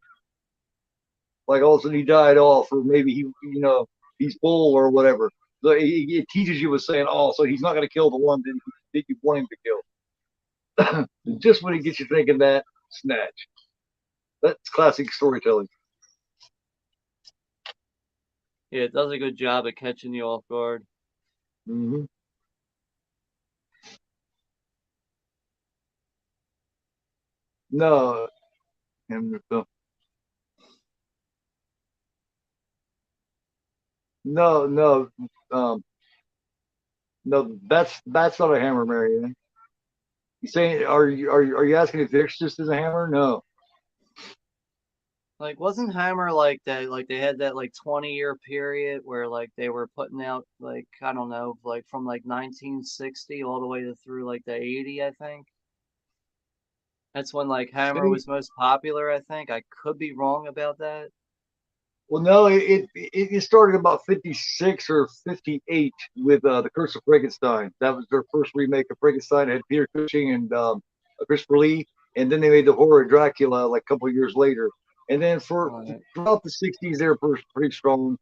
S1: Like all of a sudden he died off, or maybe he's full or whatever. So it teases you with saying, oh, so he's not going to kill the one that you want him to kill. Just when he gets you thinking that, snatch. That's classic storytelling.
S2: Yeah, it does a good job at catching you off guard.
S1: Mm-hmm. No, no, no, um, no. That's not a hammer, Marianne. You saying are you asking if the Exorcist is a hammer? No.
S2: Like, wasn't Hammer like that? Like, they had that like 20-year period where like they were putting out like I don't know, like from like 1960 all the way to through like the 80, I think. That's when like Hammer
S1: See,
S2: was most popular, I think. I could be wrong about that.
S1: well, no, it started about 56 or 58 with the Curse of Frankenstein. That was their first remake of Frankenstein. It had Peter Cushing and Christopher Lee, and then they made the horror of Dracula like a couple of years later. And then
S2: Right.
S1: throughout the 60s, they were pretty strong,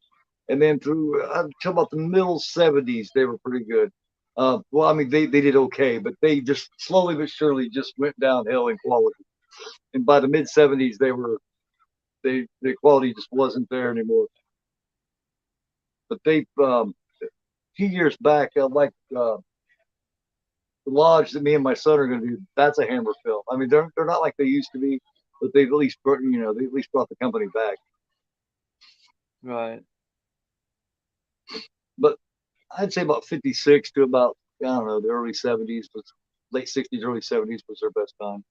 S1: and then through until about the middle 70s, they were pretty good. Well, I mean, they did okay, but they just slowly but surely just went downhill in quality. And by the mid 70s, the quality just wasn't there anymore. But a few years back, like the Lodge that me and my son are going to do, that's a Hammer film. I mean, they're not like they used to be, but they've at least they at least brought the company back.
S2: Right.
S1: But I'd say about 56 to about I don't know the early 70s was late 60s, early 70s was their best time.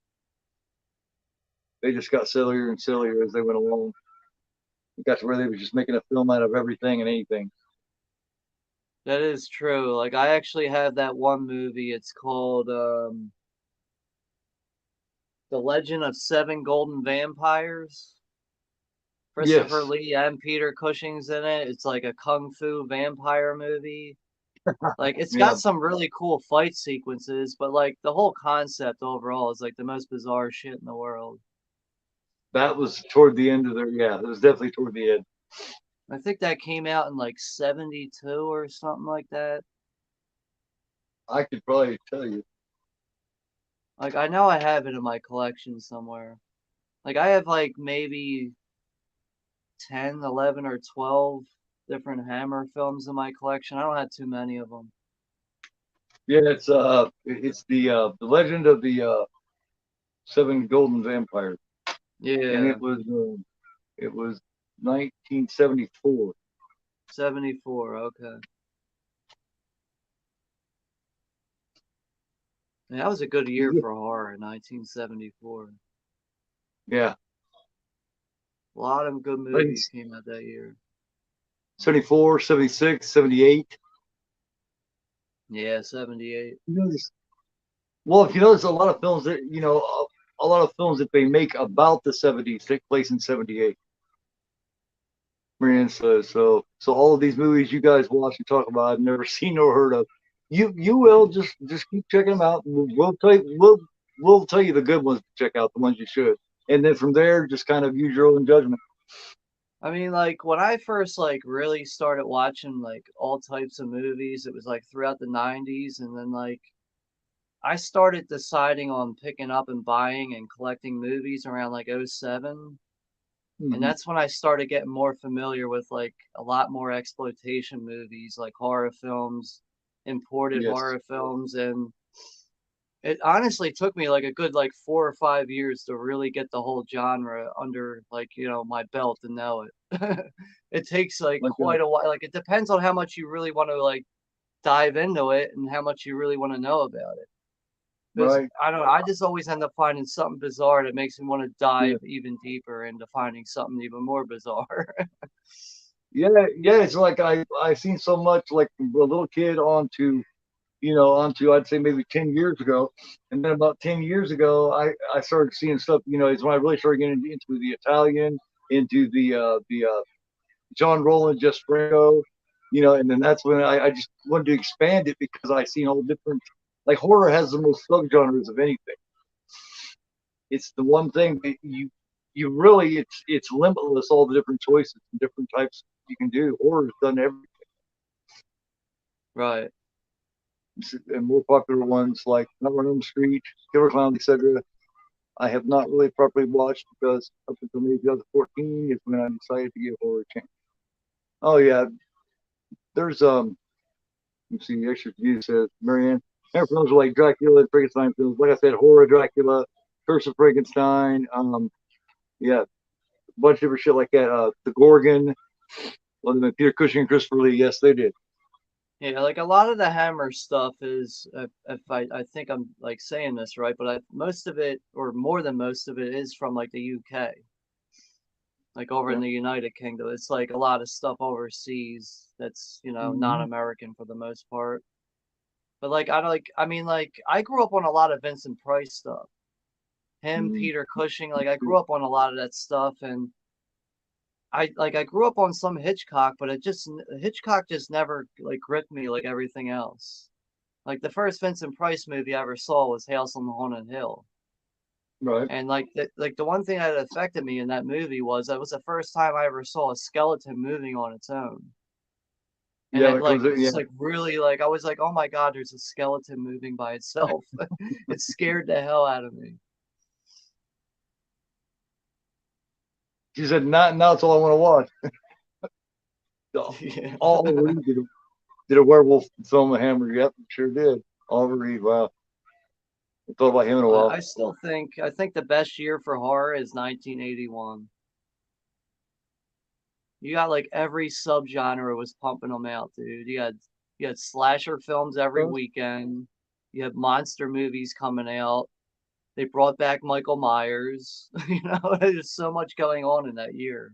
S1: They just got sillier and sillier as they went along. It got to where they were just making a film out of everything and anything.
S2: That is true. Like I actually have that one movie. It's called The Legend of Seven Golden Vampires. Christopher
S1: Yes.
S2: Lee and Peter Cushing's in it. It's like a kung fu vampire movie. Like it's
S1: Yeah.
S2: got some really cool fight sequences, but like the whole concept overall is like the most bizarre shit in the world.
S1: That was toward the end of their, yeah, it was definitely toward the end.
S2: I think that came out in like 72 or something like that.
S1: I could probably tell you.
S2: Like I know I have it in my collection somewhere. Like I have like maybe 10, 11, or 12 different Hammer films in my collection. I don't have too many of them.
S1: Yeah, it's the Legend of the Seven Golden Vampires, and
S2: Yeah,
S1: it was 1974.
S2: 74. Okay. Yeah, that was a good year for horror, 1974.
S1: Yeah,
S2: A lot of good movies came out that year.
S1: 74, 76, 78.
S2: Yeah, 78.
S1: You notice, well, if you notice, a lot of films that a lot of films that they make about the 70s take place in 78. Marianne says so. All of these movies you guys watch and talk about, I've never seen or heard of. You will just keep checking them out. We'll tell you the good ones to check out, the ones you should, and then from there, just kind of use your own judgment.
S2: I mean, like when I first like really started watching like all types of movies, it was like throughout the 90s, and then like I started deciding on picking up and buying and collecting movies around like '07. And
S1: Mm-hmm.
S2: that's when I started getting more familiar with like a lot more exploitation movies, like horror films, imported
S1: Yes,
S2: horror films. And it honestly took me like a good like 4 or 5 years to really get the whole genre under like, my belt and know it. It takes like
S1: like
S2: quite a while. Like it depends on how much you really want to like dive into it and how much you really want to know about it. Because
S1: right.
S2: I don't know, I just always end up finding something bizarre that makes me want to
S1: Yeah,
S2: dive even deeper into finding something even more bizarre.
S1: yeah, yeah. It's like I seen so much like from a little kid onto I'd say maybe 10 years ago, and then about 10 years ago I started seeing stuff. It's when I really started getting into the Italian, into the John Roland, Just Franco, and then that's when I just wanted to expand it because I seen all different, like horror has the most subgenres of anything. It's the one thing that you really it's limitless, all the different choices and different types you can do. Horror's done everything,
S2: Right.
S1: and more popular ones like Nightmare on Elm Street, Killer Clowns, etc. I have not really properly watched because up until maybe 2014 is when I decided to give horror a chance. Oh yeah, there's let's see, the extra view says Marianne. Hammer films are like Dracula, Frankenstein films. Like I said, horror Dracula, Curse of Frankenstein. Yeah, a bunch of different shit like that. The Gorgon. Well, then Peter Cushing and Christopher Lee. Yes, they did.
S2: Yeah, like a lot of the Hammer stuff is, if I think I'm like saying this right, but most of it, or more than most of it, is from like the UK, like over in
S1: Yeah.
S2: the United Kingdom. It's like a lot of stuff overseas that's,
S1: Mm-hmm.
S2: non-American for the most part. But like I mean like I grew up on a lot of Vincent Price stuff. Him,
S1: Mm-hmm.
S2: Peter Cushing, like I grew up on a lot of that stuff, and I grew up on some Hitchcock, but Hitchcock just never like gripped me like everything else. Like the first Vincent Price movie I ever saw was House on the Haunted Hill.
S1: Right.
S2: And like the one thing that affected me in that movie was that was the first time I ever saw a skeleton moving on its own. And
S1: Yeah,
S2: it
S1: when it comes
S2: like
S1: in, yeah.
S2: was like really like I was like, oh my God, there's a skeleton moving by itself. It scared the hell out of me.
S1: She said, "Not now. It's all I want to watch."
S2: Yeah.
S1: Oliver Reed did a werewolf film with Hammer. Yep, sure did. Oliver Reed. Wow, I thought about him in a while.
S2: I think the best year for horror is 1981. You got like every subgenre was pumping them out, dude. You had slasher films every weekend. You had monster movies coming out. They brought back Michael Myers. There's so much going on in that year.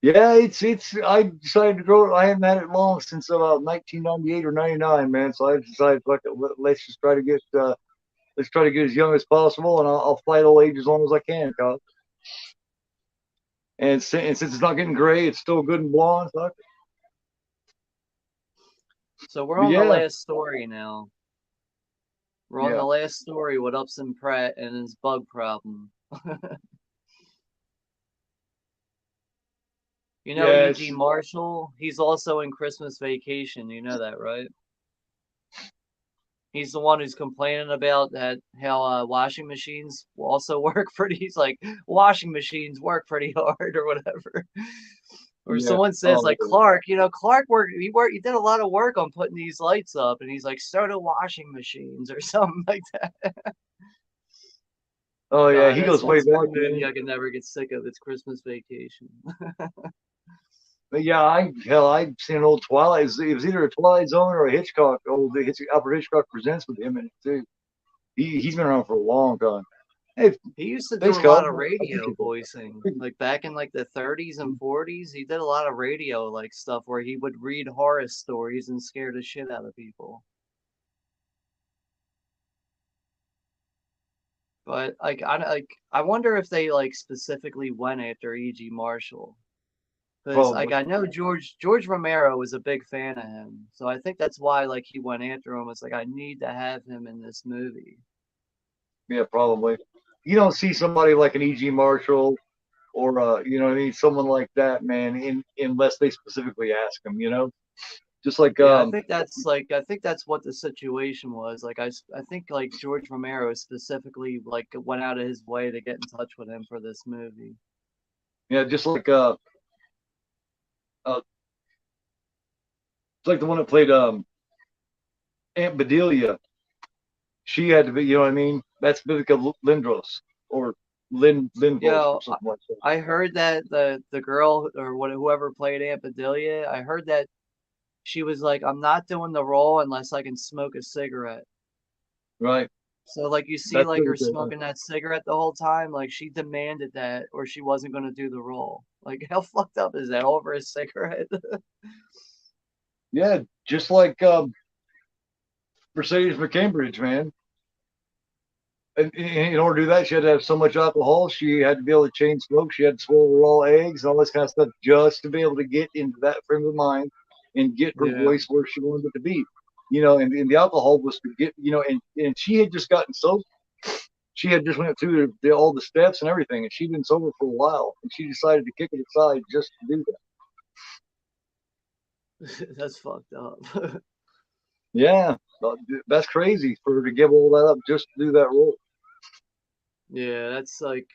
S1: Yeah, it's. I decided to grow it. I haven't had it long since about 1998 or 99, man. So I decided, fuck it, let's just try to get let's try to get as young as possible, and I'll fight old age as long as I can, cause. And since it's not getting gray, it's still good and blonde. Fuck it.
S2: So we're
S1: But
S2: on the
S1: yeah,
S2: last story now. We're on
S1: yeah,
S2: the last story with Upson Pratt and his bug problem.
S1: yeah.
S2: E.G. Marshall, he's also in Christmas Vacation. You know that, right? He's the one who's complaining about that how washing machines also work pretty. He's like, washing machines work pretty hard or whatever. Or
S1: Yeah.
S2: someone says
S1: Oh,
S2: like Clark, Clark worked. He did a lot of work on putting these lights up, and he's like, so do washing machines or something like that.
S1: oh yeah,
S2: God,
S1: he goes way
S2: that's
S1: back,
S2: one movie
S1: man.
S2: I can never get sick of. It's Christmas Vacation.
S1: But yeah, I've seen an old Twilight. It was either a Twilight Zone or a Hitchcock. Alfred Hitchcock Presents with him in it too. He's been around for a long time. Hey,
S2: He used to do
S1: thanks,
S2: a lot
S1: Cal.
S2: of
S1: I
S2: radio
S1: appreciate that.
S2: voicing, like back in like the 30s and 40s. He did a lot of radio like stuff where he would read horror stories and scare the shit out of people. But I wonder if they like specifically went after E.G. Marshall. Because like
S1: Probably.
S2: I know George Romero was a big fan of him, so I think that's why like he went after him. It's like I need to have him in this movie.
S1: Yeah, probably. You don't see somebody like an E.G. Marshall or you know what I mean, someone like that, man, unless they specifically ask him, you know. Just like
S2: Yeah, I think that's what the situation was. Like I think like George Romero specifically like went out of his way to get in touch with him for this movie.
S1: yeah, just like it's like the one that played Aunt Bedelia. She had to be, you know what I mean? That's Vivica Lindros or Lindros or
S2: Yo,
S1: something like that.
S2: I heard that the girl or whoever played Aunt Bedelia, I heard that she was like, I'm not doing the role unless I can smoke a cigarette.
S1: Right.
S2: So like you see
S1: That's
S2: like her
S1: Vivica.
S2: smoking that cigarette the whole time, like she demanded that or she wasn't gonna do the role. Like how fucked up is that over a cigarette?
S1: Yeah, just like Mercedes McCambridge, man. And in order to do that, she had to have so much alcohol. She had to be able to chain smoke. She had to swallow raw eggs and all this kind of stuff just to be able to get into that frame of mind and get her
S2: Yeah.
S1: voice where she wanted it to be. You know, and the alcohol was to get, you know, and she had just gotten sober. She had just went through all the steps and everything, and she'd been sober for a while, and she decided to kick it aside just to do that.
S2: That's fucked up.
S1: Yeah, that's crazy for her to give all that up just to do that role.
S2: Yeah, that's like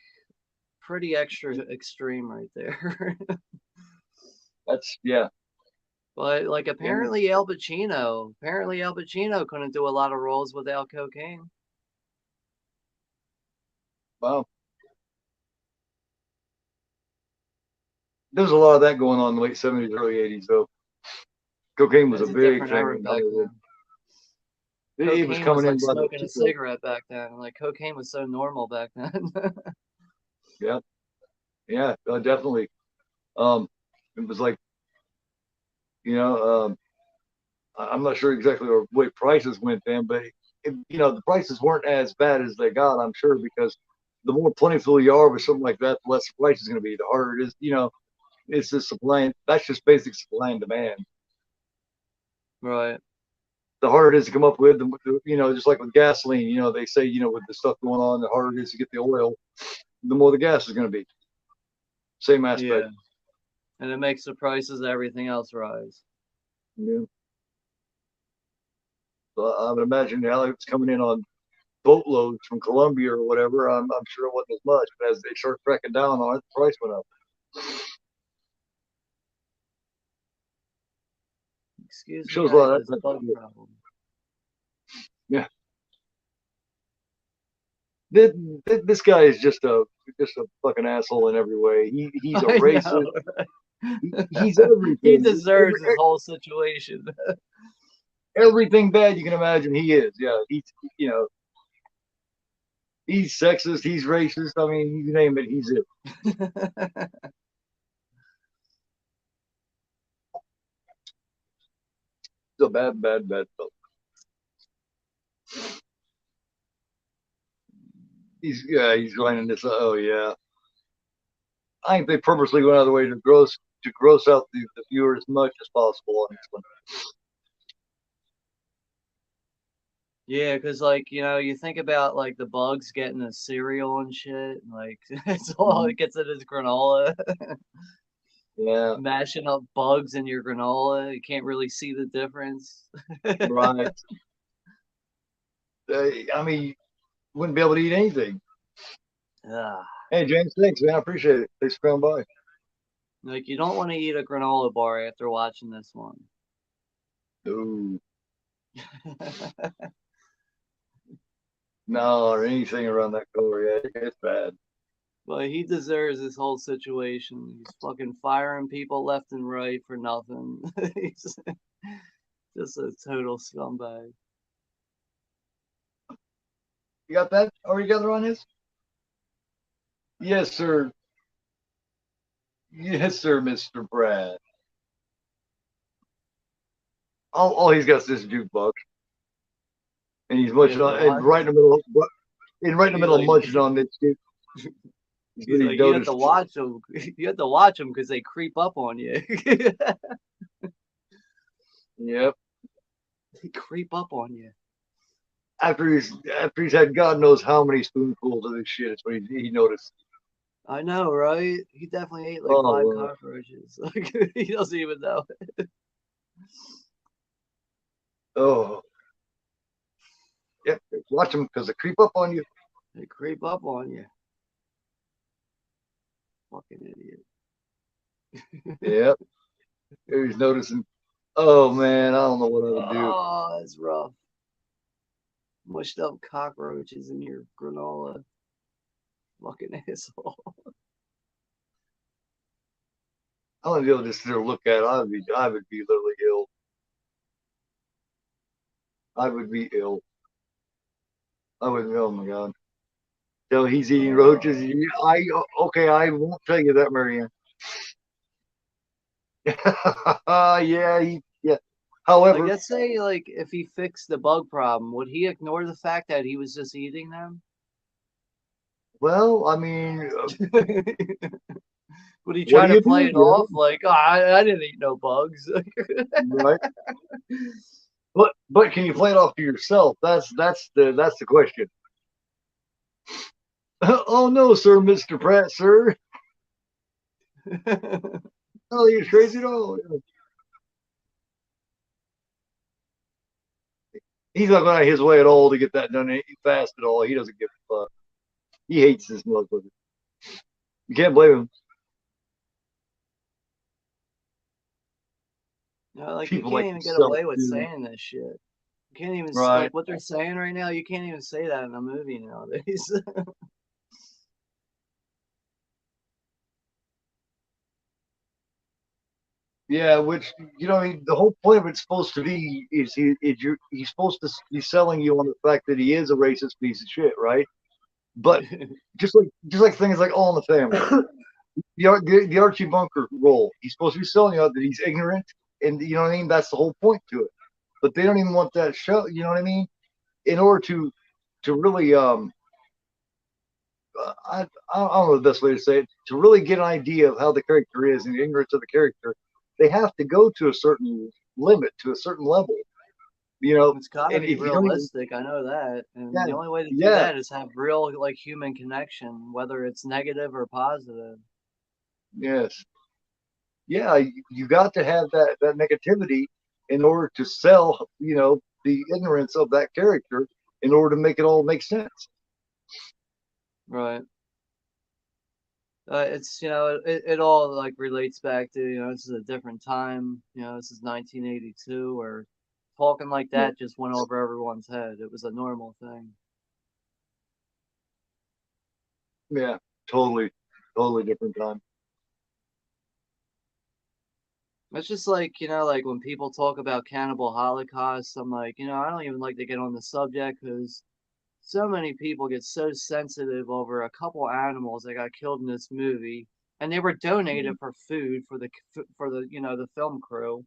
S2: pretty extra extreme right there.
S1: That's yeah,
S2: But like
S1: yeah.
S2: apparently Al Pacino couldn't do a lot of roles without cocaine.
S1: Wow. There's a lot of that going on in the late '70s, early '80s, though. Cocaine was a
S2: It's a
S1: big
S2: different
S1: thing
S2: era
S1: in
S2: back
S1: Hollywood.
S2: then.
S1: It was
S2: Cocaine was
S1: coming in
S2: like
S1: by the
S2: smoking a
S1: shitload.
S2: cigarette back then. Like cocaine was so normal back then.
S1: Yeah, yeah, definitely. Um, it was like, you know, I'm not sure exactly what prices went then, but you know, the prices weren't as bad as they got, I'm sure, because the more plentiful you are with something like that, the less the price is going to be. The harder it is, you know, it's just supply. That's just basic supply and demand.
S2: Right.
S1: The harder it is to come up with, you know, just like with gasoline, you know, they say, you know, with the stuff going on, the harder it is to get the oil, the more the gas is going to be. Same aspect.
S2: Yeah. And it makes the prices of everything else rise.
S1: Yeah. So I would imagine how it's coming in on boatloads from Colombia or whatever. I'm sure it wasn't as much, but as they start cracking down on it, the price went up.
S2: Excuse
S1: It
S2: me,
S1: shows a
S2: I have
S1: lot of
S2: this
S1: that type of
S2: bug
S1: shit.
S2: problem.
S1: Yeah. This, this guy is just a fucking asshole in every way. He's a
S2: I
S1: racist.
S2: know.
S1: He's
S2: He
S1: everything.
S2: deserves this whole situation.
S1: Everything bad you can imagine. He is. Yeah. He's you know he's sexist. He's racist. I mean, you name it. He's it. He's a bad fellow. He's lining this. Oh yeah. I think they purposely went out of the way to gross out the viewer as much as possible on this one.
S2: Yeah, because like you think about like the bugs getting the cereal and shit, and, like it's all
S1: Mhm.
S2: it gets in his granola,
S1: Yeah,
S2: mashing up bugs in your granola. You can't really see the difference.
S1: right. I mean, wouldn't be able to eat anything.
S2: Ugh.
S1: Hey, James, thanks, man. I appreciate it. Thanks for coming by.
S2: Like you don't want to eat a granola bar after watching this one.
S1: Ooh, no, or anything around that color. Yeah, it's bad.
S2: But he deserves this whole situation. He's fucking firing people left and right for nothing. He's just a total scumbag.
S1: You got that all together on this? Yes, sir. Yes, sir, Mr. Brad. All he's got is this jukebox, and he's
S2: You
S1: munching
S2: have to
S1: on, and
S2: watch.
S1: right in the middle, and right in the
S2: He's
S1: middle of
S2: like,
S1: munching on this. That's
S2: he's
S1: what he
S2: like, you have to
S1: noticed.
S2: watch them. You have to watch them because they creep up on you.
S1: Yep.
S2: They creep up on you.
S1: After he's had God knows how many spoonfuls of this shit, it's what he noticed.
S2: I know, right? He definitely ate like
S1: Oh,
S2: 5 cockroaches. Like he doesn't even know.
S1: oh, yep. Watch them because they creep up on you.
S2: They creep up on you. Fucking idiot.
S1: Yep. He's noticing. Oh man, I don't know what I would do.
S2: Oh, that's rough. Mushed up cockroaches in your granola. Fucking asshole.
S1: I wouldn't be able to just sit there and look at it. I would be literally ill. I would be ill. I would. Oh my god. So he's eating roaches.
S2: Uh,
S1: Okay. I won't tell you that, Marianne. Yeah. Yeah.
S2: like,
S1: However,
S2: let's say, like, if he fixed the bug problem, would he ignore the fact that he was just eating them?
S1: well, I mean,
S2: Would he
S1: what
S2: try
S1: do
S2: to
S1: you
S2: play
S1: do?
S2: it off
S1: Yeah.
S2: like, oh, I didn't eat no bugs?
S1: Right. But can you play it off to yourself? That's the question. Oh no, sir, Mr. Pratt, sir. Oh, you're crazy at all. He's not going out his way at all to get that done fast at all. He doesn't give a fuck. He hates this motherfucker. You can't blame him.
S2: Like, you
S1: People
S2: can't
S1: like
S2: even get
S1: yourself,
S2: away with
S1: dude.
S2: saying this shit. You can't even,
S1: Right.
S2: like, what they're saying right now, you can't even say that in a movie nowadays.
S1: Yeah, which the whole point of it's supposed to be is he's supposed to be selling you on the fact that he is a racist piece of shit, right? But just like things like All in the Family, the Archie Bunker role, he's supposed to be selling you out that he's ignorant, and you know what I mean. That's the whole point to it. But they don't even want that show. You know what I mean? In order to really I don't know the best way to say it. To really get an idea of how the character is and the ignorance of the character, they have to go to a certain limit, to a certain level. You know,
S2: It's gotta
S1: and
S2: be
S1: if you don't even,
S2: realistic, I know that. And
S1: yeah,
S2: the only way to do
S1: yeah,
S2: that is have real, like, human connection, whether it's negative or positive.
S1: yes, yeah, you got to have that negativity in order to sell, the ignorance of that character in order to make it all make sense.
S2: Right. It's, it all, like, relates back to, this is a different time. This is 1982, where talking like
S1: Yeah,
S2: that just went over everyone's head. It was a normal thing.
S1: yeah, totally, totally different time.
S2: It's just like, like when people talk about cannibal holocaust, I'm like, I don't even like to get on the subject because so many people get so sensitive over a couple animals that got killed in this movie, and they were donated
S1: Mhm.
S2: for food for the the film crew.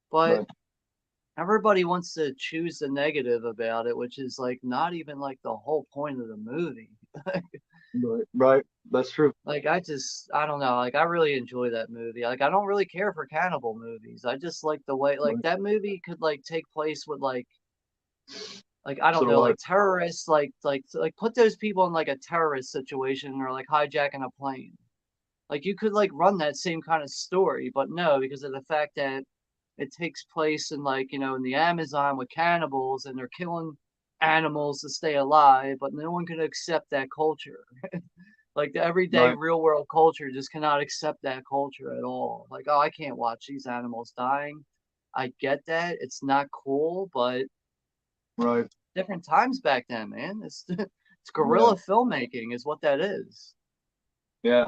S2: But
S1: Right,
S2: everybody wants to choose the negative about it, which is like not even like the whole point of the movie.
S1: right, right. That's true.
S2: Like I don't know, like I really enjoy that movie. Like I don't really care for cannibal movies. I just like the way like
S1: Right.
S2: that movie could like take place with like I
S1: So
S2: don't
S1: do
S2: know,
S1: I.
S2: like terrorists, like put those people in like a terrorist situation or like hijacking a plane. Like you could like run that same kind of story, but no, because of the fact that it takes place in like in the Amazon with cannibals and they're killing animals to stay alive, but no one can accept that culture. Like the everyday
S1: Right.
S2: real world culture just cannot accept that culture at all. Like, oh, I can't watch these animals dying. I get that. It's not cool, but
S1: Right.
S2: different times back then, man. It's
S1: Yeah.
S2: guerrilla filmmaking is what that is.
S1: Yeah.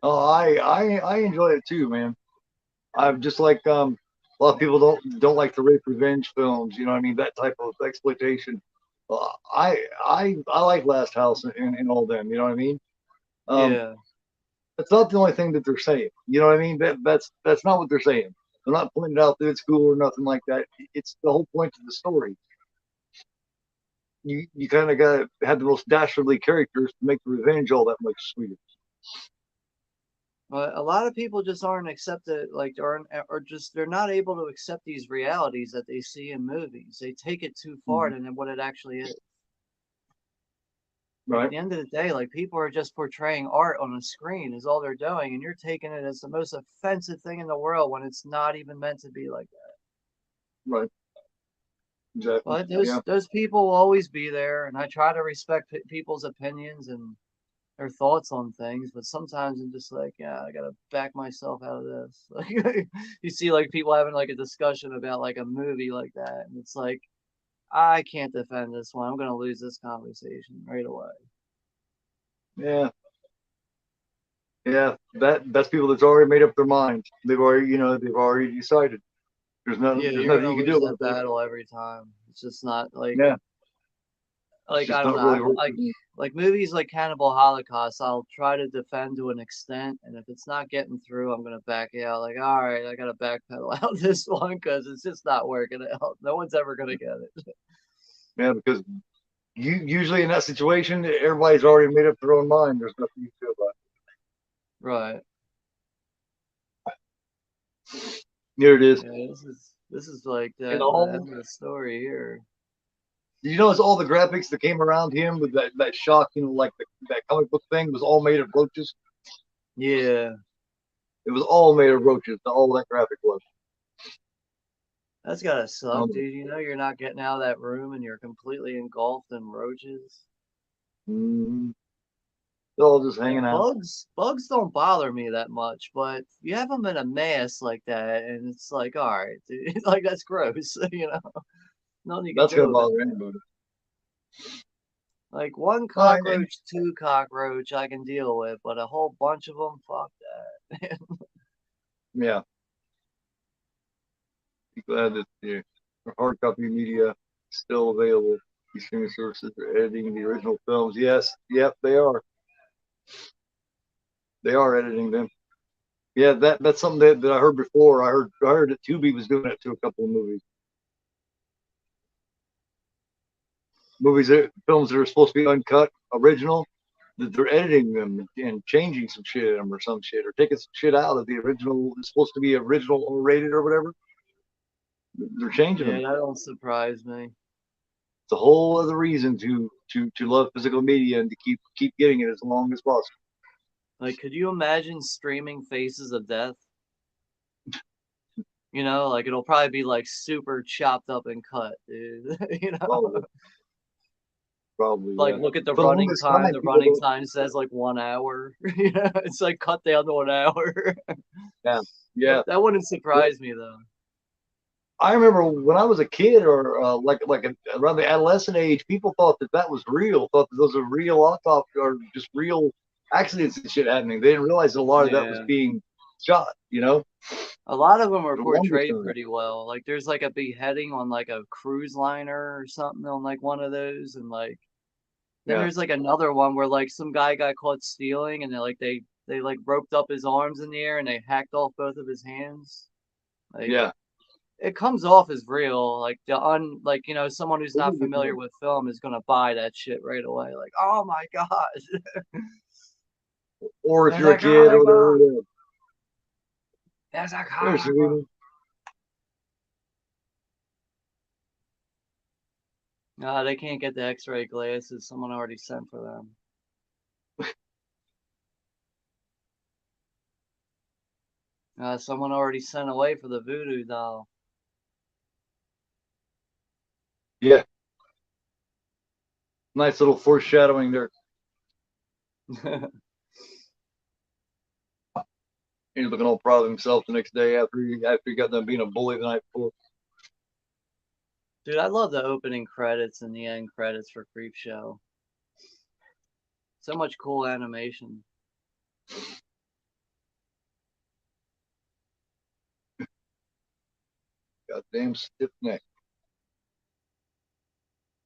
S1: Oh, I enjoy it too, man. I'm just like a lot of people don't like the rape revenge films. You know what I mean? That type of exploitation. I like Last House and all them. You know what I mean? Um,
S2: Yeah.
S1: that's not the only thing that they're saying. You know what I mean? That's not what they're saying. They're not pointing out that it's cool or nothing like that. It's the whole point of the story. You kind of got to have the most dastardly characters to make the revenge all that much sweeter.
S2: But a lot of people just aren't accepted, like, aren't, or just they're not able to accept these realities that they see in movies. They take it too far
S1: Mhm.
S2: than what it actually is. Like at
S1: Right?
S2: the end of the day, like people are just portraying art on a screen is all they're doing, and you're taking it as the most offensive thing in the world when it's not even meant to be like that.
S1: Right. Exactly.
S2: But
S1: Yeah.
S2: those people will always be there, and I try to respect people's opinions and their thoughts on things. But sometimes I'm just like, yeah, I gotta back myself out of this. Like you see, like people having like a discussion about like a movie like that, and it's like I can't defend this one. I'm gonna lose this conversation right away.
S1: Yeah. Yeah. That's people that's already made up their minds. They've already decided.
S2: Yeah,
S1: There's
S2: you're
S1: nothing
S2: gonna
S1: you can do
S2: lose that
S1: about that.
S2: battle every time. It's just not like
S1: Yeah. It's
S2: I
S1: just
S2: don't
S1: not
S2: know.
S1: really working.
S2: Like movies like Cannibal Holocaust, I'll try to defend to an extent, and if it's not getting through, I'm gonna back out. Like, all right, I gotta backpedal out this one because it's just not working out. No one's ever gonna get it.
S1: Yeah, because usually in that situation, everybody's already made up their own mind. There's nothing you can do about
S2: Right.
S1: it. Here it is.
S2: Yeah, this is like
S1: And
S2: the
S1: all
S2: end of the story here.
S1: you notice all the graphics that came around him with that shock, like that comic book thing was all made of roaches.
S2: Yeah,
S1: It was all made of roaches. All that graphic was.
S2: that's gotta suck,
S1: Um,
S2: dude. You know you're not getting out of that room and you're completely engulfed in roaches.
S1: mm, they're all just
S2: Like
S1: hanging out.
S2: bugs don't bother me that much, but you have them in a mass like that, and it's like, all right, dude, like that's gross, you know. Nothing you can
S1: That's gonna
S2: do about
S1: bother
S2: that.
S1: anybody.
S2: Like one
S1: And
S2: cockroach, two cockroach, I can deal with, but a whole bunch of them, fuck that.
S1: yeah, be glad that the hard copy media is still available. These streaming services are editing the original films. Yes, yep, they are. They are editing them. Yeah, that's something that I heard before. I heard that Tubi was doing it to a couple of films that are supposed to be uncut, original, that they're editing them and changing some shit in them or some shit, or taking some shit out of the original. It's supposed to be original or rated or whatever. They're changing
S2: Yeah,
S1: them.
S2: that don't surprise me.
S1: It's a whole other reason to love physical media and to keep getting it as long as possible.
S2: Like, could you imagine streaming Faces of Death? You know, like it'll probably be like super chopped up and cut, dude. You know,
S1: Probably, probably,
S2: like
S1: yeah.
S2: look at the
S1: For the
S2: running
S1: longest
S2: time.
S1: time,
S2: The
S1: people
S2: running
S1: don't.
S2: time says like 1 hour. You know, it's like cut down to 1 hour.
S1: Yeah,
S2: That
S1: yeah.
S2: that wouldn't surprise me though.
S1: I remember when I was a kid, or around the adolescent age, people thought that was real. Thought that those were real autopsies or just real accidents and shit happening. They didn't realize that a lot of that was
S2: Yeah.
S1: being shot.
S2: A lot of them are
S1: For the longest
S2: portrayed
S1: time.
S2: pretty well. Like there's like a beheading on like a cruise liner or something on like one of those, and like then
S1: Yeah,
S2: there's like another one where like some guy got caught stealing, and they like roped up his arms in the air and they hacked off both of his hands. Like
S1: yeah.
S2: it comes off as real. Like like you know someone who's
S1: Those
S2: not
S1: are the
S2: familiar
S1: times.
S2: with film is gonna buy that shit right away. Like oh my god,
S1: Or if
S2: there's
S1: you're
S2: a
S1: a kid or
S2: comic
S1: whatever,
S2: book.
S1: yeah.
S2: There's a
S1: There's
S2: comic book.
S1: Serena.
S2: They can't get the X-ray glasses. Someone already sent for them. Someone already sent away for the voodoo doll.
S1: Yeah, Nice little foreshadowing there. He's looking all proud of himself the next day after he got done being a bully the night before.
S2: Dude, I love the opening credits and the end credits for CREEPSHOW. So much cool animation.
S1: Goddamn stiff neck.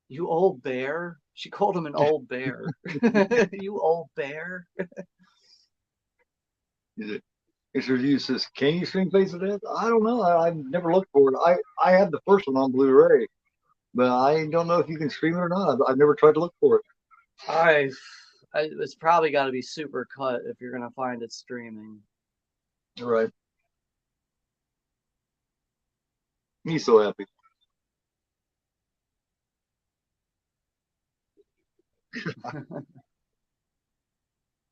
S2: You old bear? She called him an old bear. You old bear.
S1: His review says, "Can you swing Face of Death?" I don't know. I've never looked for it. I had the first one on Blu-ray, but I don't know if you can stream it or not. I've never tried to look for it.
S2: I, it's probably got to be super cut if you're gonna find it streaming.
S1: Right. He's so happy.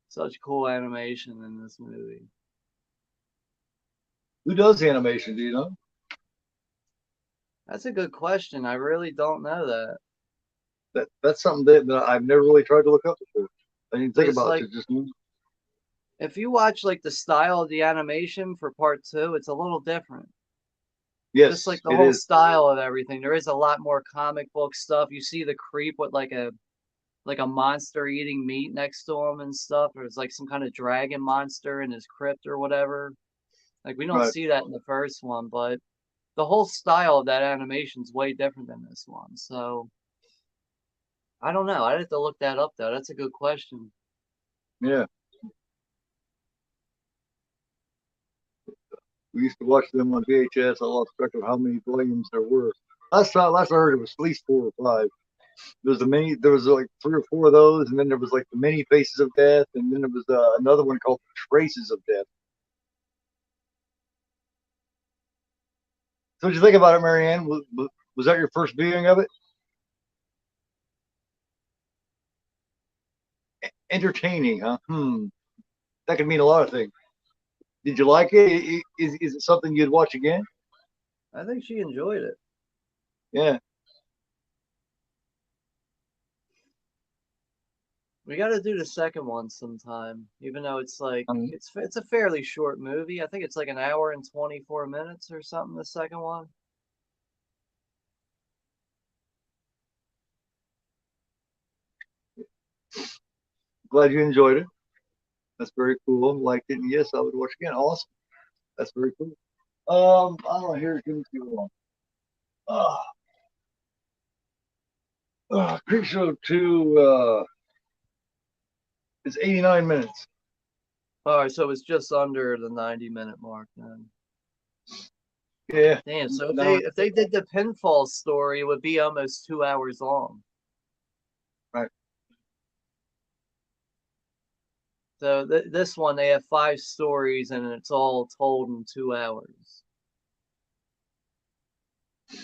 S2: Such cool animation in this movie.
S1: Who does the animation? Do you know?
S2: That's a good question. I really don't know that.
S1: That's something that I've never really tried to look up before. I didn't think
S2: It's
S1: about
S2: like
S1: it. Just
S2: if you watch like the style of the animation for part two, it's a little different. Just
S1: yes,
S2: like the
S1: it
S2: whole
S1: is.
S2: style of everything. There is a lot more comic book stuff. You see the creep with like a monster eating meat next to him and stuff. There's like some kind of dragon monster in his crypt or whatever. Like we don't
S1: Right.
S2: see that in the first one, but the whole style of that animation is way different than this one. So I don't know. I'd have to look that up though. That's a good question.
S1: Yeah. We used to watch them on VHS. I lost track of how many volumes there were. Last I heard, it was at least 4 or 5. There was like 3 or 4 of those, and then there was like the many faces of death, and then there was another one called Traces of Death. So what did you think about it, Marianne? Was that your first viewing of it? Entertaining, huh? That could mean a lot of things. Did you like it? Is it something you'd watch again?
S2: I think she enjoyed it.
S1: Yeah.
S2: We got to do the second one sometime, even though it's like
S1: Um,
S2: it's a fairly short movie. I think it's like an hour and 24 minutes or something. The second one.
S1: Glad you enjoyed it. That's very cool. Liked it, and yes, I would watch again. Awesome. That's very cool. I don't know. Here's going too long. Uh, Creepshow 2 is 89 minutes.
S2: All right, so it's just under the 90-minute mark then.
S1: Yeah.
S2: Damn. So
S1: No,
S2: if they did the pinfall story, it would be almost 2 hours long.
S1: right.
S2: So this one they have 5 stories and it's all told in 2 hours.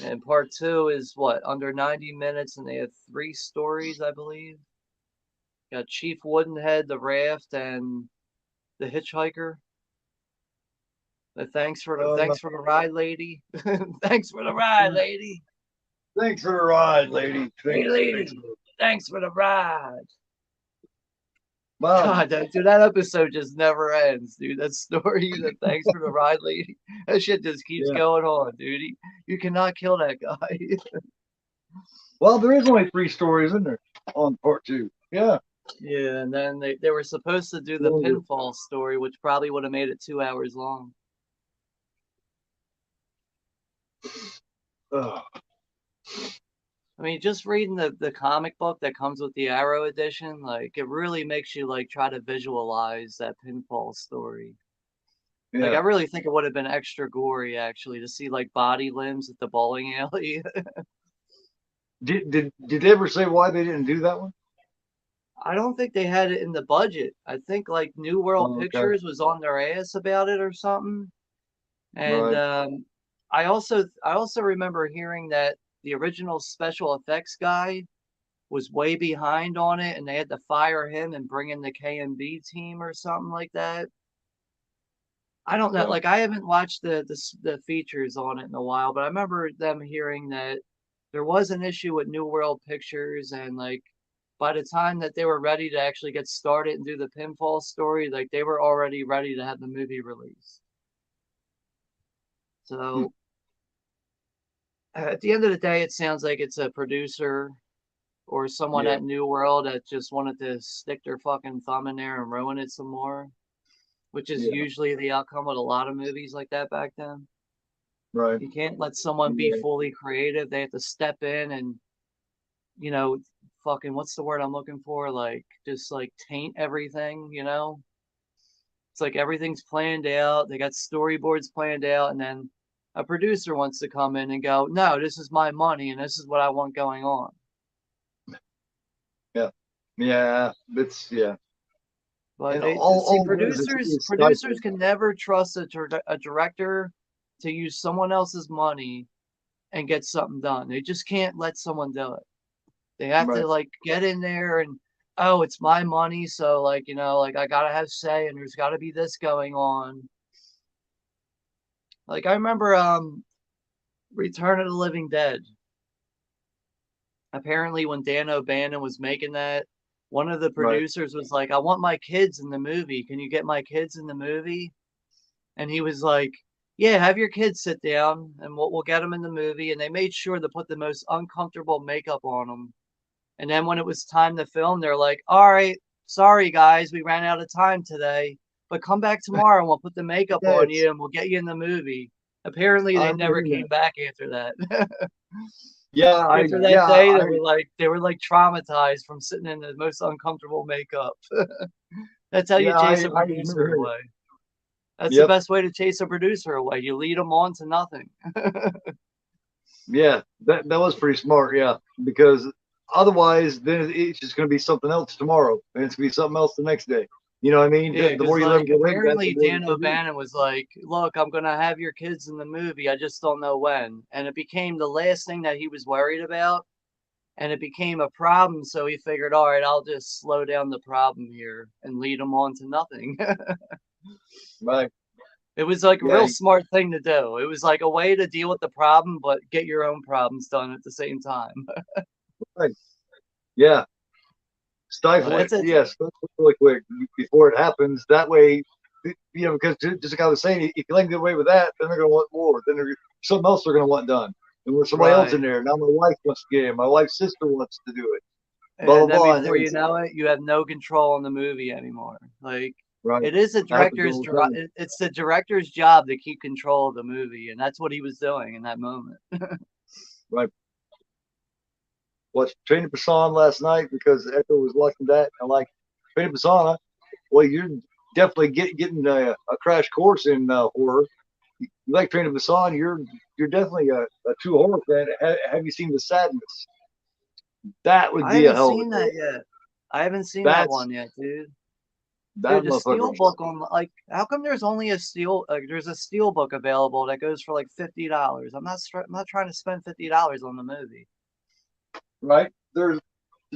S2: And part two is what, under 90 minutes, and they have 3 stories, I believe. Got Chief Woodenhead, the raft, and the hitchhiker. The thanks for the ride, lady. Thanks for the ride, lady.
S1: Thanks for the ride, lady.
S2: Hey,
S1: Thanks
S2: lady.
S1: for,
S2: Thanks for the ride.
S1: Mom.
S2: God, that episode just never ends, dude. That story, that thanks for the ride, lady. That shit just keeps
S1: Yeah.
S2: going on, dude. You cannot kill that guy.
S1: Well, there is only 3 stories in there on part 2. Yeah.
S2: Yeah, and then they were supposed to do the pinfall story, which probably would have made it 2 hours long.
S1: Oh,
S2: I mean, just reading the comic book that comes with the Arrow edition, like it really makes you like try to visualize that pinfall story. Like
S1: yeah.
S2: I really think it would have been extra gory actually to see like body limbs at the bowling alley.
S1: Did they ever say why they didn't do that one?
S2: I don't think they had it in the budget. I think like New World
S1: Oh, okay.
S2: Pictures was on their ass about it or something. And
S1: Right.
S2: I also remember hearing that the original special effects guy was way behind on it, and they had to fire him and bring in the K&B team or something like that. I don't know.
S1: Okay.
S2: Like I haven't watched the features on it in a while, but I remember them hearing that there was an issue with New World Pictures, and like by the time that they were ready to actually get started and do the pinfall story, like they were already ready to have the movie released.
S1: Hmm.
S2: So at the end of the day, it sounds like it's a producer or someone
S1: Yeah.
S2: at New World that just wanted to stick their fucking thumb in there and ruin it some more, which is
S1: Yeah.
S2: usually the outcome with a lot of movies like that back then.
S1: Right.
S2: You can't let someone be
S1: Yeah.
S2: fully creative. They have to step in and, you know, fucking, what's the word I'm looking for? Like, just like taint everything, you know? It's like everything's planned out. They got storyboards planned out, and then a producer wants to come in and go, no, this is my money and this is what I want going on.
S1: Yeah. Yeah. It's yeah.
S2: But
S1: And
S2: they see
S1: all it
S2: producers
S1: is
S2: producers
S1: stifling.
S2: can never trust a director to use someone else's money and get something done. They just can't let someone do it. They have to
S1: Right.
S2: like get in there and, oh, it's my money, so like, you know, like I gotta have say and there's gotta be this going on. Like I remember Return of the Living Dead. Apparently when Dan O'Bannon was making that, one of the
S1: Right.
S2: producers was like, I want my kids in the movie. Can you get my kids in the movie? And he was like, yeah, have your kids sit down and we'll get them in the movie. And they made sure to put the most uncomfortable makeup on them. And then when it was time to film, they're like, all right, sorry guys, we ran out of time today, but come back tomorrow and we'll put the makeup
S1: Yeah.
S2: on you and we'll get you in the movie. Apparently
S1: I
S2: they
S1: remember
S2: never
S1: hearing
S2: came
S1: that.
S2: back after that.
S1: Yeah.
S2: After that day, they were like traumatized from sitting in the most uncomfortable makeup. That's how you
S1: Yeah.
S2: chase a
S1: I remember
S2: producer
S1: hearing it.
S2: away. That's the
S1: Yep.
S2: best way to chase a producer away. You lead them on to nothing.
S1: Yeah. That was pretty smart. Yeah. Because otherwise, then it's just going to be something else tomorrow, and it's going to be something else the next day. You know what I mean?
S2: Yeah,
S1: The
S2: because
S1: more you let them
S2: like
S1: get away with that, the
S2: apparently
S1: more they
S2: Dan
S1: can do.
S2: O'Bannon was like, "Look, I'm gonna have your kids in the movie. I just don't know when." And it became the last thing that he was worried about, and it became a problem. So he figured, "All right, I'll just slow down the problem here and lead them on to nothing."
S1: Right.
S2: It was like a
S1: Yeah.
S2: real smart thing to do. It was like a way to deal with the problem, but get your own problems done at the same time.
S1: Right. Yeah.
S2: But
S1: Stifle it.
S2: it's a
S1: Yeah. Stifle it really quick before it happens. That way, because just like I was saying, if you let them get away with that, then they're going to want more. Then something else they're going to want done. And there's somebody else in
S2: right.
S1: there. Now my wife wants to get in. My wife's sister wants to do it. Blah,
S2: And
S1: blah,
S2: then
S1: blah.
S2: before
S1: And
S2: you know it, you have no control on the movie anymore. Like
S1: right.
S2: it is a
S1: Happens
S2: director's
S1: all the time.
S2: it's the director's job to keep control of the movie, and that's what he was doing in that moment.
S1: Right. Watched Train to Busan last night because Echo was watching that. I'm like, Train to Busan, huh? Well, you're definitely getting a crash course in horror. You like Train to Busan, you're definitely a true horror fan. Have you seen The Sadness? That would
S2: I
S1: be a
S2: haven't
S1: hell of a
S2: seen that
S1: trip.
S2: yet. I haven't seen that
S1: That's
S2: one yet, dude.
S1: that
S2: Dude, the
S1: motherfucker.
S2: steel book on like how come there's only a steel there's a steel book available that goes for like $50? I'm not trying to spend $50 on the movie.
S1: Right? There's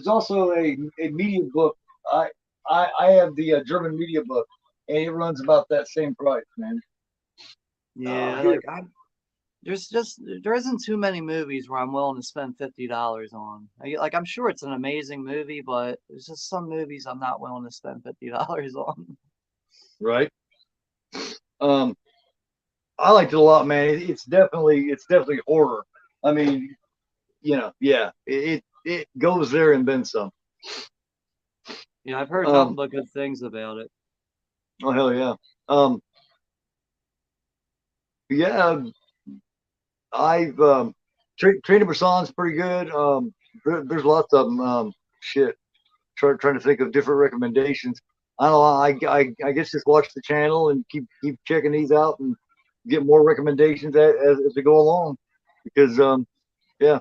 S1: also a media book. I I have the German media book, and it runs about that same price, man.
S2: Yeah,
S1: Here,
S2: like there isn't too many movies where I'm willing to spend $50 on. Like I'm sure it's an amazing movie, but there's just some movies I'm not willing to spend $50 on.
S1: right? Um, I liked it a lot, man. It's definitely horror. I mean, yeah, it goes there and then some.
S2: Yeah, I've heard nothing
S1: Um,
S2: but good things about it.
S1: oh hell yeah. Um, yeah, I've Train to Busan's pretty good. There's lots of them. Shit, trying to think of different recommendations. I don't know. I guess just watch the channel and keep checking these out and get more recommendations as we go along. Because yeah,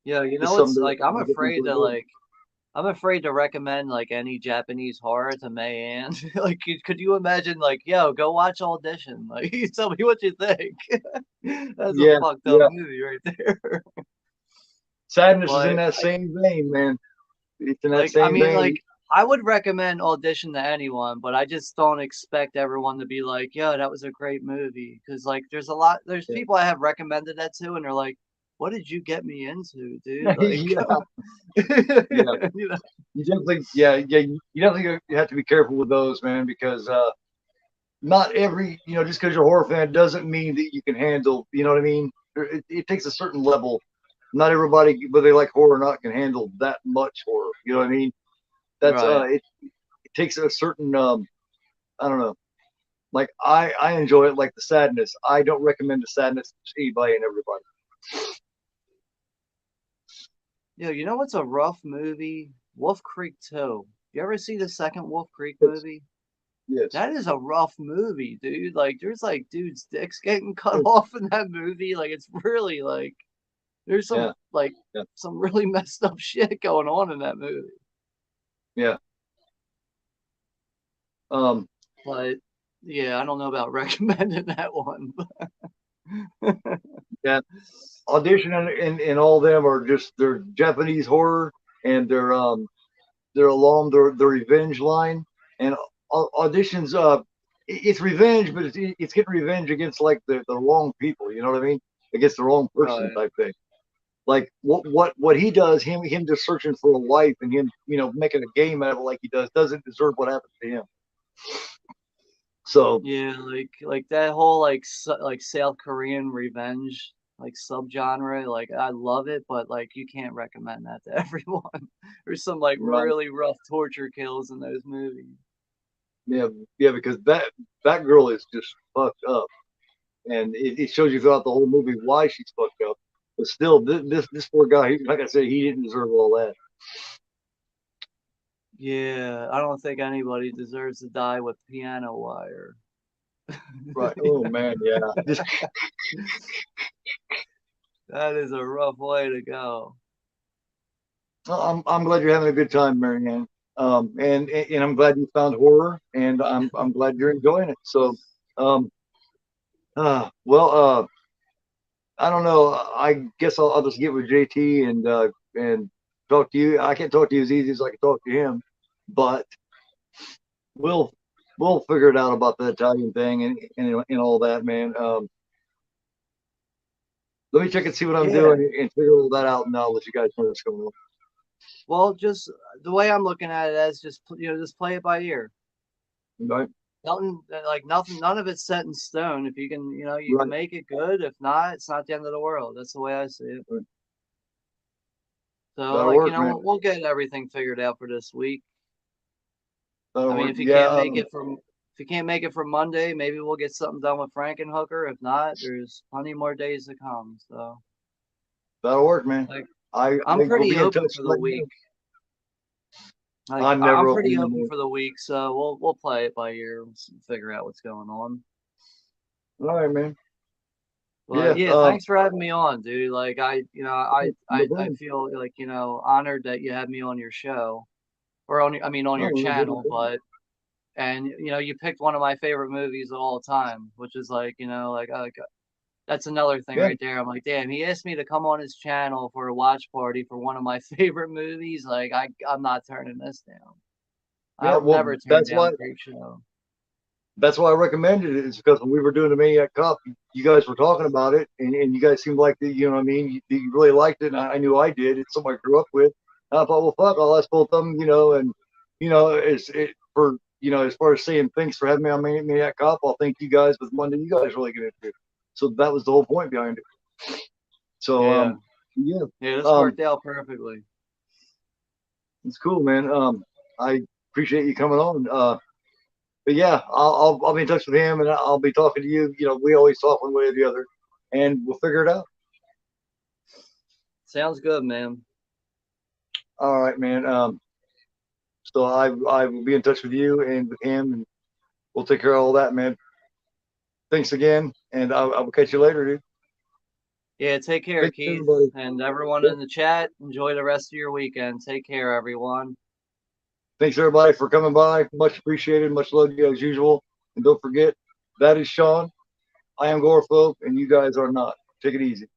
S2: Yeah, you
S1: it's
S2: know,
S1: something
S2: it's
S1: that
S2: like I'm
S1: I definitely
S2: afraid
S1: enjoy
S2: to
S1: doing.
S2: like I'm afraid to recommend like any Japanese horror to Mayan. Like, could you imagine like, yo, go watch Audition? Like, you tell me what you think. That's a
S1: Yeah,
S2: fucked up
S1: yeah.
S2: movie right there.
S1: Sadness is in
S2: But
S1: that same vein, man. It's in that
S2: like, I
S1: same
S2: mean,
S1: vein.
S2: like, I would recommend Audition to anyone, but I just don't expect everyone to be like, "Yeah, that was a great movie." Because like, there's
S1: Yeah,
S2: people I have recommended that to, and they're like, what did you get me into, dude? Like,
S1: Yeah, yeah.
S2: you know,
S1: You definitely, you definitely have to be careful with those, man, because not every, just because you're a horror fan doesn't mean that you can handle, you know what I mean? It takes a certain level. Not everybody, whether they like horror or not, can handle that much horror. You know what I mean? That's
S2: right.
S1: it takes a certain I don't know. Like I enjoy it, like the sadness. I don't recommend the sadness to anybody and everybody.
S2: Yeah, you know what's a rough movie? Wolf Creek 2. You ever see the second Wolf Creek
S1: Yes,
S2: movie?
S1: yes,
S2: That is a rough movie, dude. Like, there's like dudes' dicks getting cut
S1: yes,
S2: off in that movie. Like, it's really like there's
S1: yeah, yeah,
S2: some really messed up shit going on in that movie.
S1: yeah. Um,
S2: But yeah, I don't know about recommending that one.
S1: yeah. Audition and all of them are just they're Japanese horror and they're along their revenge line and auditions it's revenge but it's getting revenge against like the wrong people, you know what I mean, against the wrong person
S2: Right.
S1: type thing. Like what he does, him just searching for a wife and him making a game out of it like he doesn't deserve what happened to him. So
S2: Yeah, like that whole like South Korean revenge like subgenre, like I love it, but like you can't recommend that to everyone. There's some like
S1: right,
S2: really rough torture kills in those movies.
S1: yeah, yeah, because that girl is just fucked up and it shows you throughout the whole movie why she's fucked up. But still, this poor guy, like I said, he didn't deserve all that.
S2: Yeah, I don't think anybody deserves to die with piano wire.
S1: Right. Oh man, yeah. Just
S2: That is a rough way to go.
S1: I'm glad you're having a good time, Marianne. And I'm glad you found horror, and I'm glad you're enjoying it. So, um, well, I don't know. I guess I'll just get with JT and talk to you. I can't talk to you as easy as I can talk to him, but we'll we'll figure it out about the Italian thing and all that, man. Let me check and see what I'm
S2: Yeah.
S1: doing and figure all that out, and I'll let you guys know what's going on.
S2: Well, just the way I'm looking at it as just just play it by ear.
S1: Right,
S2: Nothing like nothing. None of it's set in stone. If you can, you can
S1: right,
S2: make it good. If not, it's not the end of the world. That's the way I see it.
S1: right.
S2: So,
S1: That'll
S2: like,
S1: work, man.
S2: we'll get everything figured out for this week. I
S1: That'll
S2: mean,
S1: work. Yeah,
S2: if you can't make it for Monday, maybe we'll get something done with Frankenhooker. If not, there's plenty more days to come. So,
S1: that'll work, man.
S2: like,
S1: I
S2: I'm
S1: will
S2: pretty
S1: be in
S2: open
S1: touch
S2: for
S1: to
S2: the
S1: let you
S2: week.
S1: know.
S2: Like,
S1: I'm
S2: I'm
S1: never open
S2: pretty open
S1: anymore.
S2: for the week, so we'll play it by ear and figure out what's going on.
S1: All right, man.
S2: But
S1: Yeah.
S2: yeah, thanks for having me on, dude. Like
S1: No
S2: I
S1: problem.
S2: feel like, honored that you had me on your show or I mean on
S1: No,
S2: your
S1: no
S2: channel,
S1: problem.
S2: but and you picked one of my favorite movies of all time, which is like that's another thing
S1: Yeah.
S2: right there. I'm like, damn, he asked me to come on his channel for a watch party for one of my favorite movies. Like I'm not turning this down.
S1: Yeah.
S2: I'll
S1: Well,
S2: never turn down CREEPSHOW.
S1: that's why I recommended it. Is because when we were doing the Maniac Cup, you guys were talking about it, and you guys seemed like you know what I mean. You really liked it, and I knew I did. It's something I grew up with. And I thought, well, fuck, I'll ask both of them, and it's for as far as saying thanks for having me on Maniac Cup, I'll thank you guys with one that you guys really get into. So that was the whole point behind it. So
S2: Yeah,
S1: yeah,
S2: yeah, this
S1: um,
S2: worked out perfectly.
S1: it's cool, man. I appreciate you coming on. But yeah, I'll be in touch with him, and I'll be talking to you. We always talk one way or the other, and we'll figure it out.
S2: Sounds good, man.
S1: All right, man. So I will be in touch with you and with him, and we'll take care of all that, man. Thanks again, and I will catch you later, dude.
S2: Yeah, take care,
S1: Thanks,
S2: Keith,
S1: everybody.
S2: and everyone
S1: Yep.
S2: in the chat. Enjoy the rest of your weekend. Take care, everyone.
S1: Thanks, everybody, for coming by. Much appreciated. Much love to you as usual. And don't forget, that is Sean. I am Gorfo, and you guys are not. Take it easy.